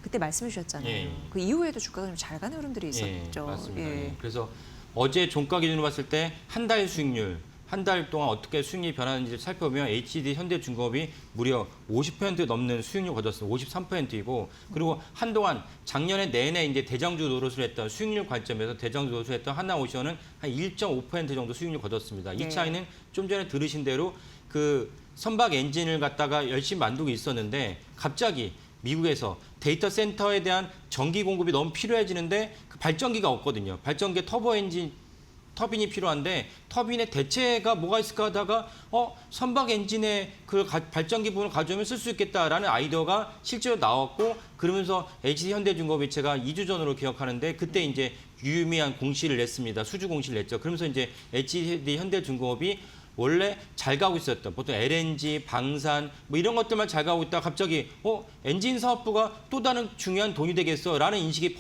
[SPEAKER 1] 그때 말씀해 주셨잖아요.
[SPEAKER 11] 예.
[SPEAKER 1] 그 이후에도 주가가 좀 잘 가는 흐름들이 있었죠.
[SPEAKER 11] 예, 맞습니다.
[SPEAKER 1] 예.
[SPEAKER 11] 예. 그래서 어제 종가 기준으로 봤을 때 한 달 수익률, 한 달 동안 어떻게 수익률이 변하는지 살펴보면 HD 현대중공업이 무려 50% 넘는 수익률 거뒀습니다. 53%이고 그리고 한동안 작년에 내내 이제 대장주 노릇을 했던 수익률 관점에서 대장주 노릇을 했던 하나오션은 한 1.5% 정도 수익률 거뒀습니다. 이
[SPEAKER 1] 네.
[SPEAKER 11] 차이는 좀 전에 들으신 대로 그 선박 엔진을 갖다가 열심히 만들고 있었는데 갑자기 미국에서 데이터 센터에 대한 전기 공급이 너무 필요해지는데 그 발전기가 없거든요. 발전기 터보 엔진 터빈이 필요한데 터빈의 대체가 뭐가 있을까 하다가 선박 엔진의 그 발전기 부분을 가져오면 쓸 수 있겠다라는 아이디어가 실제로 나왔고 그러면서 HD 현대중공업이 제가 2주 전으로 기억하는데 그때 이제 유의미한 공시를 냈습니다. 수주 공시를 냈죠. 그러면서 이제 HD 현대중공업이 원래 잘 가고 있었던 보통 LNG, 방산 뭐 이런 것들만 잘 가고 있다가 갑자기 엔진 사업부가 또 다른 중요한 돈이 되겠어라는 인식이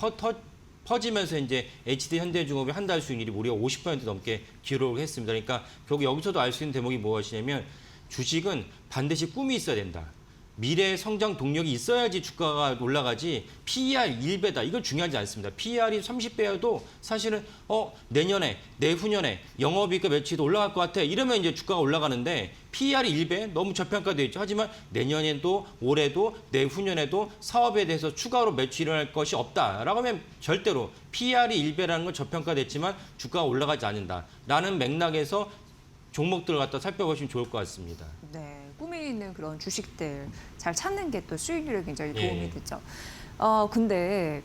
[SPEAKER 11] 퍼지면서 이제 HD 현대중공업의 한 달 수익률이 무려 50% 넘게 기록을 했습니다. 그러니까 결국 여기서도 알 수 있는 대목이 무엇이냐면 주식은 반드시 꿈이 있어야 된다. 미래의 성장 동력이 있어야지 주가가 올라가지 PER 1배다. 이건 중요하지 않습니다. PER이 30배여도 사실은 내년에, 내후년에 영업이익과 매출도 올라갈 것 같아. 이러면 이제 주가가 올라가는데 PER이 1배 너무 저평가되어 있죠. 하지만 내년에도 올해도 내후년에도 사업에 대해서 추가로 매출이 일어날 것이 없다라고 하면 절대로 PER이 1배라는 건 저평가됐지만 주가가 올라가지 않는다라는 맥락에서 종목들을 갖다 살펴보시면 좋을 것 같습니다.
[SPEAKER 1] 네, 꿈이 있는 그런 주식들 잘 찾는 게 또 수익률에 굉장히
[SPEAKER 11] 예.
[SPEAKER 1] 도움이 되죠. 근데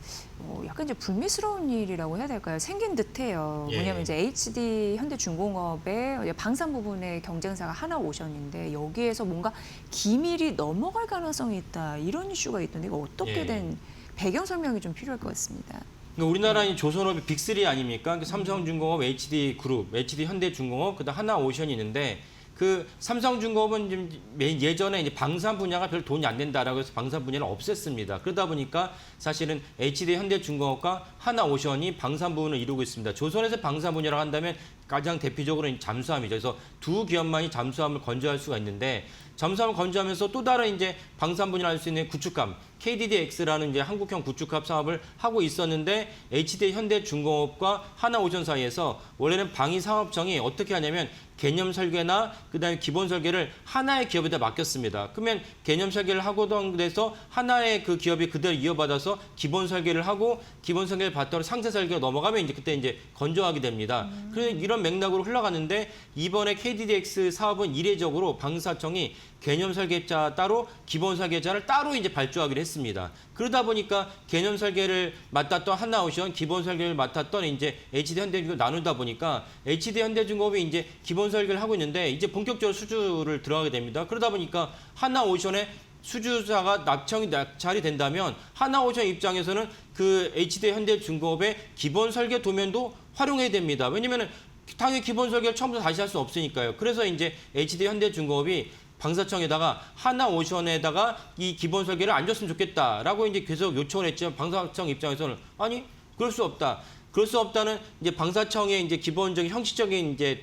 [SPEAKER 1] 약간 이제 불미스러운 일이라고 해야 될까요? 생긴 듯해요.
[SPEAKER 11] 예.
[SPEAKER 1] 왜냐하면 이제 HD 현대중공업의 방산 부분의 경쟁사가 하나오션인데 여기에서 뭔가 기밀이 넘어갈 가능성이 있다 이런 이슈가 있던데 이거 어떻게
[SPEAKER 11] 예.
[SPEAKER 1] 된 배경 설명이 좀 필요할 것 같습니다.
[SPEAKER 11] 그러니까 우리나라의 조선업의 빅3 아닙니까? 삼성중공업, HD그룹, HD현대중공업, 그다음 하나오션이 있는데 그 삼성중공업은 좀 예전에 이제 방산 분야가 별 돈이 안 된다라고 해서 방산 분야를 없앴습니다. 그러다 보니까 사실은 HD현대중공업과 하나오션이 방산 부분을 이루고 있습니다. 조선에서 방산 분야라고 한다면 가장 대표적으로는 잠수함이죠. 그래서 두 기업만이 잠수함을 건조할 수가 있는데 잠수함을 건조하면서 또 다른 이제 방산 분야를 할 수 있는 구축함 KDDX라는 이제 한국형 구축함 사업을 하고 있었는데 HD 현대중공업과 하나오션 사이에서 원래는 방위사업청이 어떻게 하냐면 개념 설계나 그다음에 기본 설계를 하나의 기업에다 맡겼습니다. 그러면 개념 설계를 하고던 데서 하나의 그 기업이 그대로 이어받아서 기본 설계를 하고 기본 설계를 받더라도 상세 설계가 넘어가면 이제 그때 이제 건조하게 됩니다. 그래서 이런 맥락으로 흘러갔는데 이번에 KDDX 사업은 이례적으로 방사청이 개념 설계자 따로 기본 설계자를 따로 이제 발주하기로 했습니다. 그러다 보니까 개념 설계를 맡았던 하나오션, 기본 설계를 맡았던 이제 HD 현대중공업 나누다 보니까 HD 현대중공업이 이제 기본 설계를 하고 있는데 이제 본격적으로 수주를 들어가게 됩니다. 그러다 보니까 하나오션의 수주자가 낙찰이 된다면 하나오션 입장에서는 그 HD 현대중공업의 기본 설계 도면도 활용해야 됩니다. 왜냐면은 당연히 기본 설계를 처음부터 다시 할 수 없으니까요. 그래서 이제 HD 현대중공업이 방사청에다가 하나오션에다가 이 기본 설계를 안 줬으면 좋겠다라고 이제 계속 요청을 했지만 방사청 입장에서는 아니 그럴 수 없다. 그럴 수 없다는 이제 방사청의 이제 기본적인 형식적인 이제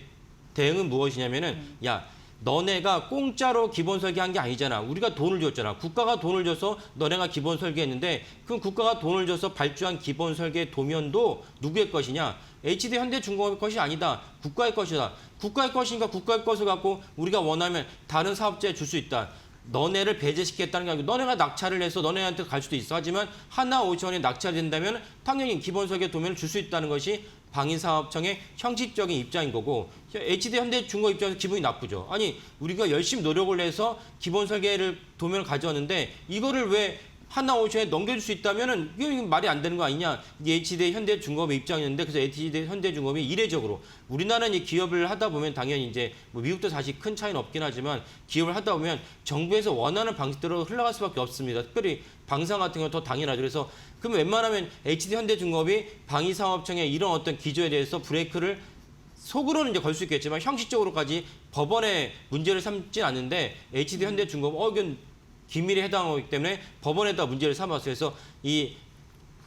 [SPEAKER 11] 대응은 무엇이냐면은 야 너네가 공짜로 기본 설계한 게 아니잖아. 우리가 돈을 줬잖아. 국가가 돈을 줘서 너네가 기본 설계했는데 그럼 국가가 돈을 줘서 발주한 기본 설계 도면도 누구의 것이냐? HD 현대중공업의 것이 아니다. 국가의 것이다. 국가의 것이니까 국가의 것을 갖고 우리가 원하면 다른 사업자에 줄 수 있다. 너네를 배제시키겠다는 게 아니고 너네가 낙찰을 해서 너네한테 갈 수도 있어. 하지만 하나오션이 낙찰이 된다면 당연히 기본 설계 도면을 줄 수 있다는 것이 방위사업청의 형식적인 입장인 거고 HD 현대중공업 입장에서 기분이 나쁘죠. 아니 우리가 열심히 노력을 해서 기본 설계를 도면을 가져왔는데 이거를 왜 하나오션에 넘겨줄 수 있다면은 이게 말이 안 되는 거 아니냐. 이 HD 현대중공업의 입장이었는데 그래서 HD 현대중공업이 이례적으로 우리나라는 이 기업을 하다 보면 당연히 이제 뭐 미국도 사실 큰 차이는 없긴 하지만 기업을 하다 보면 정부에서 원하는 방식대로 흘러갈 수밖에 없습니다. 특별히 방산 같은 경우 더 당연하죠. 그래서 그러면 웬만하면 HD 현대중공업이 방위사업청의 이런 어떤 기조에 대해서 브레이크를 속으로는 이제 걸 수 있겠지만 형식적으로까지 법원에 문제를 삼진 않는데 HD 현대중공업 이건 기밀에 해당하기 때문에 법원에다 문제를 삼았어요. 그래서 이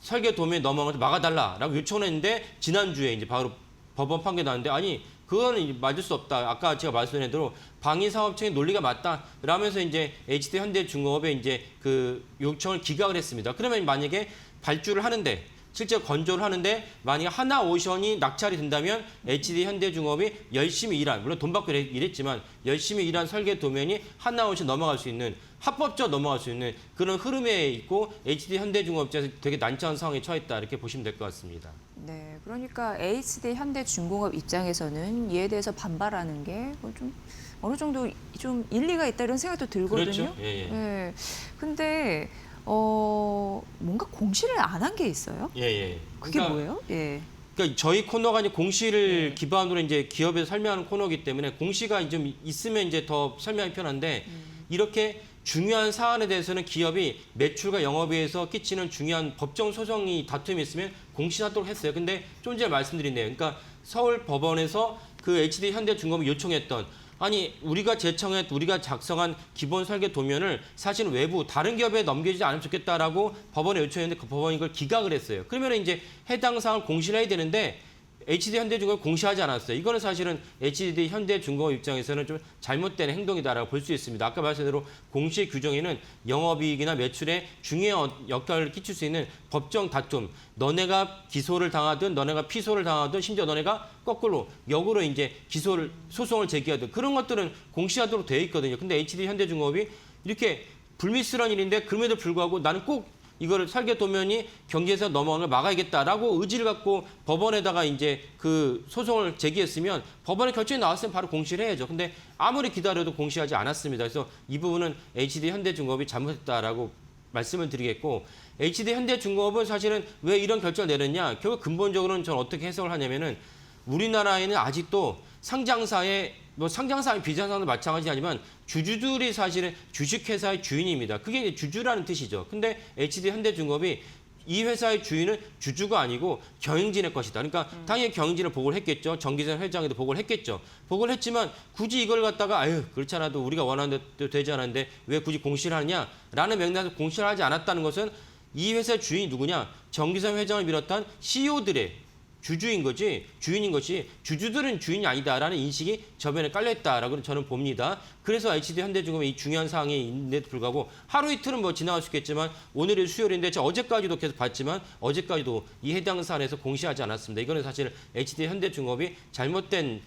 [SPEAKER 11] 설계 도면에 넘어가서 막아달라라고 요청을 했는데 지난주에 이제 바로 법원 판결이 나왔는데 아니 그거는 맞을 수 없다. 아까 제가 말씀드린 대로 방위사업청의 논리가 맞다. 라면서 이제 HD 현대중공업에 이제 그 요청을 기각을 했습니다. 그러면 만약에 발주를 하는데 실제 건조를 하는데 만약에 하나오션이 낙찰이 된다면 HD 현대중공업이 열심히 일한 물론 돈 받고 일했지만 열심히 일한 설계 도면이 하나오션 넘어갈 수 있는 합법적으로 넘어갈 수 있는 그런 흐름에 있고 HD 현대중공업 입장에서 되게 난처한 상황에 처했다 이렇게 보시면 될 것 같습니다.
[SPEAKER 1] 네, 그러니까 HD 현대중공업 입장에서는 이에 대해서 반발하는 게 좀 어느 정도 좀 일리가 있다 이런 생각도 들거든요.
[SPEAKER 11] 그렇죠. 예, 예.
[SPEAKER 1] 네, 근데 뭔가 공시를 안 한 게 있어요?
[SPEAKER 11] 예, 예.
[SPEAKER 1] 그게
[SPEAKER 11] 그러니까
[SPEAKER 1] 뭐예요? 예.
[SPEAKER 11] 그러니까 저희 코너가 이제 공시를
[SPEAKER 1] 네.
[SPEAKER 11] 기반으로 이제 기업에서 설명하는 코너이기 때문에 공시가 좀 있으면 이제 더 설명이 편한데 이렇게 중요한 사안에 대해서는 기업이 매출과 영업이익에서 끼치는 중요한 법정 소송이 다툼이 있으면 공시하도록 했어요. 근데 좀 전에 말씀드린 내용, 그러니까 서울 법원에서 그 HD 현대중공업이 요청했던 아니 우리가 우리가 작성한 기본 설계 도면을 사실은 외부 다른 기업에 넘겨주지 않으면 좋겠다라고 법원에 요청했는데 그 법원이 이걸 기각을 했어요. 그러면 이제 해당 사항을 공시를 해야 되는데 HD 현대중공업이 공시하지 않았어요. 이거는 사실은 HD 현대중공업 입장에서는 좀 잘못된 행동이다라고 볼 수 있습니다. 아까 말씀드린 대로 공시 규정에는 영업이익이나 매출에 중요한 역할을 끼칠 수 있는 법정 다툼, 너네가 기소를 당하든 너네가 피소를 당하든 심지어 너네가 거꾸로 역으로 이제 소송을 제기하든 그런 것들은 공시하도록 되어 있거든요. 근데 HD 현대중공업이 이렇게 불미스러운 일인데 그럼에도 불구하고 나는 꼭 이거를 설계 도면이 경기에서 넘어가는 걸 막아야겠다라고 의지를 갖고 법원에다가 이제 그 소송을 제기했으면 법원의 결정이 나왔으면 바로 공시를 해야죠. 근데 아무리 기다려도 공시하지 않았습니다. 그래서 이 부분은 HD 현대중공업이 잘못했다라고 말씀을 드리겠고 HD 현대중공업은 사실은 왜 이런 결정을 내렸냐? 결국 근본적으로는 저는 어떻게 해석을 하냐면은 우리나라에는 아직도 상장사의 상장사의 비상사도 마찬가지지만 주주들이 사실은 주식회사의 주인입니다. 그게 이제 주주라는 뜻이죠. 근데 HD 현대중공업이 이 회사의 주인은 주주가 아니고 경영진의 것이다. 그러니까 당연히 경영진을 보고를 했겠죠. 정기선 회장에도 보고를 했겠죠. 보고를 했지만 굳이 이걸 갖다가 그렇지 않아도 우리가 원하는 대로 되지 않았는데 왜 굳이 공시를 하느냐라는 맥락에서 공시를 하지 않았다는 것은 이 회사의 주인이 누구냐? 정기선 회장을 비롯한 CEO들의 주주인 것이 주주들은 주인이 아니다라는 인식이 저변에 깔려있다라고 저는 봅니다. 그래서 HD 현대중공업의 이 중요한 사항이 있는데도 불구하고 하루 이틀은 뭐 지나갈 수 있겠지만 오늘이 수요일인데 저 어제까지도 계속 봤지만 어제까지도 이 해당 사안에서 공시하지 않았습니다. 이거는 사실 HD 현대중공업이 잘못된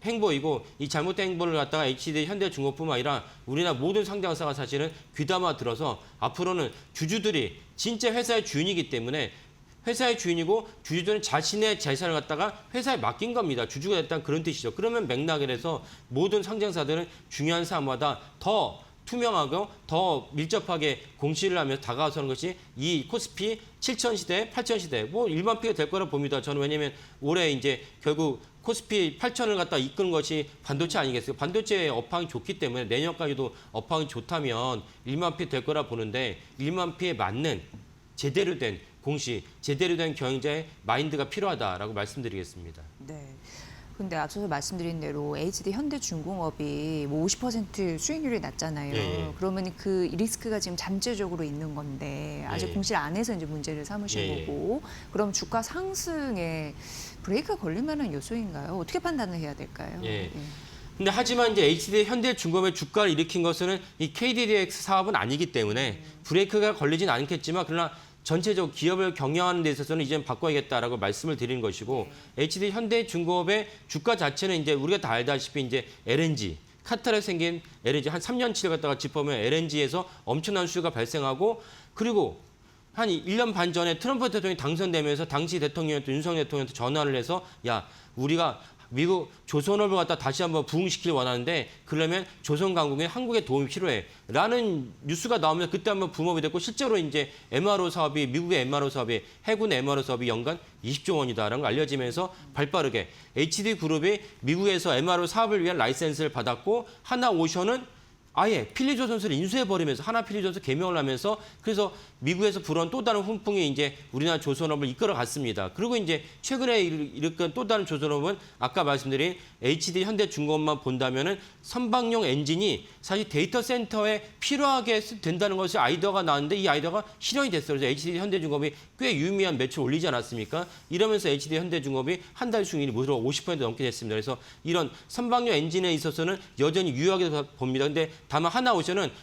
[SPEAKER 11] 행보이고 이 잘못된 행보를 갖다가 HD 현대중공업뿐만 아니라 우리나라 모든 상장사가 사실은 귀담아 들어서 앞으로는 주주들이 진짜 회사의 주인이기 때문에 회사의 주인이고 주주들은 자신의 재산을 갖다가 회사에 맡긴 겁니다. 주주가 됐다는 그런 뜻이죠. 그러면 맥락에서 모든 상장사들은 중요한 사안마다 더 투명하고 더 밀접하게 공시를 하면서 다가서는 것이 이 코스피 7,000시대, 8,000시대 뭐 1만 피가 될 거라 봅니다. 저는 왜냐하면 올해 이제 결국 코스피 8,000을 갖다 이끄는 것이 반도체 아니겠어요? 반도체의 업황이 좋기 때문에 내년까지도 업황이 좋다면 1만 피 될 거라 보는데 1만 피에 맞는 제대로 된 공시, 제대로 된 경영자의 마인드가 필요하다라고 말씀드리겠습니다.
[SPEAKER 1] 네. 근데 앞서서 말씀드린 대로 HD 현대중공업이 뭐 50% 수익률이 낮잖아요.
[SPEAKER 11] 예.
[SPEAKER 1] 그러면 그 리스크가 지금 잠재적으로 있는 건데 아직
[SPEAKER 11] 예.
[SPEAKER 1] 공시를 안 해서 이제 문제를 삼으신
[SPEAKER 11] 예.
[SPEAKER 1] 거고 그럼 주가 상승에 브레이크가 걸릴 만한 요소인가요? 어떻게 판단을 해야 될까요?
[SPEAKER 11] 예. 근데 하지만 이제 HD 현대중공업의 주가를 일으킨 것은 이 KDDX 사업은 아니기 때문에 브레이크가 걸리진 않겠지만 그러나 전체적으로 기업을 경영하는 데 있어서는 이제는 바꿔야겠다라고 말씀을 드리는 것이고 HD 현대중공업의 주가 자체는 이제 우리가 다 알다시피 이제 LNG 카타르에 생긴 LNG 한 3년치를 갖다가 짚어보면 LNG에서 엄청난 수요가 발생하고 그리고 한 1년 반 전에 트럼프 대통령이 당선되면서 당시 대통령이었던 윤석열 대통령한테 전화를 해서 야 우리가 미국 조선업을 갖다 다시 한번 부흥시키길 원하는데 그러려면 조선강국에 한국의 도움이 필요해. 라는 뉴스가 나오면 그때 한번 붐업이 됐고 실제로 이제 MRO 사업이 미국의 MRO 사업이 해군 MRO 사업이 연간 20조 원이다라는 걸 알려지면서 발빠르게 HD그룹이 미국에서 MRO 사업을 위한 라이센스를 받았고 하나오션은 아예 필리조선소를 인수해버리면서 하나 필리조선소 개명을 하면서 그래서 미국에서 불어온 또 다른 훈풍이 이제 우리나라 조선업을 이끌어 갔습니다. 그리고 이제 최근에 일으킨 또 다른 조선업은 아까 말씀드린 HD 현대중공업만 본다면은 선박용 엔진이 사실 데이터 센터에 필요하게 된다는 것이 아이디어가 나왔는데 이 아이디어가 실현이 됐어요. 그래서 HD 현대중공업이 꽤 유의미한 매출 올리지 않았습니까? 이러면서 HD 현대중공업이 한 달 수익률이 무려 50% 넘게 됐습니다. 그래서 이런 선박용 엔진에 있어서는 여전히 유효하게 봅니다. 근데 다만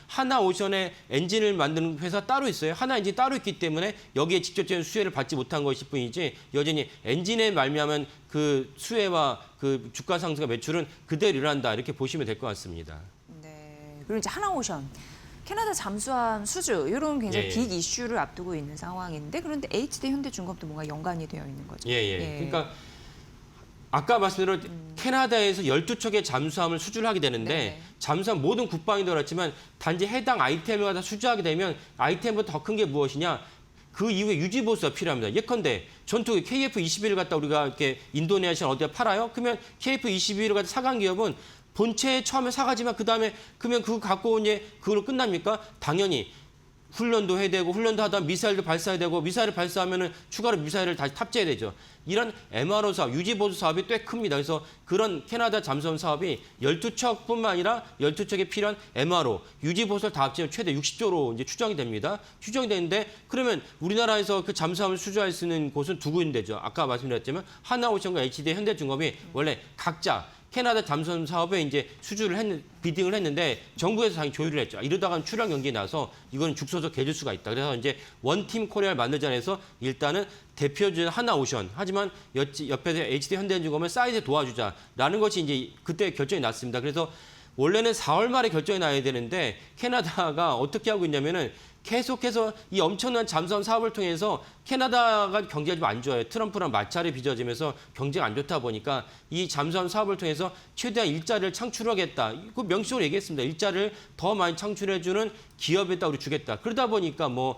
[SPEAKER 11] 하나오션의 엔진을 만드는 회사 따로 있어요. 하나 엔진 따로 있기 때문에 여기에 직접적인 수혜를 받지 못한 것일 뿐이지 여전히 엔진에 말미암은 그 수혜와 그 주가 상승과 매출은 그대로 일어난다 이렇게 보시면 될 것 같습니다.
[SPEAKER 1] 네. 그리고 이제 하나오션. 캐나다 잠수함 수주 이런 굉장히
[SPEAKER 11] 예.
[SPEAKER 1] 빅 이슈를 앞두고 있는 상황인데 그런데 HD 현대중공업도 뭔가 연관이 되어 있는 거죠.
[SPEAKER 11] 예. 그러니까 아까 말씀드린 캐나다에서 12척의 잠수함을 수주를 하게 되는데
[SPEAKER 1] 네.
[SPEAKER 11] 잠수함 모든 국방이 들어갔지만 단지 해당 아이템을 갖다 수주하게 되면 아이템보다 더 큰 게 무엇이냐? 그 이후에 유지 보수가 필요합니다. 예컨대 전투기 KF-21을 갖다 우리가 이렇게 인도네시아 어디다 팔아요? 그러면 KF-21을 갖다 사간 기업은 본체에 처음에 사가지만 그다음에 그러면 그거 갖고 온 그걸로 끝납니까? 당연히 훈련도 해야 되고 훈련도 하다 미사일도 발사해야 되고 미사일을 발사하면은 추가로 미사일을 다시 탑재해야 되죠. 이런 MRO 사업, 유지보수 사업이 꽤 큽니다. 그래서 그런 캐나다 잠수함 사업이 12척뿐만 아니라 12척에 필요한 MRO, 유지보수를 다 합치면 최대 60조로 이제 추정이 됩니다. 추정이 되는데 그러면 우리나라에서 그 잠수함을 수주할 수 있는 곳은 두 군데죠. 아까 말씀드렸지만 하나오션과 HD 현대중공업이 원래 각자 캐나다 잠수함 사업에 이제 비딩을 했는데 정부에서 당연히 조율을 했죠. 이러다가 출항 연기 나서 이건 죽서서 개줄 수가 있다. 그래서 이제 원팀 코리아를 만들자 해서 일단은 대표주는 하나오션. 하지만 옆에서 HD 현대중공업을 사이드에 도와주자라는 것이 이제 그때 결정이 났습니다. 그래서 원래는 4월 말에 결정이 나야 되는데 캐나다가 어떻게 하고 있냐면은 계속해서 이 엄청난 잠수함 사업을 통해서 캐나다가 경제가 좀 안 좋아요. 트럼프랑 마찰이 빚어지면서 경제가 안 좋다 보니까 이 잠수함 사업을 통해서 최대한 일자리를 창출하겠다. 그 명시적으로 얘기했습니다. 일자리를 더 많이 창출해주는 기업에다 우리 주겠다. 그러다 보니까 뭐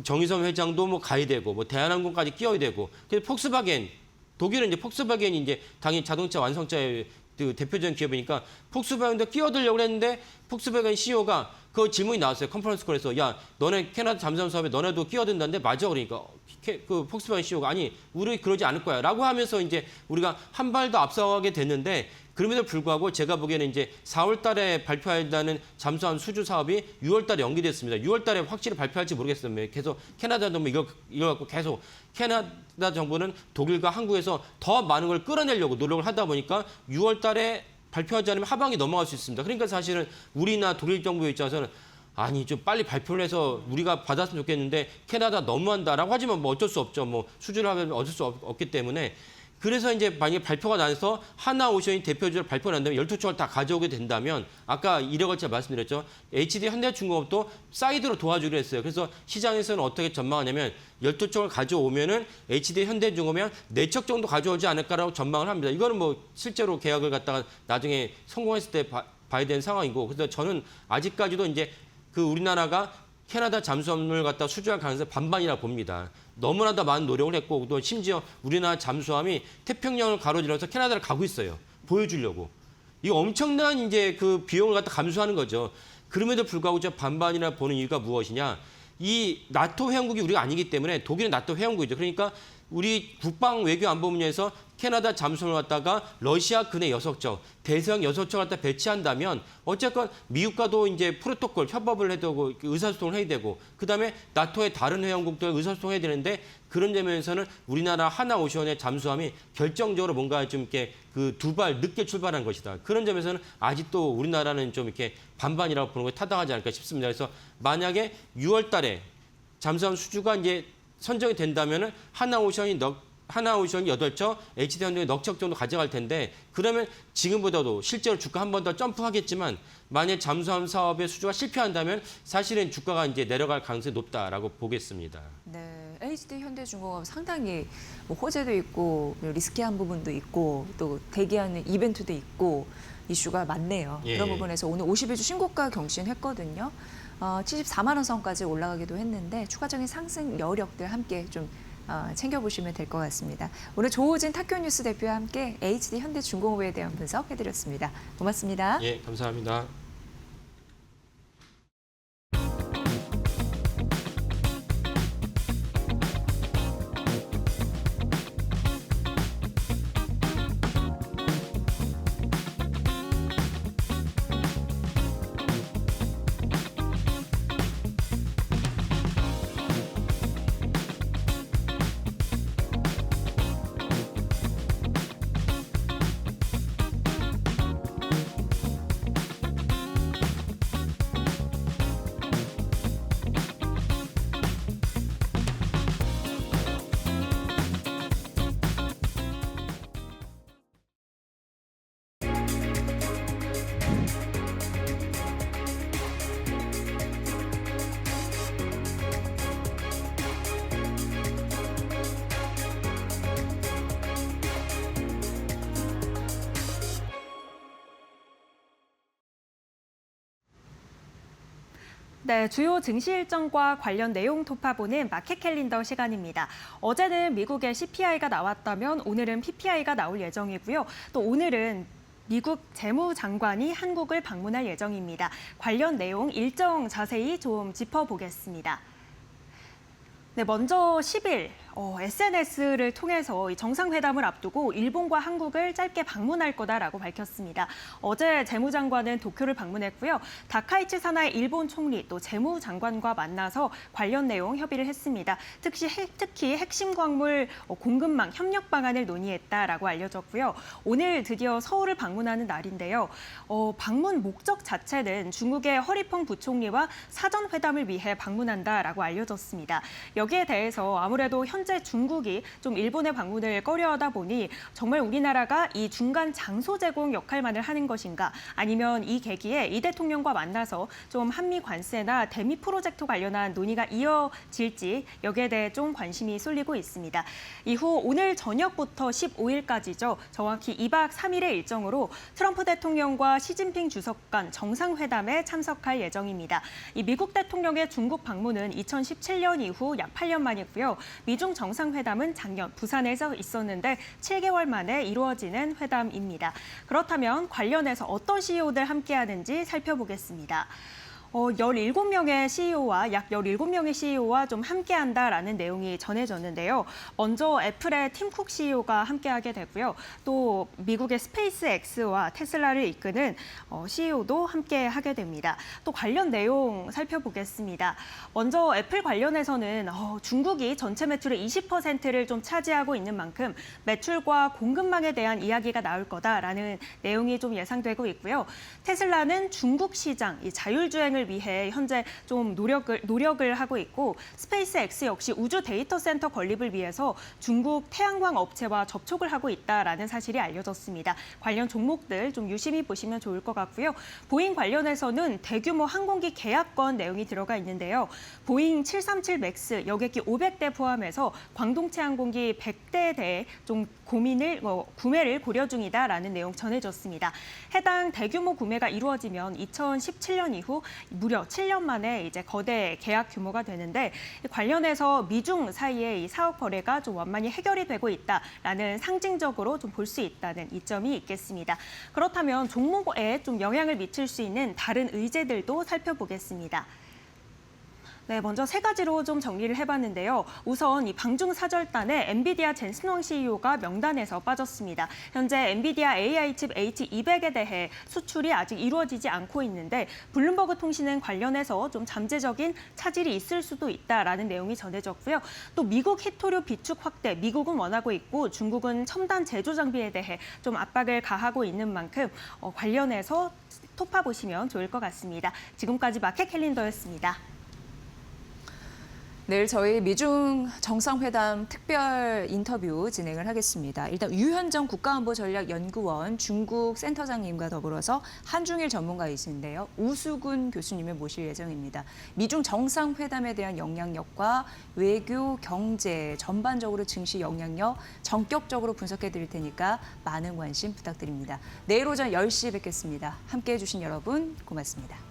[SPEAKER 11] 정의선 회장도 뭐 가야 되고 뭐 대한항공까지 끼워야 되고. 그래서 폭스바겐 독일은 이제 폭스바겐이 이제 당연히 자동차 완성차의 그 대표적인 기업이니까 폭스바겐도 끼어들려고 했는데 폭스바겐 CEO가 그 질문이 나왔어요. 컨퍼런스 콜에서 야 너네 캐나다 잠수함 사업에 너네도 끼어든다는데 맞아? 그러니까 그 폭스바겐 CEO가 아니 우리 그러지 않을 거야 라고 하면서 이제 우리가 한 발 더 앞서가게 됐는데 그럼에도 불구하고 제가 보기에는 이제 4월 달에 발표해야 한다는 잠수함 수주 사업이 6월 달에 연기됐습니다. 6월 달에 확실히 발표할지 모르겠어요. 계속 캐나다 정부 이거 갖고 계속 캐나다 정부는 독일과 한국에서 더 많은 걸 끌어내려고 노력을 하다 보니까 6월 달에 발표하지 않으면 하반기 넘어갈 수 있습니다. 그러니까 사실은 우리나 독일 정부 입장에서는 아니 좀 빨리 발표를 해서 우리가 받았으면 좋겠는데 캐나다 너무한다라고 하지만 뭐 어쩔 수 없죠. 뭐 수주를 하면 어쩔 수 없기 때문에 그래서 이제 만약에 발표가 나서 하나오션이 대표적으로 발표가 난다면 12척을 다 가져오게 된다면 아까 이래가 제가 말씀드렸죠. HD 현대중공업도 사이드로 도와주기로 했어요. 그래서 시장에서는 어떻게 전망하냐면 12척을 가져오면은 HD 현대중공업이 한 4척 정도 가져오지 않을까라고 전망을 합니다. 이거는 뭐 실제로 계약을 갖다가 나중에 성공했을 때 봐야 되는 상황이고 그래서 저는 아직까지도 이제 그 우리나라가 캐나다 잠수함을 갖다 수주할 가능성이 반반이라 봅니다. 너무나도 많은 노력을 했고 또 심지어 우리나라 잠수함이 태평양을 가로질러서 캐나다를 가고 있어요. 보여주려고. 이거 엄청난 이제 그 비용을 갖다 감수하는 거죠. 그럼에도 불구하고 저 반반이나 보는 이유가 무엇이냐? 이 나토 회원국이 우리가 아니기 때문에 독일은 나토 회원국이죠. 그러니까 우리 국방 외교 안보 분야에서 캐나다 잠수함을 갖다가 러시아 근해 6척, 대서양 6척 갖다 배치한다면 어쨌건 미국과도 이제 프로토콜 협업을 해야 되고 의사소통을 해야 되고 그다음에 나토의 다른 회원국도 의사소통을 해야 되는데 그런 점에서는 우리나라 하나오션의 잠수함이 결정적으로 뭔가 좀 이렇게 그 두 발 늦게 출발한 것이다. 그런 점에서는 아직도 우리나라는 좀 이렇게 반반이라고 보는 게 타당하지 않을까 싶습니다. 그래서 만약에 6월 달에 잠수함 수주가 이제 선정이 된다면은 하나오션이 8척, HD현대가 넉 척 정도 가져갈 텐데 그러면 지금보다도 실제로 주가 한 번 더 점프하겠지만 만약 잠수함 사업의 수주가 실패한다면 사실은 주가가 이제 내려갈 가능성이 높다라고 보겠습니다.
[SPEAKER 1] 네, HD현대중공업 상당히 뭐 호재도 있고 리스키한 부분도 있고 또 대기하는 이벤트도 있고 이슈가 많네요.
[SPEAKER 11] 예.
[SPEAKER 1] 그런 부분에서 오늘 50일주 신고가 경신했거든요. 74만 원 선까지 올라가기도 했는데 추가적인 상승 여력들 함께 좀 챙겨보시면 될 것 같습니다. 오늘 조호진 탁교뉴스 대표와 함께 HD현대중공업에 대한 분석해드렸습니다. 고맙습니다.
[SPEAKER 11] 예, 감사합니다.
[SPEAKER 10] 네, 주요 증시 일정과 관련 내용 돌파보는 마켓 캘린더 시간입니다. 어제는 미국의 CPI가 나왔다면 오늘은 PPI가 나올 예정이고요. 또 오늘은 미국 재무장관이 한국을 방문할 예정입니다. 관련 내용 일정 자세히 좀 짚어보겠습니다. 네, 먼저 10일 SNS를 통해서 이 정상회담을 앞두고 일본과 한국을 짧게 방문할 거다라고 밝혔습니다. 어제 재무장관은 도쿄를 방문했고요. 다카이치 사나이 일본 총리 또 재무장관과 만나서 관련 내용 협의를 했습니다. 특히 핵심 광물 공급망 협력 방안을 논의했다라고 알려졌고요. 오늘 드디어 서울을 방문하는 날인데요. 방문 목적 자체는 중국의 허리펑 부총리와 사전 회담을 위해 방문한다라고 알려졌습니다. 여기에 대해서 아무래도 현재 중국이 좀 일본의 방문을 꺼려하다 보니 정말 우리나라가 이 중간 장소 제공 역할만을 하는 것인가 아니면 이 계기에 이 대통령과 만나서 좀 한미 관세나 대미 프로젝트 관련한 논의가 이어질지 여기에 대해 좀 관심이 쏠리고 있습니다. 이후 오늘 저녁부터 15일까지죠. 정확히 2박 3일의 일정으로 트럼프 대통령과 시진핑 주석 간 정상회담에 참석할 예정입니다. 이 미국 대통령의 중국 방문은 2017년 이후 약 8년 만이고요. 미중 정상회담은 작년 부산에서 있었는데 7개월 만에 이루어지는 회담입니다. 그렇다면 관련해서 어떤 CEO들 함께하는지 살펴보겠습니다. 17명의 CEO와 약 17명의 CEO와 좀 함께한다라는 내용이 전해졌는데요. 먼저 애플의 팀 쿡 CEO가 함께하게 되고요. 또 미국의 스페이스X와 테슬라를 이끄는 CEO도 함께하게 됩니다. 또 관련 내용 살펴보겠습니다. 먼저 애플 관련해서는 중국이 전체 매출의 20%를 좀 차지하고 있는 만큼 매출과 공급망에 대한 이야기가 나올 거다라는 내용이 좀 예상되고 있고요. 테슬라는 중국 시장, 이 자율주행을 위해 현재 좀 노력을 하고 있고 스페이스X 역시 우주 데이터 센터 건립을 위해서 중국 태양광 업체와 접촉을 하고 있다라는 사실이 알려졌습니다. 관련 종목들 좀 유심히 보시면 좋을 것 같고요. 보잉 관련해서는 대규모 항공기 계약권 내용이 들어가 있는데요. 보잉 737 맥스 여객기 500대 포함해서 광동체 항공기 100대에 대해 좀 구매를 고려 중이다라는 내용 전해졌습니다. 해당 대규모 구매가 이루어지면 2017년 이후 무려 7년 만에 이제 거대 계약 규모가 되는데 관련해서 미중 사이의 이 사업 거래가 좀 완만히 해결이 되고 있다라는 상징적으로 좀 볼 수 있다는 이점이 있겠습니다. 그렇다면 종목에 좀 영향을 미칠 수 있는 다른 의제들도 살펴보겠습니다. 네, 먼저 세 가지로 좀 정리를 해봤는데요. 우선 이 방중 사절단에 엔비디아 젠슨왕 CEO가 명단에서 빠졌습니다. 현재 엔비디아 AI 칩 H200에 대해 수출이 아직 이루어지지 않고 있는데 블룸버그 통신은 관련해서 좀 잠재적인 차질이 있을 수도 있다라는 내용이 전해졌고요. 또 미국 히토류 비축 확대, 미국은 원하고 있고 중국은 첨단 제조 장비에 대해 좀 압박을 가하고 있는 만큼 관련해서 톱파보시면 좋을 것 같습니다. 지금까지 마켓 캘린더였습니다.
[SPEAKER 1] 내일 저희 미중 정상회담 특별 인터뷰 진행을 하겠습니다. 일단 유현정 국가안보전략연구원 중국 센터장님과 더불어서 한중일 전문가이신데요. 우수근 교수님을 모실 예정입니다. 미중 정상회담에 대한 영향력과 외교, 경제, 전반적으로 증시 영향력 전격적으로 분석해 드릴 테니까 많은 관심 부탁드립니다. 내일 오전 10시에 뵙겠습니다. 함께해 주신 여러분 고맙습니다.